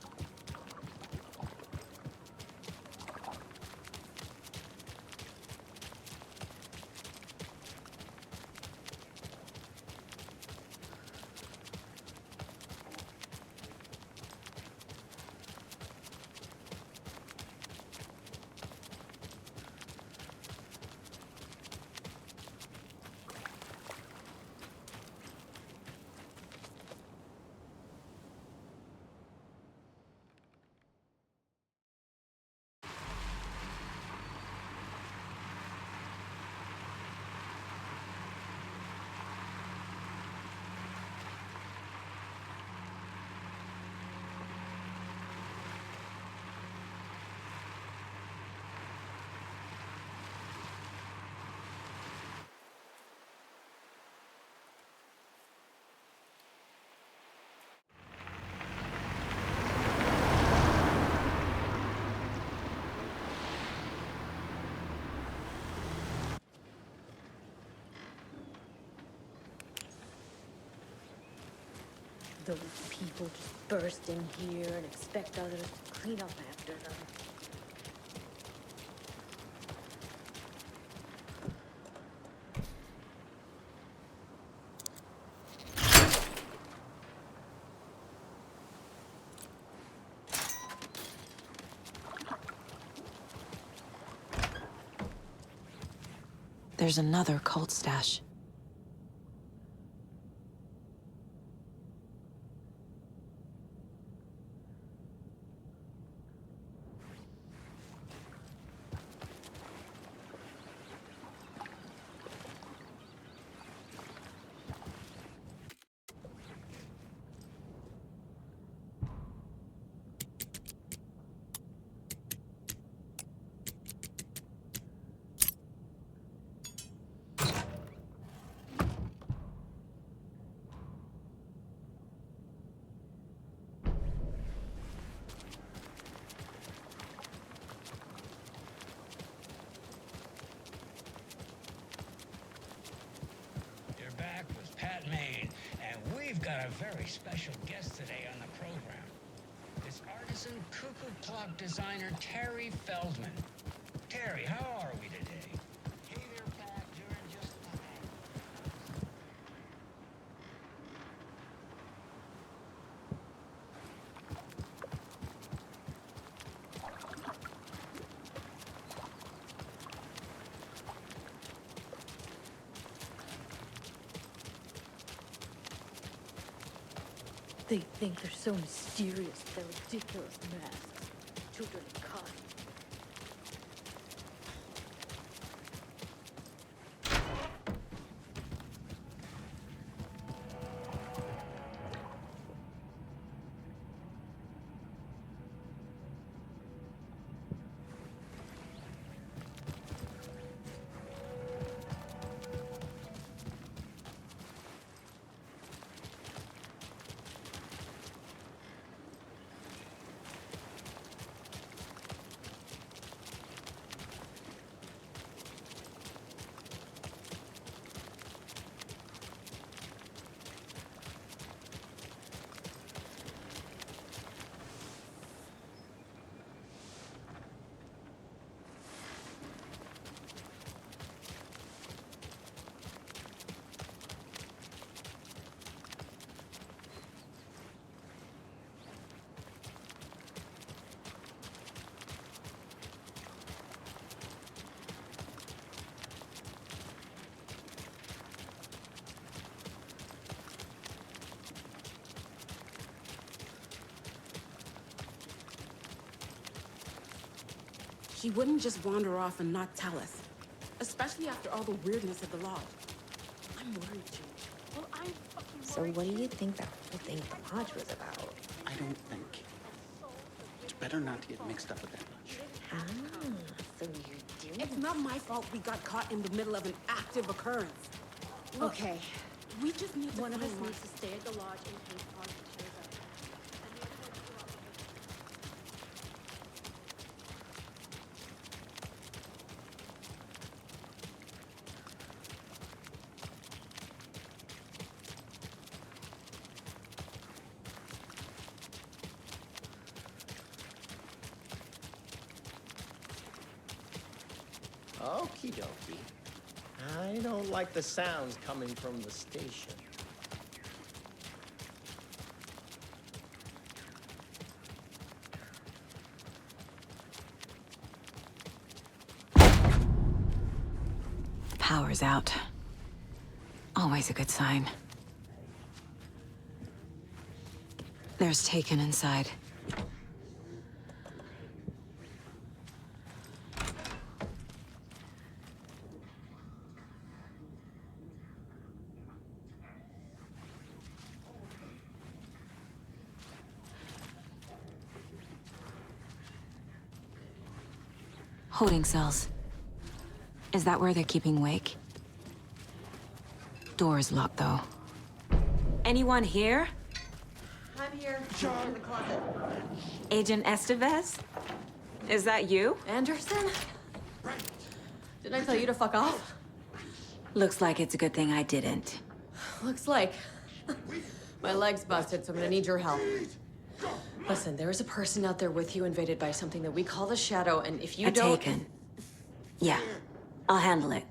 J: Those people just burst in here and expect others to clean up after them.
E: there's another cult stash.
F: Got a very special guest today on the program. It's artisan cuckoo clock designer Terry Feldman. Terry, how are we today? Hey there, Pat. Doing just fine.
R: They think they're so mysterious with their ridiculous masks. Children caught.
S: She wouldn't just wander off and not tell us. Especially after all the weirdness of the lodge. I'm worried, George. Well, I'm fucking
T: So what do you think that whole thing at the lodge was about?
U: I don't think. It's better not to get mixed up with that much.
T: Ah, so you do?
S: It's not my fault we got caught in the middle of an active occurrence. Look,
R: Okay.
S: we just need to
R: One of us
S: find
R: needs to stay at the lodge in case Parker shows up.
V: Okie dokie. I don't like the sounds coming from the station.
E: The power's out. Always a good sign. There's Taken inside. Holding cells. Is that where they're keeping Wake? Door's locked, though. Anyone here?
S: I'm here. In the closet.
E: Agent Estevez? Is that you?
R: Anderson? Didn't I tell you to fuck off?
E: Looks like it's a good thing I didn't.
R: Looks like. My leg's busted, so I'm gonna need your help. Listen, there is a person out there with you invaded by something that we call the Shadow, and if you don't...
E: Taken. Yeah, I'll handle it.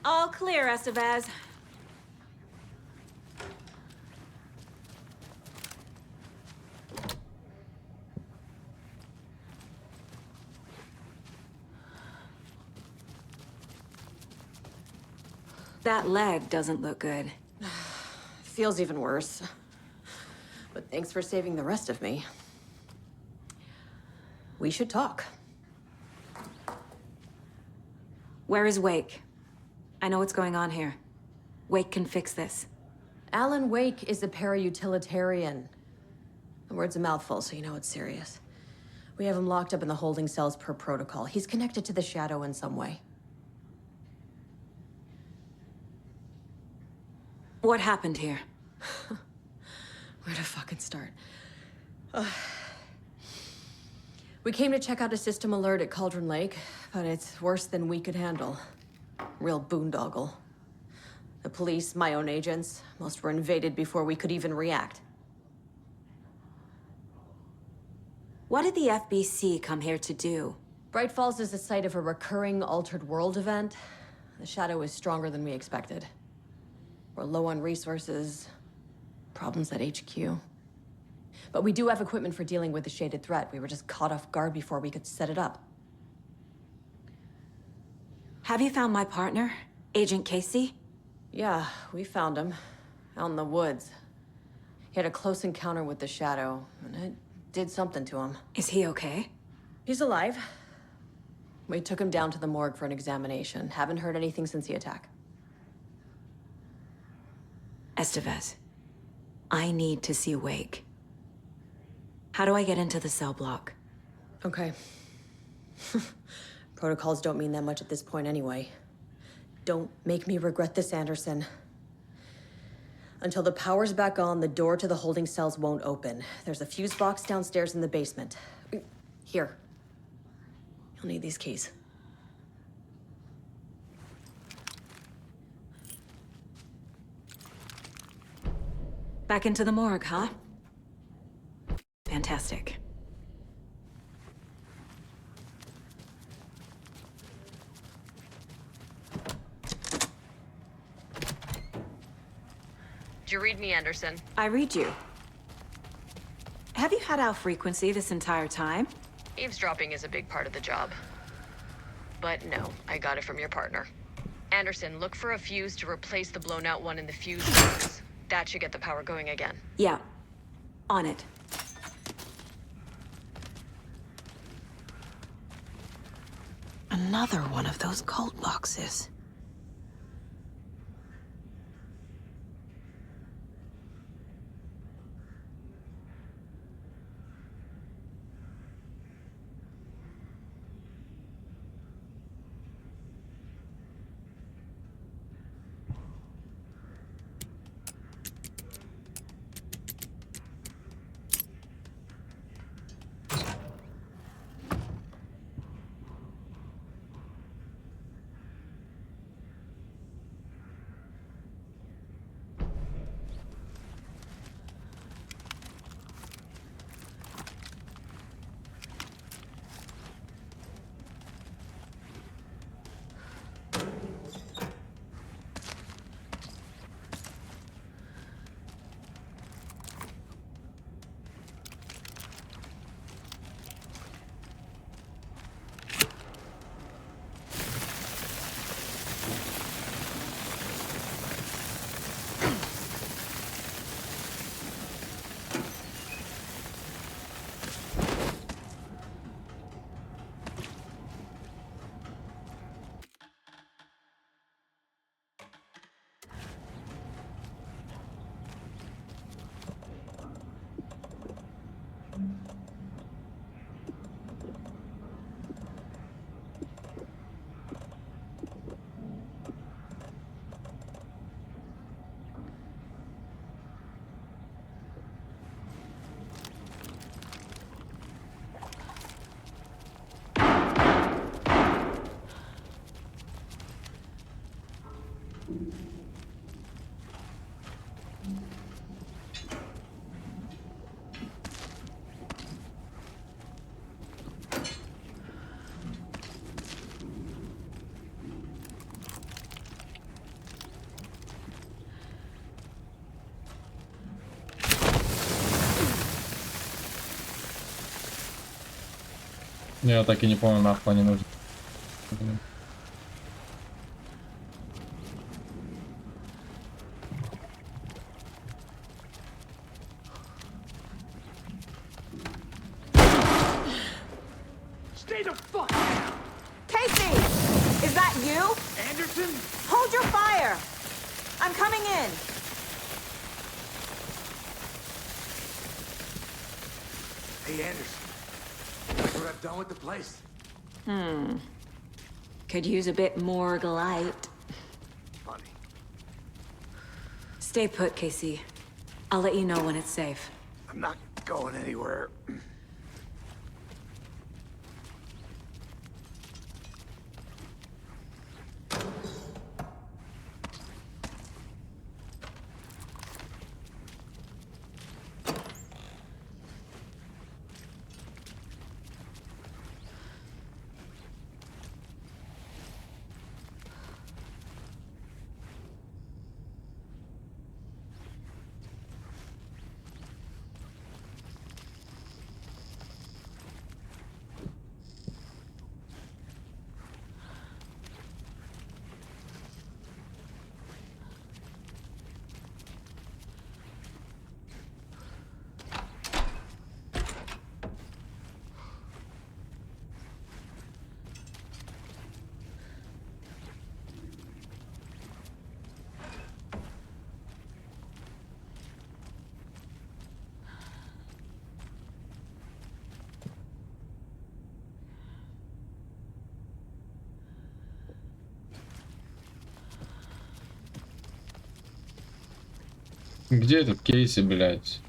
E: All clear, Estevez. That leg doesn't look good.
R: Feels even worse. But thanks for saving the rest of me. We should talk.
E: Where is Wake? I know what's going on here. Wake can fix this.
R: Alan Wake is a para-utilitarian. The word's a mouthful, so you know it's serious. We have him locked up in the holding cells per protocol. He's connected to the Shadow in some way.
E: What happened here?
R: Where to fucking start? We came to check out a system alert at Coldrain Lake, but it's worse than we could handle. Real boondoggle. The police, my own agents, most were invaded before we could even react.
E: What did the FBC come here to do?
R: Brайt Folls is the site of a recurring altered world event. The Shadow is stronger than we expected. We're low on resources, problems at HQ. But we do have equipment for dealing with the shaded threat. We were just caught off guard before we could set it up.
E: Have you found my partner, Agent Casey?
R: Yeah, we found him. Out in the woods. He had a close encounter with the Shadow, and it did something to him.
E: Is he okay?
R: He's alive. We took him down to the morgue for an examination. Haven't heard anything since the attack.
E: Estevez, I need to see Wake. How do I get into the cell block?
R: Okay. Protocols don't mean that much at this point anyway. Don't make me regret this, Anderson. Until the power's back on, the door to the holding cells won't open. There's a fuse box downstairs in the basement. Here. You'll need these keys.
E: Back into the morgue, huh? Fantastic.
R: Did you read me, Anderson?
E: I read you. Have you had our frequency this entire time?
R: Eavesdropping is a big part of the job. But no, I got it from your partner. Anderson, look for a fuse to replace the blown out one in the fuse box. That should get the power going again.
E: Yeah. On it. Another one of those cult boxes.
C: Я так и не помню, нахуй они нужны.
N: Stay the fuck down! Casey! Is that you? Anderson? Hold your fire! I'm coming in!
D: Hey, Anderson. That's what I've done with the place.
E: Could use a bit more light.
D: Funny.
E: Stay put, Casey. I'll let you know when it's safe.
D: I'm not going anywhere.
C: Где этот Кейси, блядь?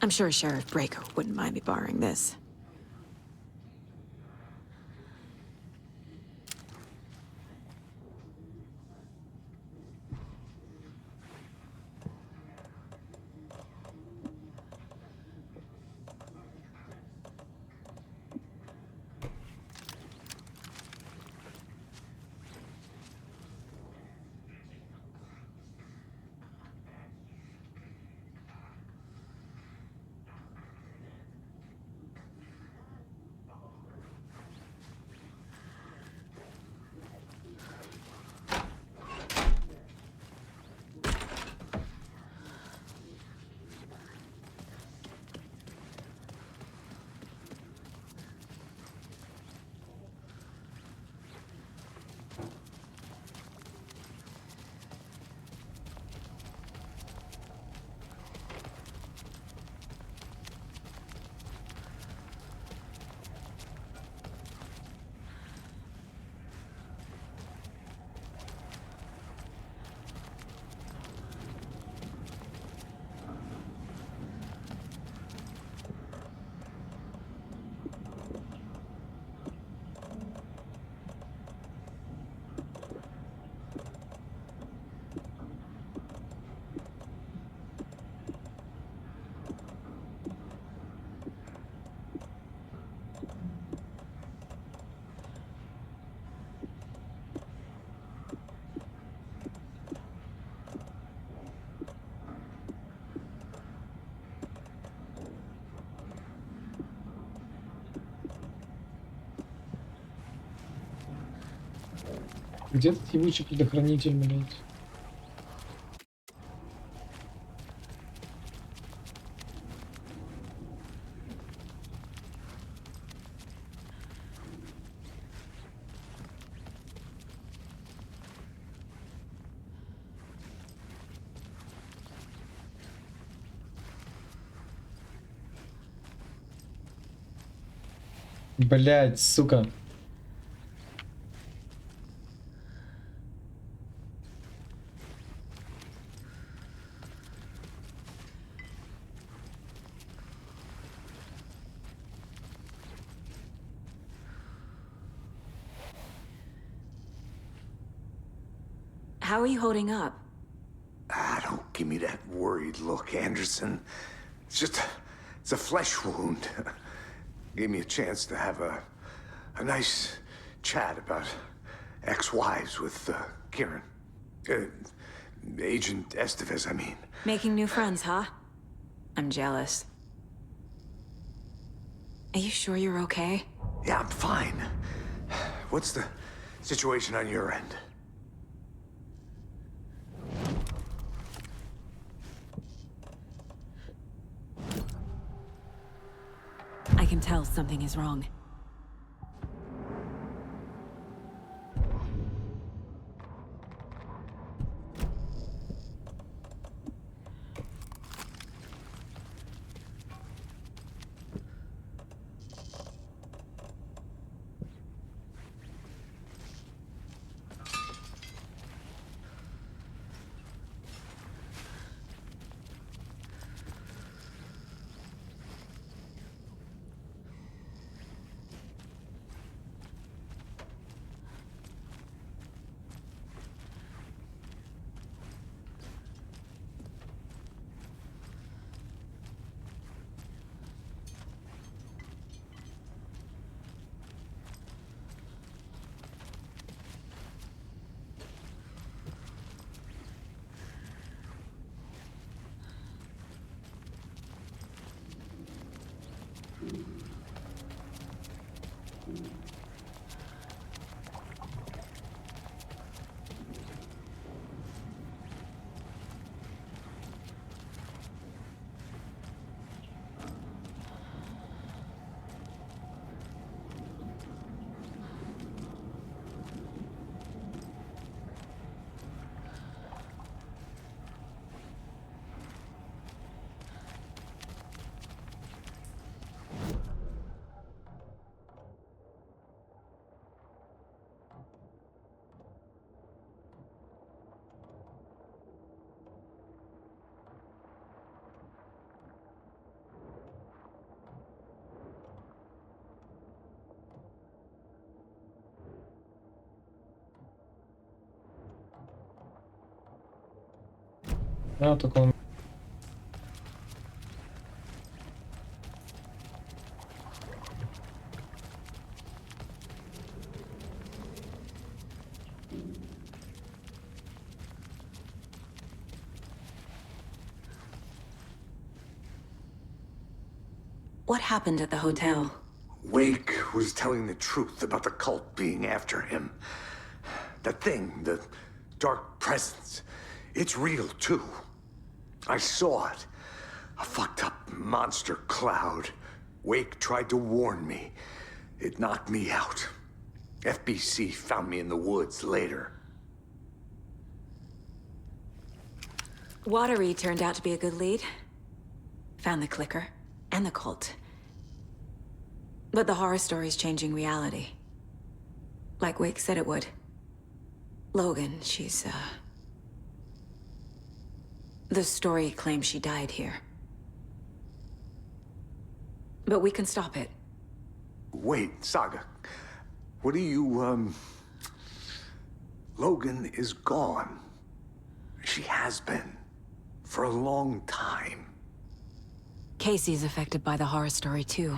E: I'm sure Sheriff Breaker wouldn't mind me borrowing this.
A: Где этот ебучий предохранитель, блядь? Блядь, сука.
E: How are you holding up?
D: Don't give me that worried look, Anderson. It's a flesh wound. Gave me a chance to have a nice chat about ex-wives with Kieran. Agent Estevez, I mean.
E: Making new friends, huh? I'm jealous. Are you sure you're okay?
D: Yeah, I'm fine. What's the situation on your end?
E: I can tell something is wrong.
A: Да, только он...
E: What happened at the hotel?
D: Wake was telling the truth about the cult being after him. That thing, the dark presence, it's real too. I saw it. A fucked up monster cloud. Wake tried to warn me. It knocked me out. FBC found me in the woods later.
E: Watery turned out to be a good lead. Found the clicker and the cult. But the horror story's changing reality. Like Wake said it would. Logan, she's, the story claims she died here. But we can stop it.
D: Wait, Saga. What do you, Logan is gone. She has been. For a long time.
E: Casey's affected by the horror story, too.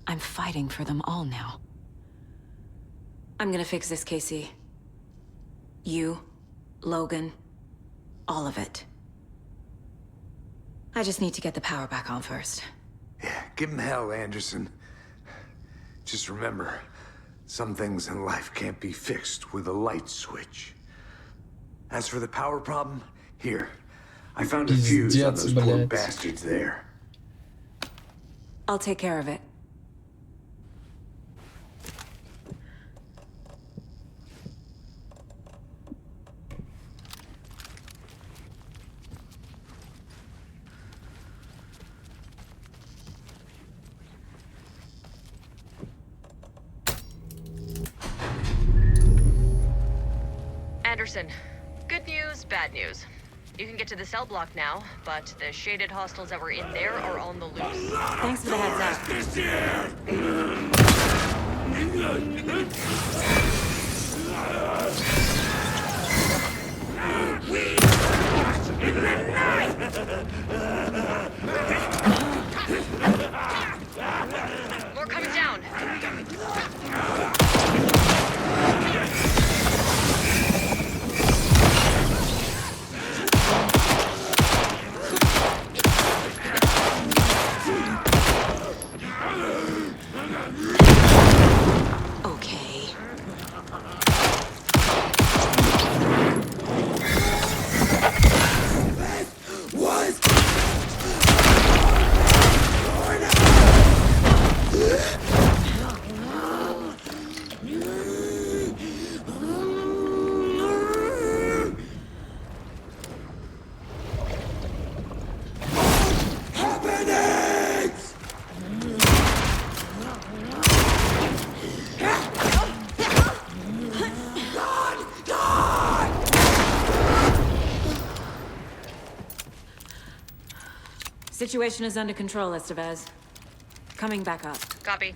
E: I'm fighting for them all now. I'm gonna fix this, Casey. You, Logan, all of it. I just need to get the power back on first.
D: Yeah, give him hell, Anderson. Just remember, Some things in life can't be fixed with a light switch. As for the power problem, here, I found a fuse on those poor bastards there.
E: I'll take care of it.
G: Anderson, good news, bad news. You can get to the cell block now, but the shaded hostiles that were in there are on the loose.
E: Thanks for the heads
G: up. More coming down.
E: Situation is under control, Estevez. Coming back up.
G: Copy.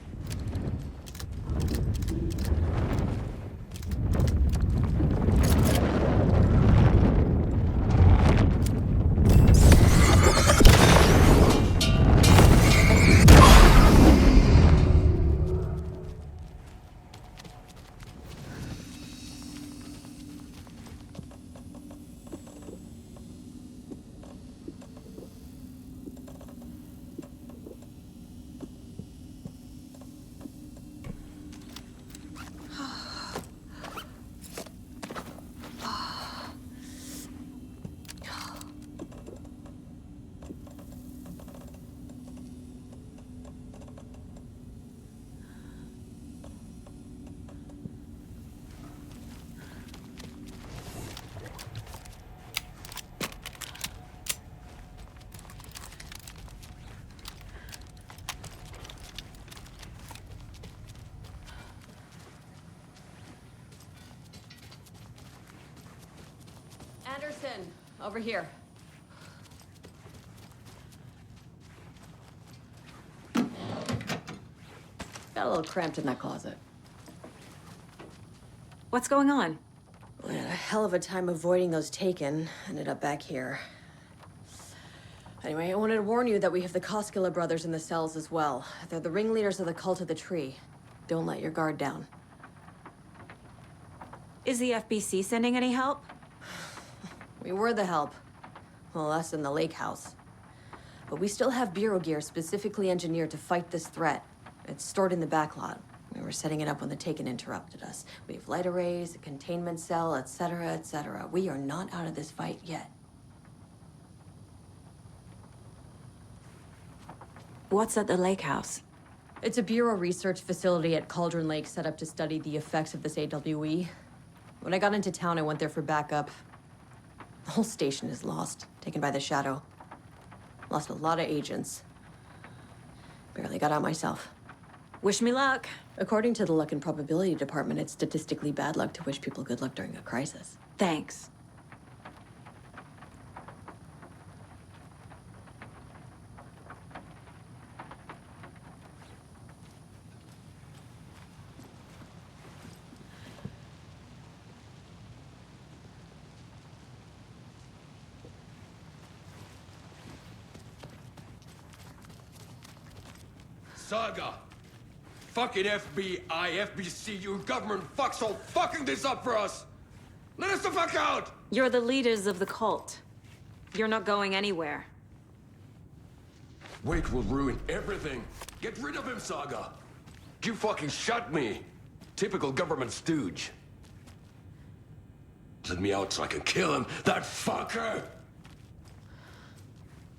R: Anderson, over here. Got a little cramped in that closet.
E: What's going on?
R: We had a hell of a time avoiding those taken. Ended up back here. Anyway, I wanted to warn you that we have the Koskela brothers in the cells as well. They're the ringleaders of the cult of the tree. Don't let your guard down.
E: Is the FBC sending any help?
R: We were the help. Well, us in the lake house. But we still have bureau gear specifically engineered to fight this threat. It's stored in the backlot. We were setting it up when the Taken interrupted us. We have light arrays, a containment cell, etc., etc. We are not out of this fight yet.
E: What's at the lake house?
R: It's a bureau research facility at Coldrain Lake set up to study the effects of this AWE. When I got into town, I went there for backup. The whole station is lost, taken by the shadow. Lost a lot of agents. Barely got out myself.
E: Wish me luck.
R: According to the luck and probability department, it's statistically bad luck to wish people good luck during a crisis.
E: Thanks.
M: Saga! Fucking FBI, FBC, you government fucks all fucking this up for us! Let us the fuck out!
E: You're the leaders of the cult. You're not going anywhere.
M: Wake will ruin everything. Get rid of him, Saga! You fucking shot me! Typical government stooge. Let me out so I can kill him, that fucker!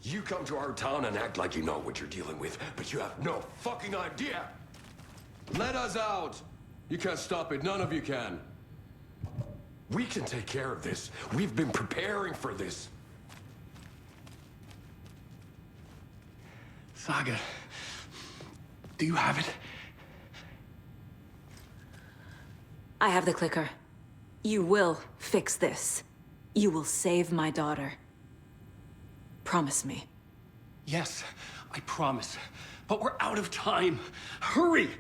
M: You come to our town and act like you know what you're dealing with, but you have no fucking idea! Let us out! You can't stop it, none of you can. We can take care of this. We've been preparing for this.
B: Saga, do you have it?
E: I have the clicker. You will fix this. You will save my daughter. Promise me.
B: Yes, I promise. But we're out of time. Hurry!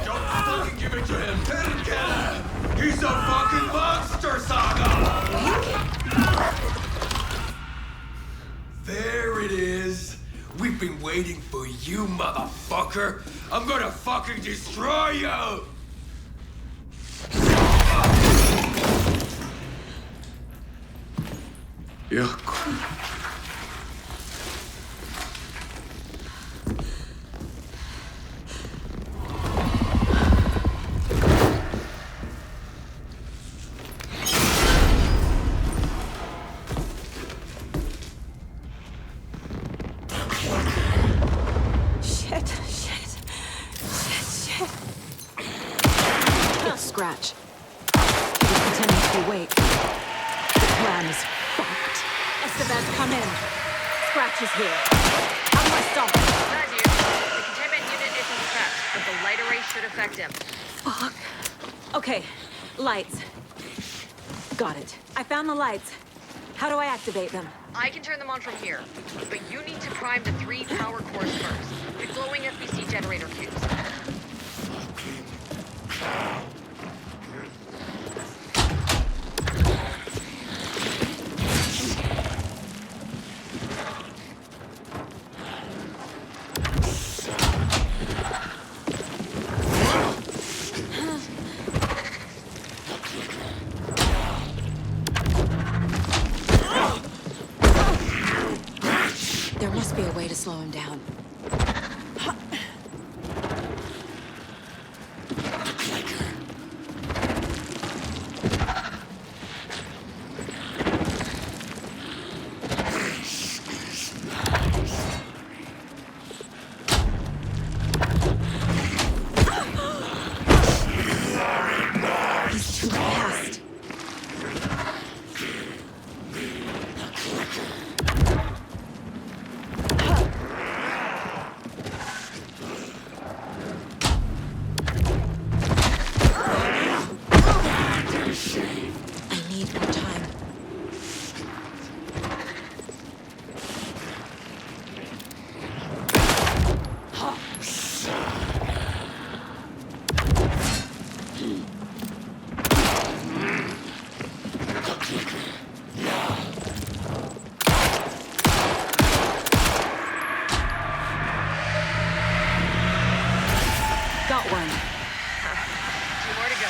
M: Don't fucking give it to him! Kill him! He's a fucking monster, Saga! There it is! We've been waiting for you, motherfucker! I'm gonna fucking destroy you! Yeah.
E: Scratch. He was pretending to be awake. The plan is fucked. Estevez, come in. Scratch is here. How do I stop him?
G: Bad news. The containment unit isn't trapped, but the light array should affect him.
E: Fuck. Okay, lights. Got it. I found the lights. How do I activate them?
G: I can turn them on from here, but you need to prime the 3 power cores first. The glowing FBC generator fuse.
E: There must be a way to slow him down. He's too fast. I need more time. Got one.
G: 2 more to go.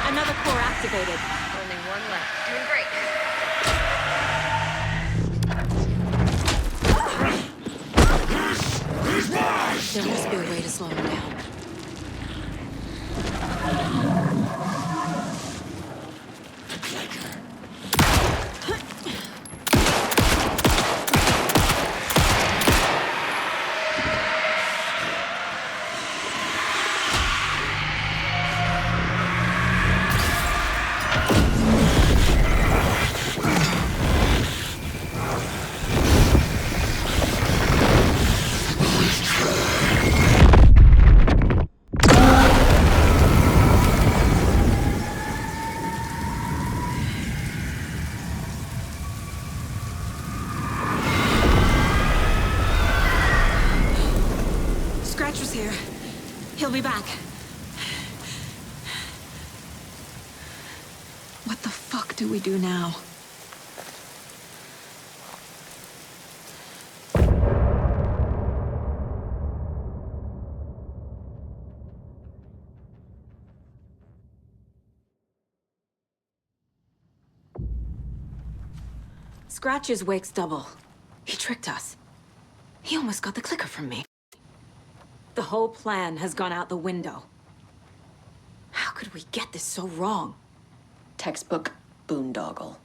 E: Another core activated.
G: Only 1 left. Doing great.
E: There must be a way to slow him down. Scratcher's here. He'll be back. What the fuck do we do now? Scratch is Wake's double. He tricked us. He almost got the clicker from me. The whole plan has gone out the window. How could we get this so wrong?
R: Textbook boondoggle.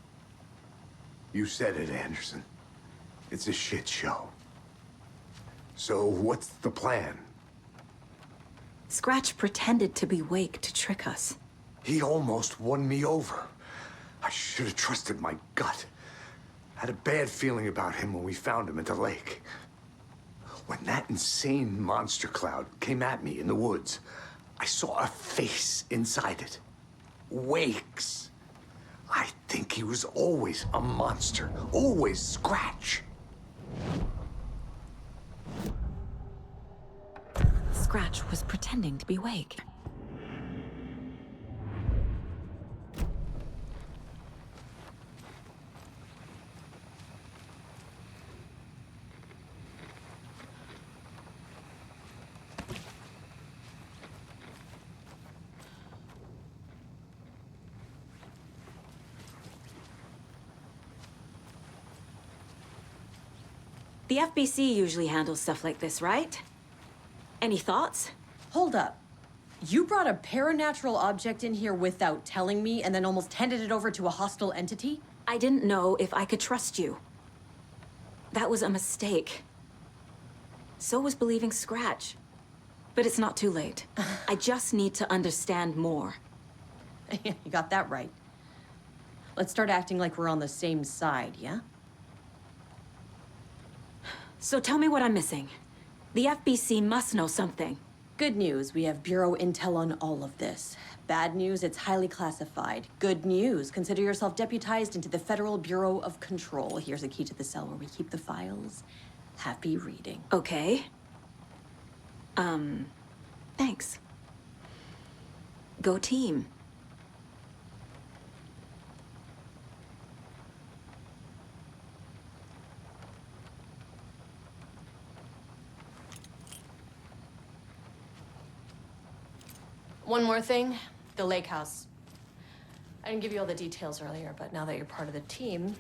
D: You said it, Anderson. It's a shit show. So what's the plan?
E: Scratch pretended to be Wake to trick us.
D: He almost won me over. I should have trusted my gut. I had a bad feeling about him when we found him at the lake. When that insane monster cloud came at me in the woods, I saw a face inside it. Wake's. I think he was always a monster. Always Scratch.
E: Scratch was pretending to be Wake. The FBC usually handles stuff like this, right? Any thoughts?
R: Hold up. You brought a paranatural object in here without telling me and then almost handed it over to a hostile entity?
E: I didn't know if I could trust you. That was a mistake. So was believing Scratch. But it's not too late. I just need to understand more.
R: You got that right. Let's start acting like we're on the same side, yeah?
E: So tell me what I'm missing. The FBC must know something.
R: Good news, we have Bureau intel on all of this. Bad news, it's highly classified. Good news, consider yourself deputized into the Federal Bureau of Control. Here's a key to the cell where we keep the files. Happy reading.
E: Okay. Thanks. Go team.
R: One more thing, the lake house. I didn't give you all the details earlier, but now that you're part of the team,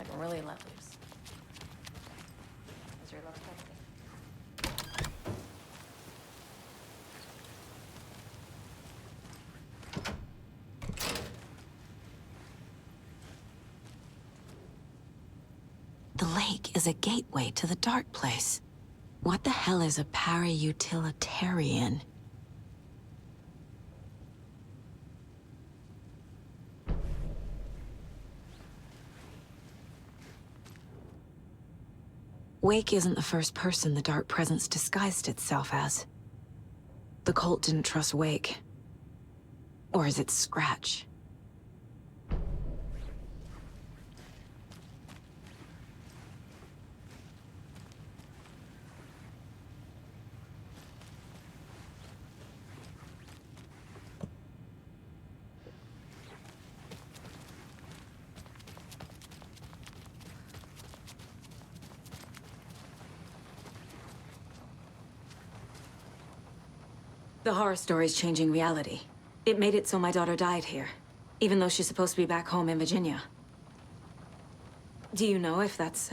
R: I can really let loose. Is your love texting?
E: The lake is a gateway to the dark place. What the hell is a para-utilitarian? Wake isn't the first person the Dark Presence disguised itself as. The cult didn't trust Wake. Or is it Scratch? The horror story's changing reality. It made it so my daughter died here, even though she's supposed to be back home in Virginia. Do you know if that's...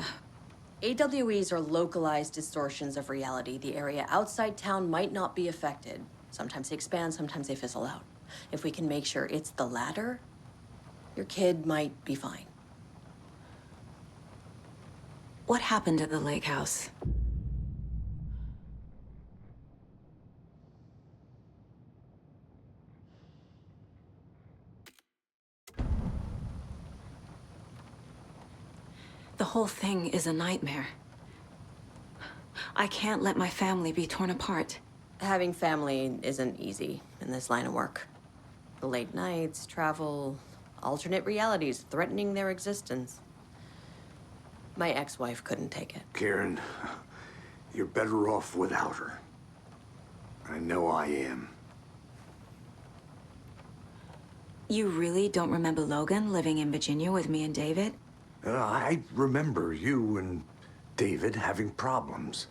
R: AWEs are localized distortions of reality. The area outside town might not be affected. Sometimes they expand, sometimes they fizzle out. If we can make sure it's the latter, your kid might be fine.
E: What happened at the lake house? The whole thing is a nightmare. I can't let my family be torn apart.
R: Having family isn't easy in this line of work. The late nights, travel, alternate realities threatening their existence. My ex-wife couldn't take it.
D: Karen, you're better off without her. I know I am.
E: You really don't remember Logan living in Virginia with me and David?
D: I remember you and David having problems.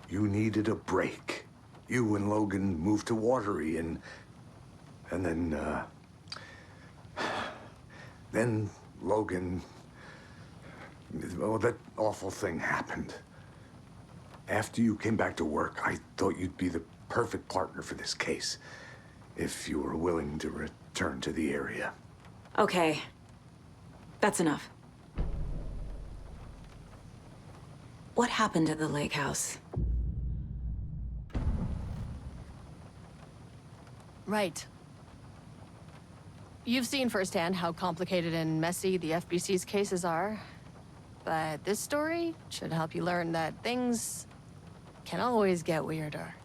D: You needed a break. You and Logan moved to Watery and then Logan, well, that awful thing happened. After you came back to work, I thought you'd be the perfect partner for this case, if you were willing to return to the area.
E: Okay. That's enough. What happened at the lake house?
R: Right. You've seen firsthand how complicated and messy the FBC's cases are. But this story should help you learn that things can always get weirder.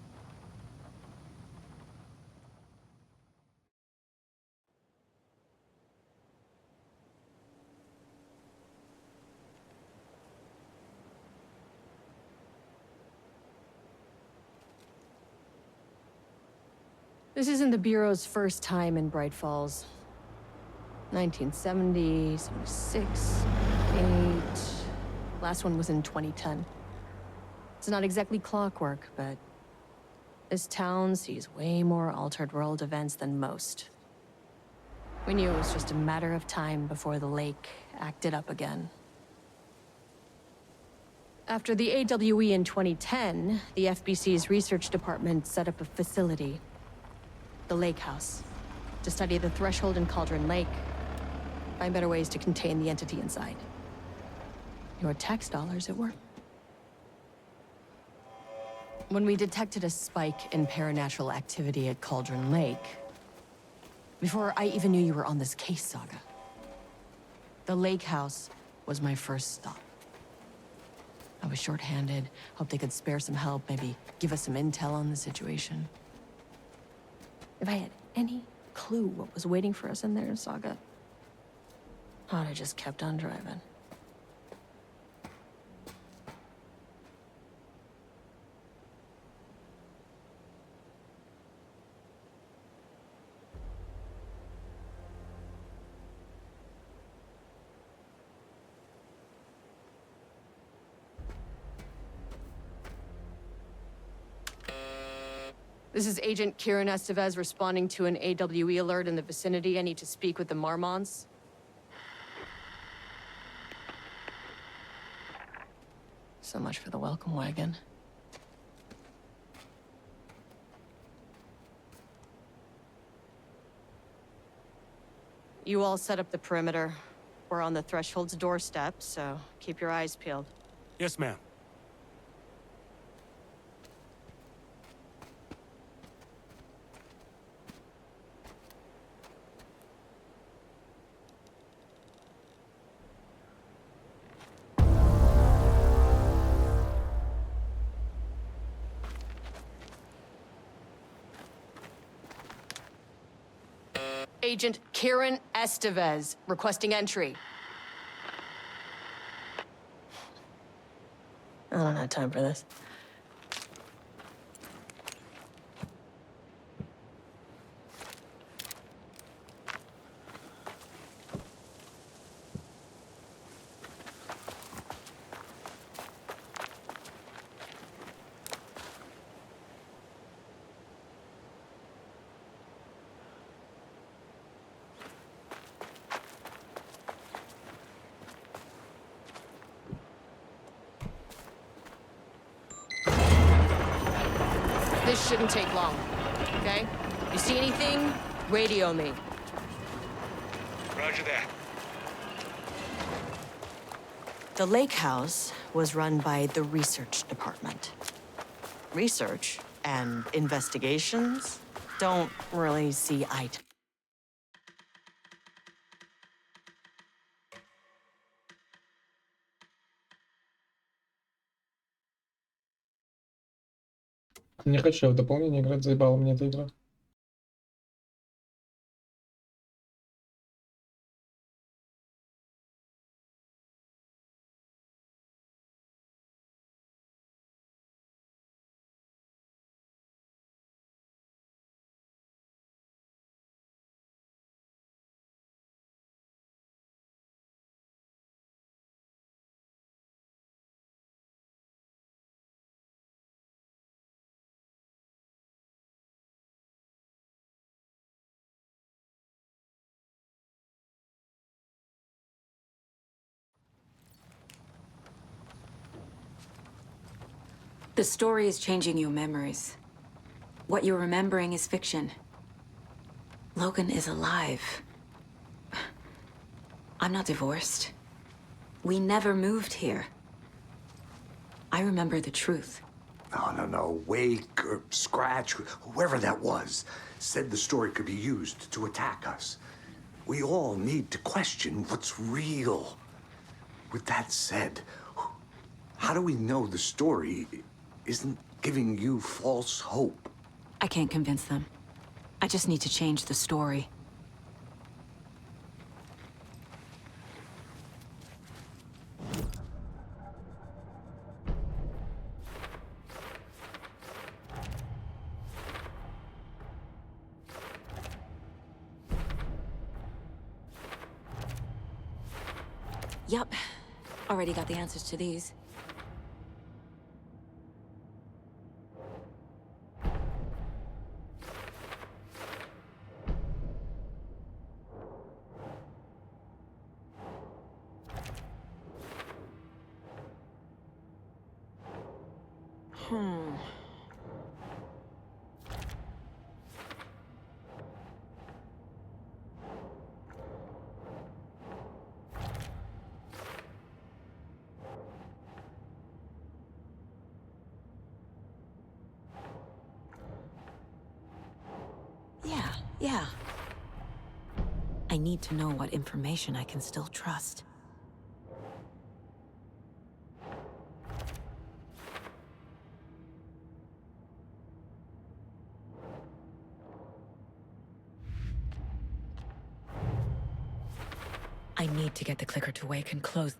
R: This isn't the Bureau's first time in Bright Falls. 1970, 76, 8. Last one was in 2010. It's not exactly clockwork, but this town sees way more altered world events than most. We knew it was just a matter of time before the lake acted up again. After the AWE in 2010, the FBC's research department set up a facility, the Lake House, to study the threshold in Coldrain Lake, find better ways to contain the entity inside. Your tax dollars at work. When we detected a spike in paranatural activity at Coldrain Lake, before I even knew you were on this case, Saga, the Lake House was my first stop. I was short-handed, hoped they could spare some help, maybe give us some intel on the situation. If I had any clue what was waiting for us in there, Saga, I'd have just kept on driving. This is Agent Kieran Estevez responding to an AWE alert in the vicinity. I need to speak with the Marmonts. So much for the welcome wagon. You all set up the perimeter. We're on the Threshold's doorstep, so keep your eyes peeled.
K: Yes, ma'am.
R: Agent Kieran Estevez, requesting entry. I don't have time for this. This shouldn't take long, okay? You see anything, radio me.
K: Roger that.
R: The lake house was run by the research department. Research and investigations don't really see eye to
C: Не хочу в дополнение играть, заебала мне эта игра.
E: The story is changing your memories. What you're remembering is fiction. Logan is alive. I'm not divorced. We never moved here. I remember the truth.
D: No. Wake or Scratch, whoever that was, said the story could be used to attack us. We all need to question what's real. With that said, how do we know the story isn't giving you false hope?
E: I can't convince them. I just need to change the story. Yup. Already got the answers to these. Yeah. I need to know what information I can still trust. I need to get the clicker to wake and close.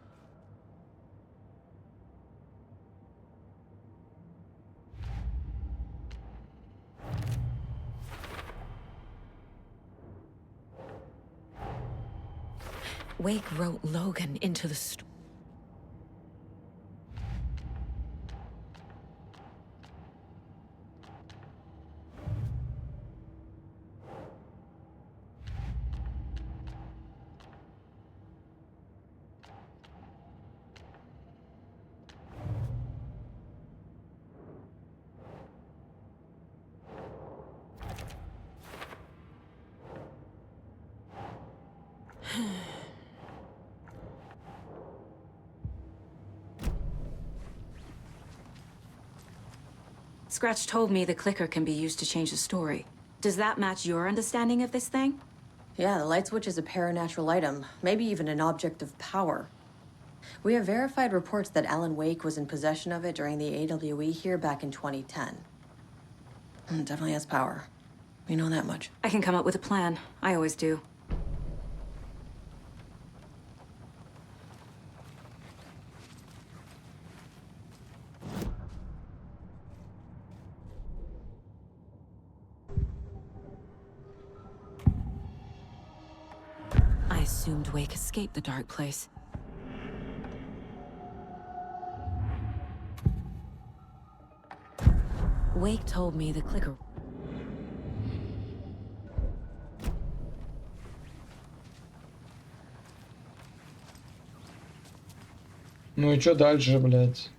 E: Wake wrote Logan into the Scratch told me the clicker can be used to change the story. Does that match your understanding of this thing?
R: Yeah, the light switch is a paranatural item, maybe even an object of power. We have verified reports that Alan Wake was in possession of it during the AWE here back in 2010. It definitely has power. We know that much.
E: I can come up with a plan. I always do. I assumed Wake escaped the dark place. Wake told me the clicker...
C: Ну и чё дальше, блядь?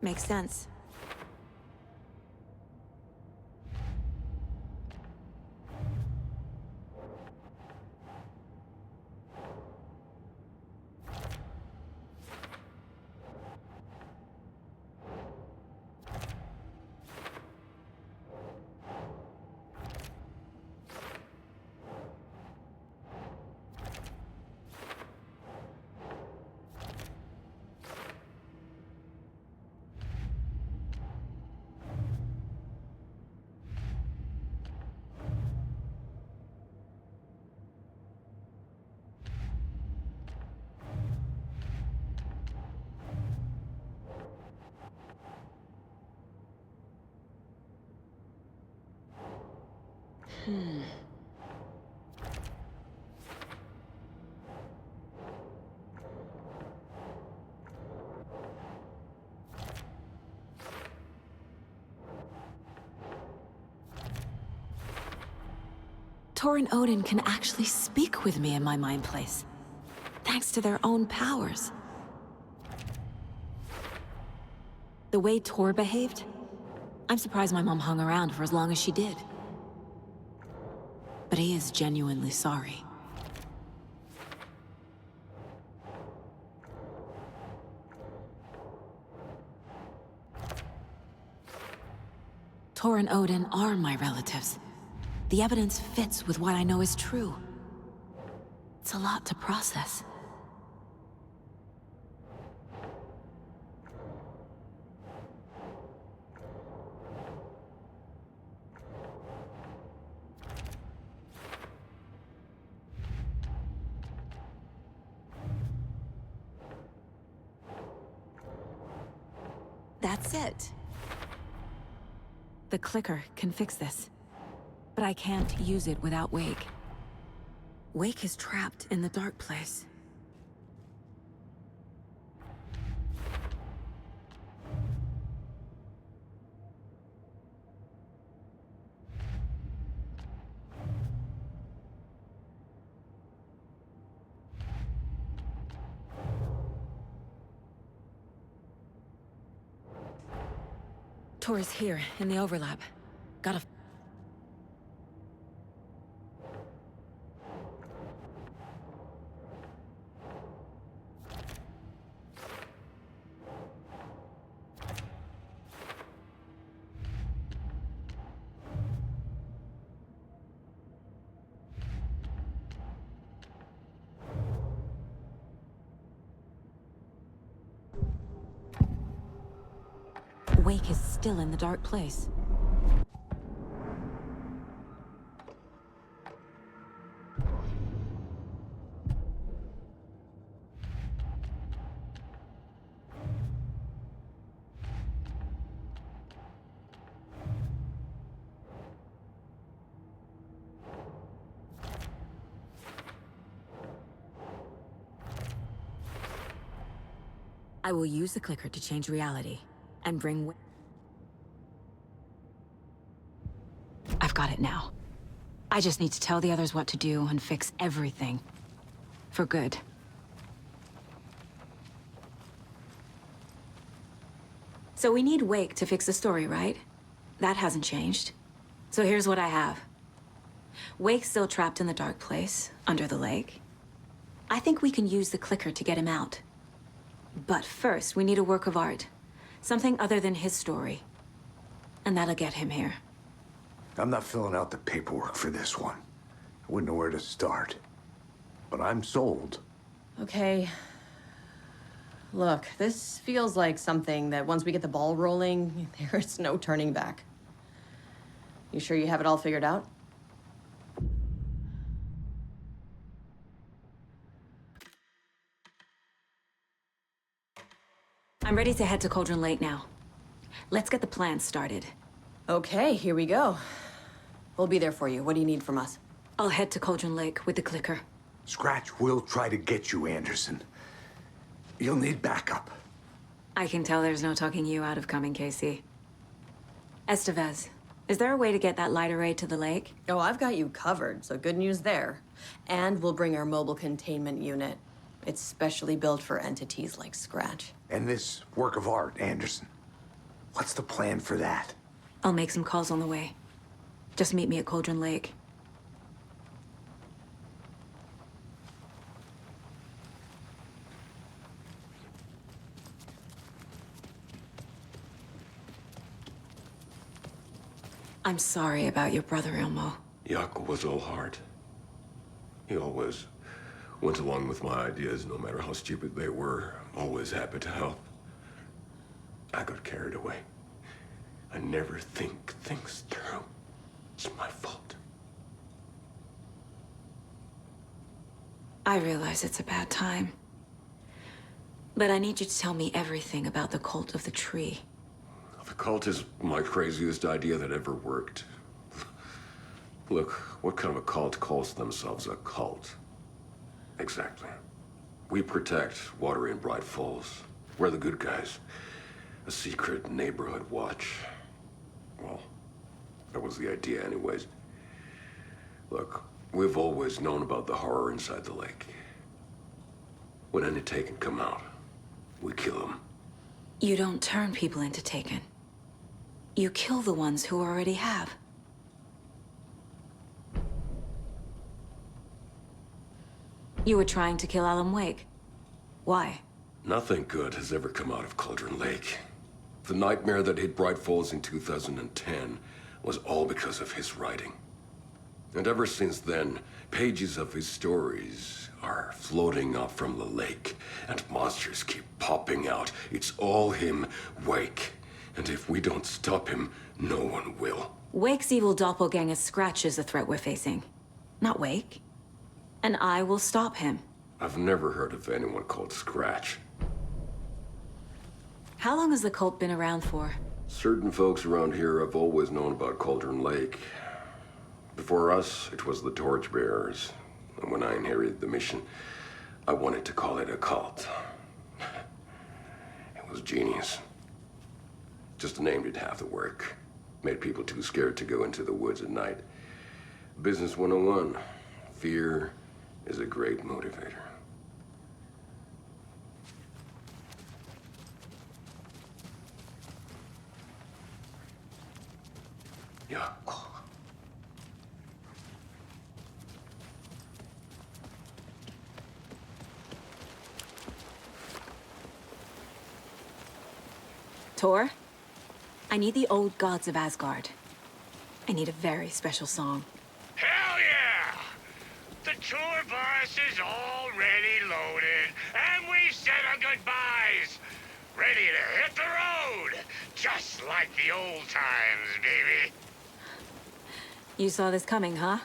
E: Makes sense. Tor and Odin can actually speak with me in my mind place, thanks to their own powers. The way Tor behaved, I'm surprised my mom hung around for as long as she did. But he is genuinely sorry. Tor and Odin are my relatives. The evidence fits with what I know is true. It's a lot to process. That's it. The clicker can fix this. But I can't use it without Wake. Wake is trapped in the dark place. Tor is here, in the overlap. Gotta... Wake is still in the dark place. I will use the clicker to change reality and bring... I've got it now. I just need to tell the others what to do and fix everything. For good. So we need Wake to fix the story, right? That hasn't changed. So here's what I have. Wake's still trapped in the dark place, under the lake. I think we can use the clicker to get him out. But first, we need a work of art. Something other than his story. And that'll get him here.
D: I'm not filling out the paperwork for this one. I wouldn't know where to start. But I'm sold.
R: Okay. Look, this feels like something that once we get the ball rolling, there's no turning back. You sure you have it all figured out?
E: I'm ready to head to Coldrain Lake now. Let's get the plan started.
R: Okay, here we go. We'll be there for you. What do you need from us?
E: I'll head to Coldrain Lake with the clicker.
D: Scratch will try to get you, Anderson. You'll need backup.
E: I can tell there's no talking you out of coming, Casey. Estevez, is there a way to get that light array to the lake?
R: Oh, I've got you covered, so good news there. And we'll bring our mobile containment unit. It's specially built for entities like Scratch.
D: And this work of art, Anderson. What's the plan for that?
E: I'll make some calls on the way. Just meet me at Coldrain Lake. I'm sorry about your brother, Ilmo.
M: Jaakko was all heart. He always went along with my ideas, no matter how stupid they were. Always happy to help. I got carried away. I never think things through. It's my fault.
E: I realize it's a bad time. But I need you to tell me everything about the cult of the tree.
M: The cult is my craziest idea that ever worked. Look, what kind of a cult calls themselves a cult? Exactly. We protect water in Braight Fоллс. We're the good guys. A secret neighborhood watch. Well, that was the idea anyways. Look, we've always known about the horror inside the lake. When any Taken come out, we kill them.
E: You don't turn people into Taken. You kill the ones who already have. You were trying to kill Alan Wake. Why?
M: Nothing good has ever come out of Coldrain Lake. The nightmare that hit Braight Fолls in 2010 was all because of his writing. And ever since then, pages of his stories are floating up from the lake, and monsters keep popping out. It's all him, Wake. And if we don't stop him, no one will.
E: Wake's evil doppelganger Scratch is the threat we're facing, not Wake. And I will stop him.
M: I've never heard of anyone called Scratch.
E: How long has the cult been around for?
M: Certain folks around here have always known about Coldrain Lake. Before us, it was the Torchbearers. And when I inherited the mission, I wanted to call it a cult. It was genius. Just a name did half the work. Made people too scared to go into the woods at night. Business 101. Fear is a great motivator. Yeah.
E: Tor, I need the old gods of Asgard. I need a very special song.
Q: Hell yeah! The tour bus is already loaded, and we said our goodbyes. Ready to hit the road, just like the old times, baby.
E: You saw this coming, huh?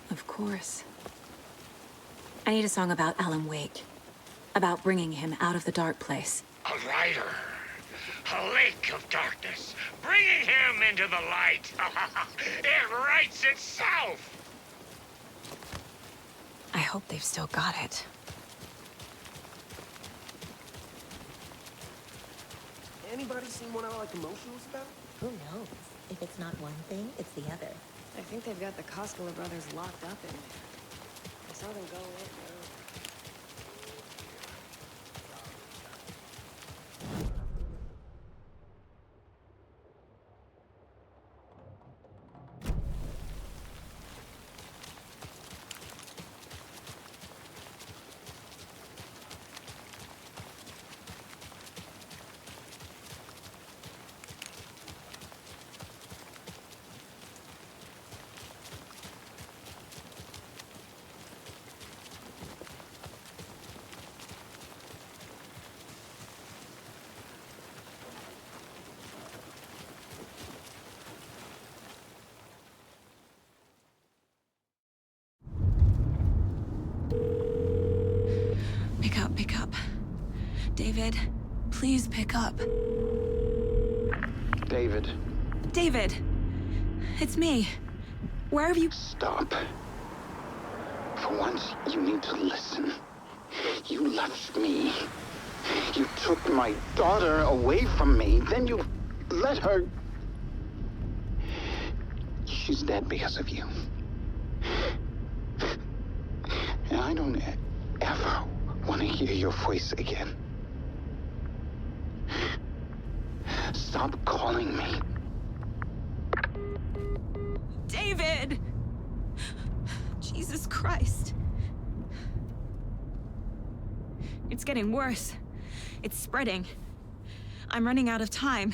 E: Of course. I need a song about Alan Wake. About bringing him out of the dark place.
Q: A rider. A lake of darkness. Bringing him into the light. It writes itself.
E: I hope they've still got it.
K: Anybody seen one I like emotionals about?
T: Who knows? If it's not one thing, it's the other.
L: I think they've got the Koskela brothers locked up in there. I saw them go in.
E: Pick up. David, please pick up.
W: David.
E: David! It's me. Where have you...
W: Stop. For once, you need to listen. You left me. You took my daughter away from me. Then you let her... She's dead because of you. And I don't ever want to hear your voice again. Stop calling me.
E: David! Jesus Christ. It's getting worse. It's spreading. I'm running out of time.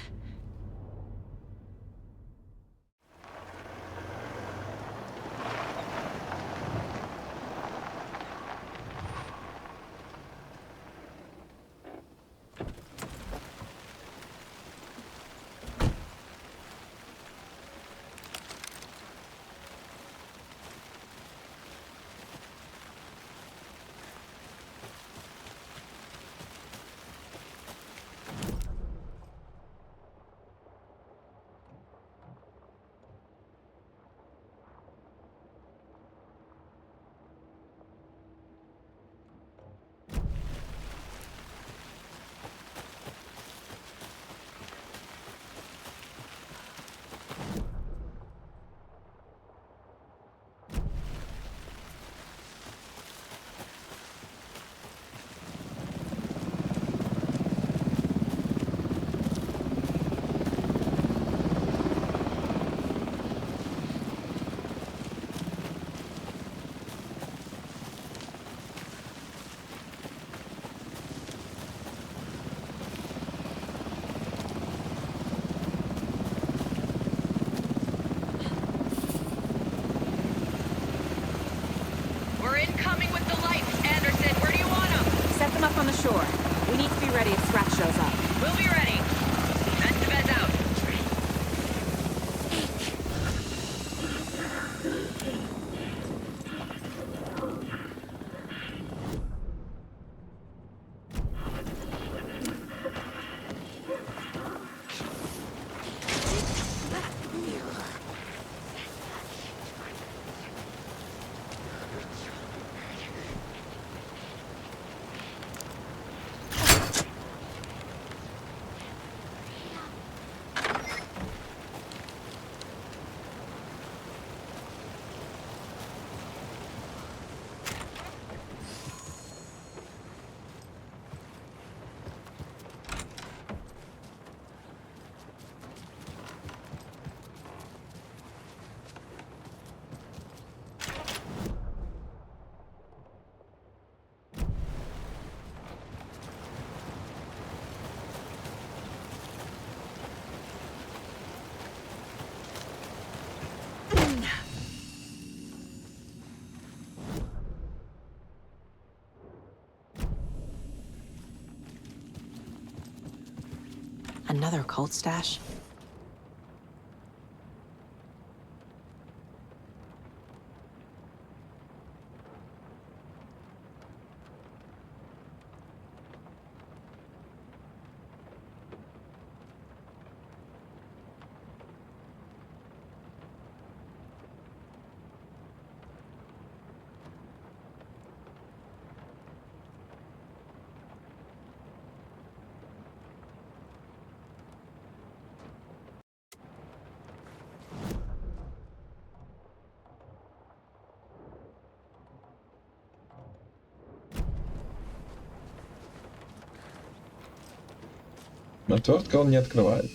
G: Incoming with the lights. Anderson, where do you want them?
L: Set them up on the shore. We need to be ready if Scratch shows up.
G: We'll be ready. Estevez out.
E: Another cult stash?
C: Отвертка он не открывает.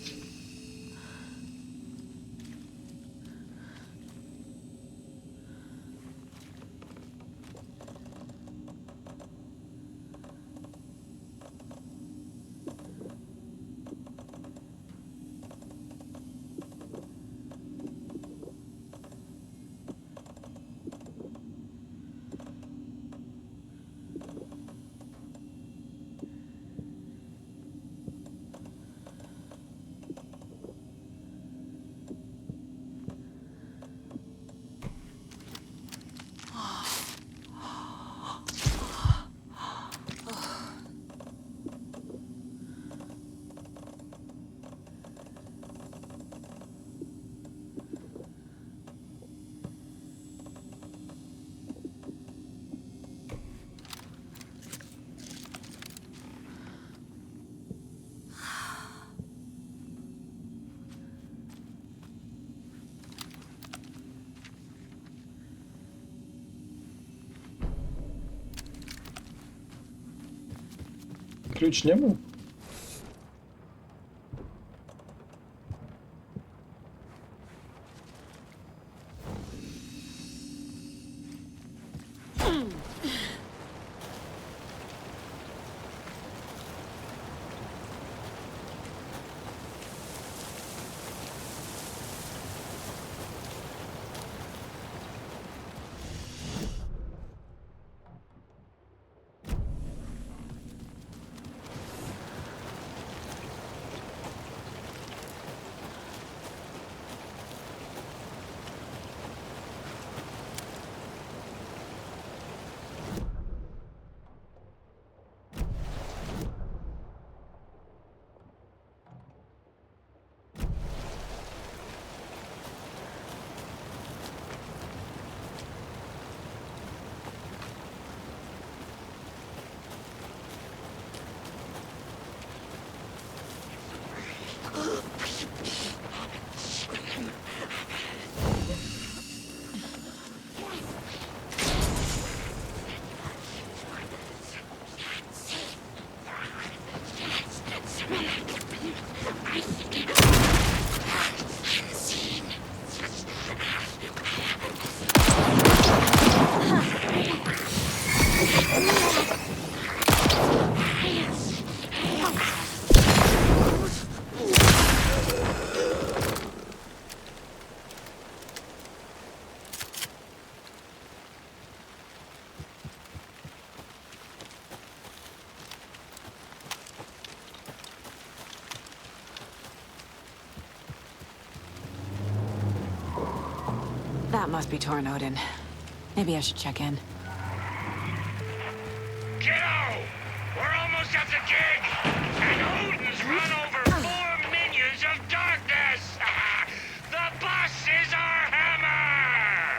C: Ключ не был?
E: must be torn, Odin. Maybe I should check in.
F: Kiddo! We're almost at the gig! And Odin's run over 4 minions of darkness! The bus is our hammer!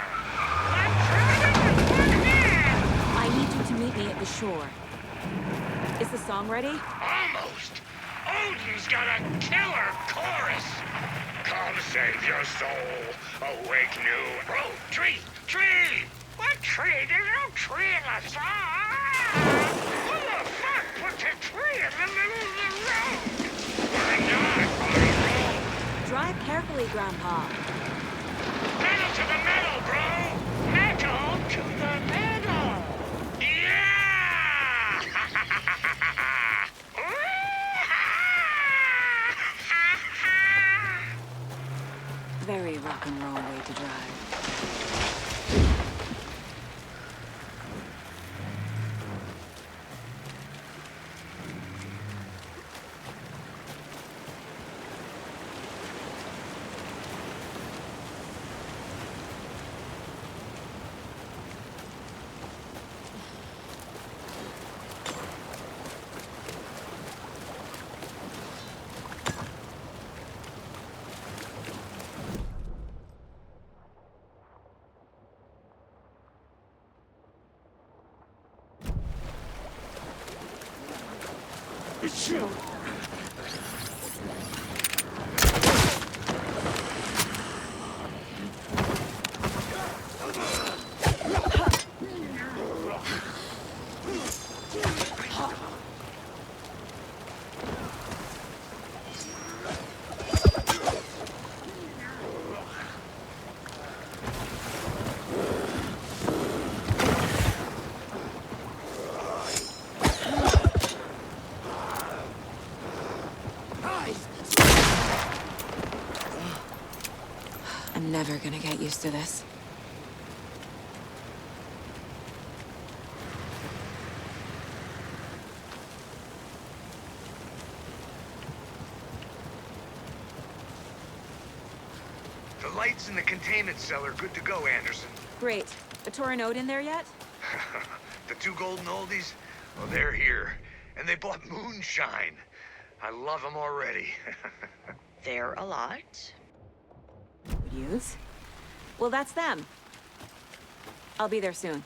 F: I'm trying with one hand!
E: I need you to meet me at the shore. Is the song ready?
F: Almost! Odin's got a killer chorus! Come save your soul, awake new... Oh, tree! Tree! What tree? There's no tree in the song! Who the fuck put a tree in the middle of the road? We're not on a road!
E: Drive carefully, Grandpa.
F: Metal to the metal, bro! Metal to the metal! Yeah!
E: Very rock and roll way to drive.
Q: It's you!
E: I'm never gonna get used to this.
D: The lights in the containment cell are good to go, Anderson.
E: Great. The Torin Odin there yet?
D: The 2 golden oldies? Well, they're here. And they bought moonshine. I love them already.
G: They're a lot.
E: Use? Well, that's them. I'll be there soon.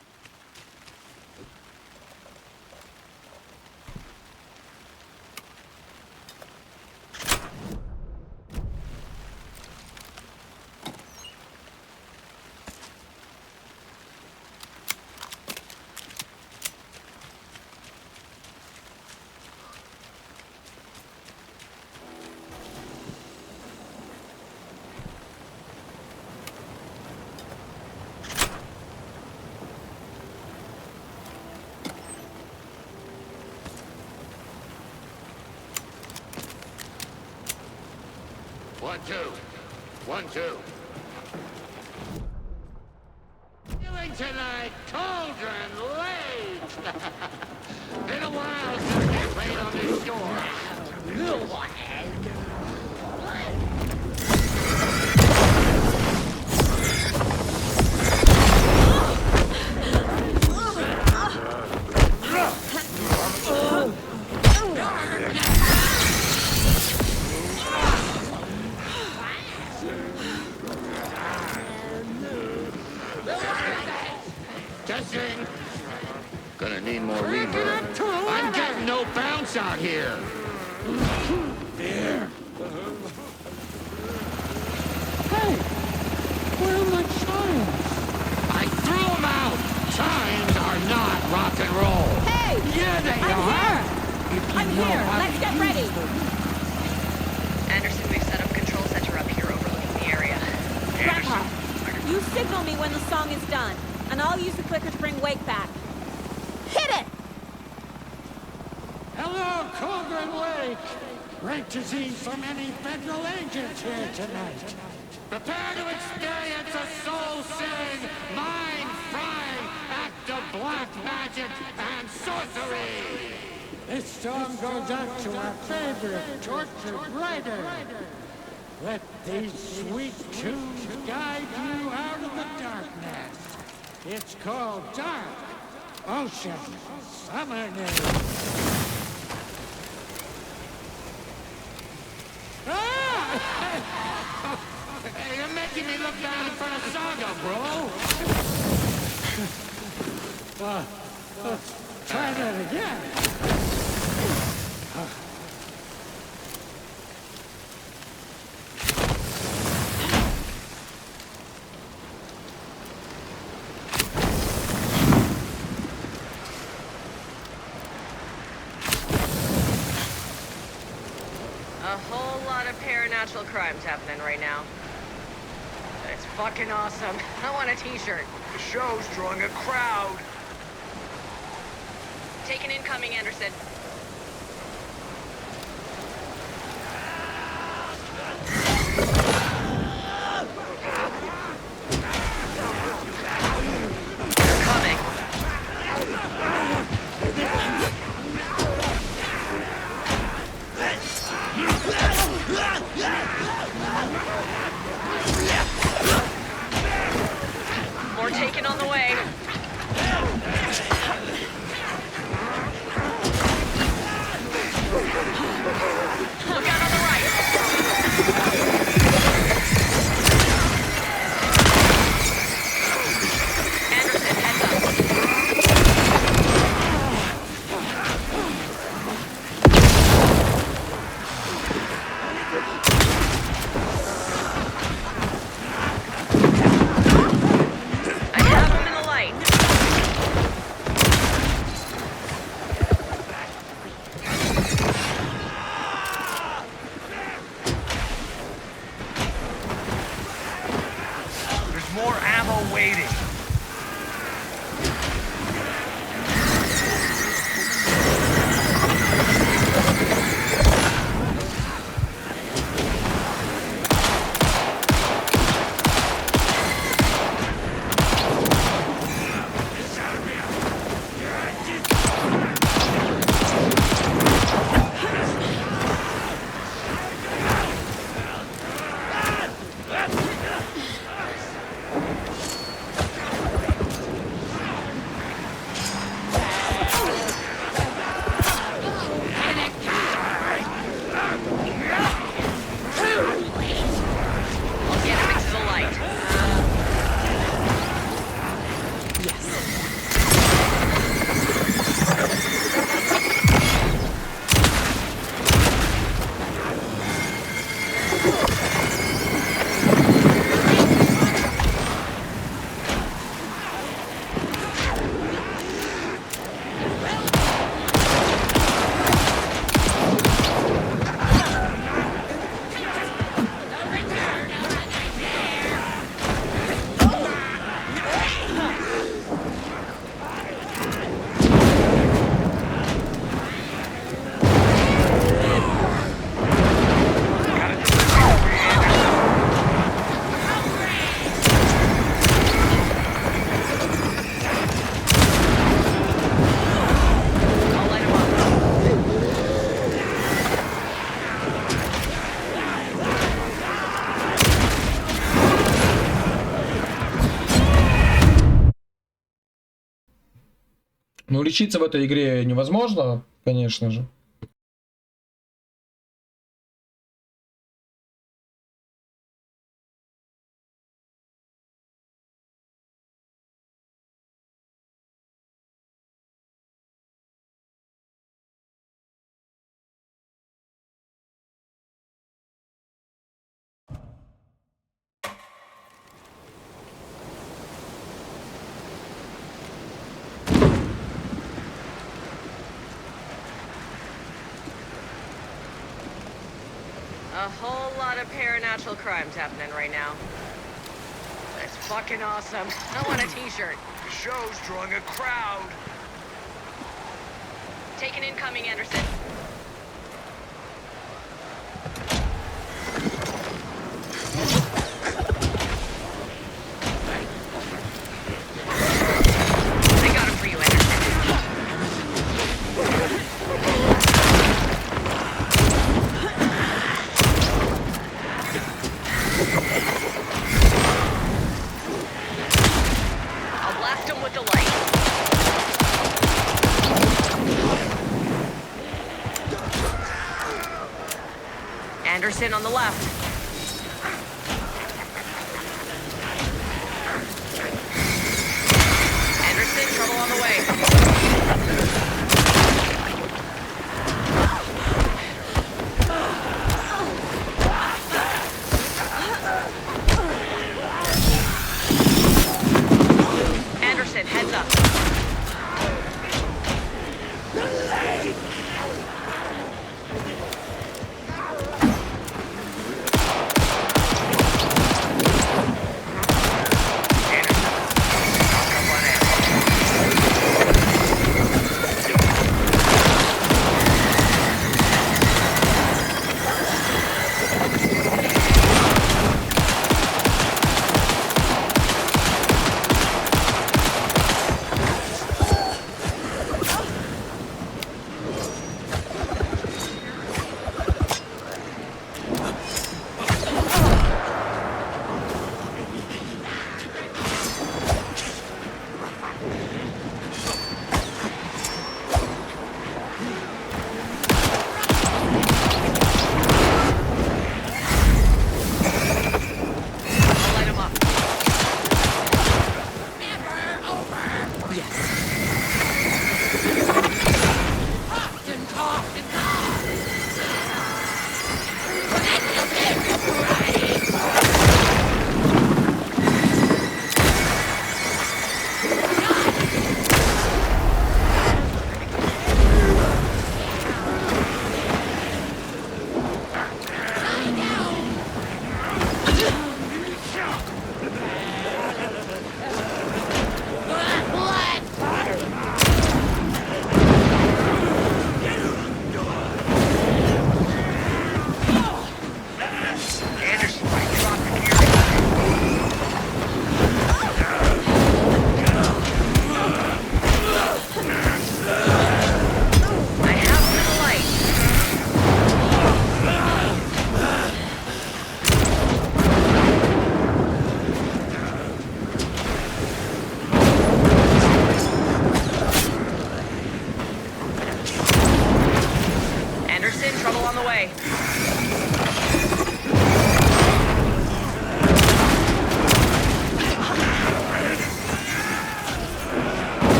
Q: One, two. 1, 2. Feeling tonight, Coldrain Lake! Been a while since we played on this shore. Testing. Gonna need more reverb. I'm getting no bounce out here. There. Hey, where are my chimes? I threw them out. Chimes are not rock and roll.
N: Hey!
Q: Yeah, they
N: I'm
Q: are.
N: here! I'm here. Let's get ready.
G: Anderson, we've set up control center up here overlooking the area.
E: Grandpa, you signal me when the song is done, and I'll use the clicker to bring Wake back. Hit it!
Q: Hello, Coldrain Lake. Great to see so many federal agents here tonight. Prepare to experience a soul-searing, mind-frying act of black magic and sorcery. This song goes out to our favorite tortured writer. Let these sweet tunes guide you out of the darkness. darkness. It's called dark. Ocean. Summoning. You're making me look bad in front of Saga, bro. Try that again.
G: A whole lot of paranatural crimes happening right now. It's fucking awesome. I want a t-shirt.
D: The show's drawing a crowd.
G: Take an incoming, Anderson. They're coming. More taken on the way. Look out on the right. Anderson, heads up. I have him in the light.
D: There's more ammo waiting. I'll get him into the light. I'll light him up.
C: Ну, лечиться в этой игре невозможно, конечно же.
G: A whole lot of paranatural crimes happening right now. It's fucking awesome. I want a t-shirt.
D: The show's drawing a crowd.
G: Take an incoming, Anderson. I got him for you, Anderson. with the light. Anderson on the left. Anderson, trouble on the way. Anderson, heads up.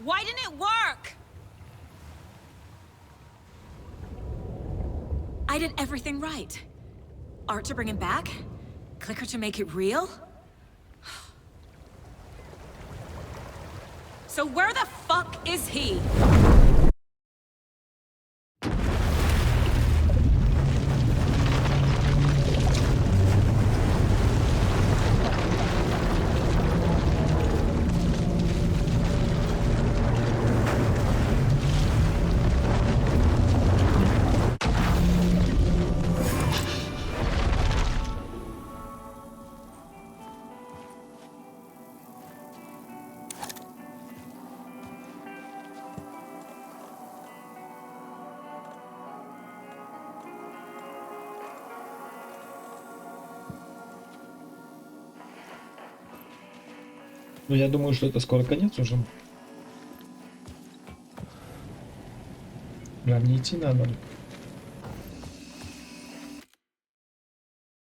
N: Why didn't it work? I did everything right. Art to bring him back? Clicker to make it real? So where the fuck is he?
C: Ну, я думаю, что это скоро конец уже. Нам не идти надо.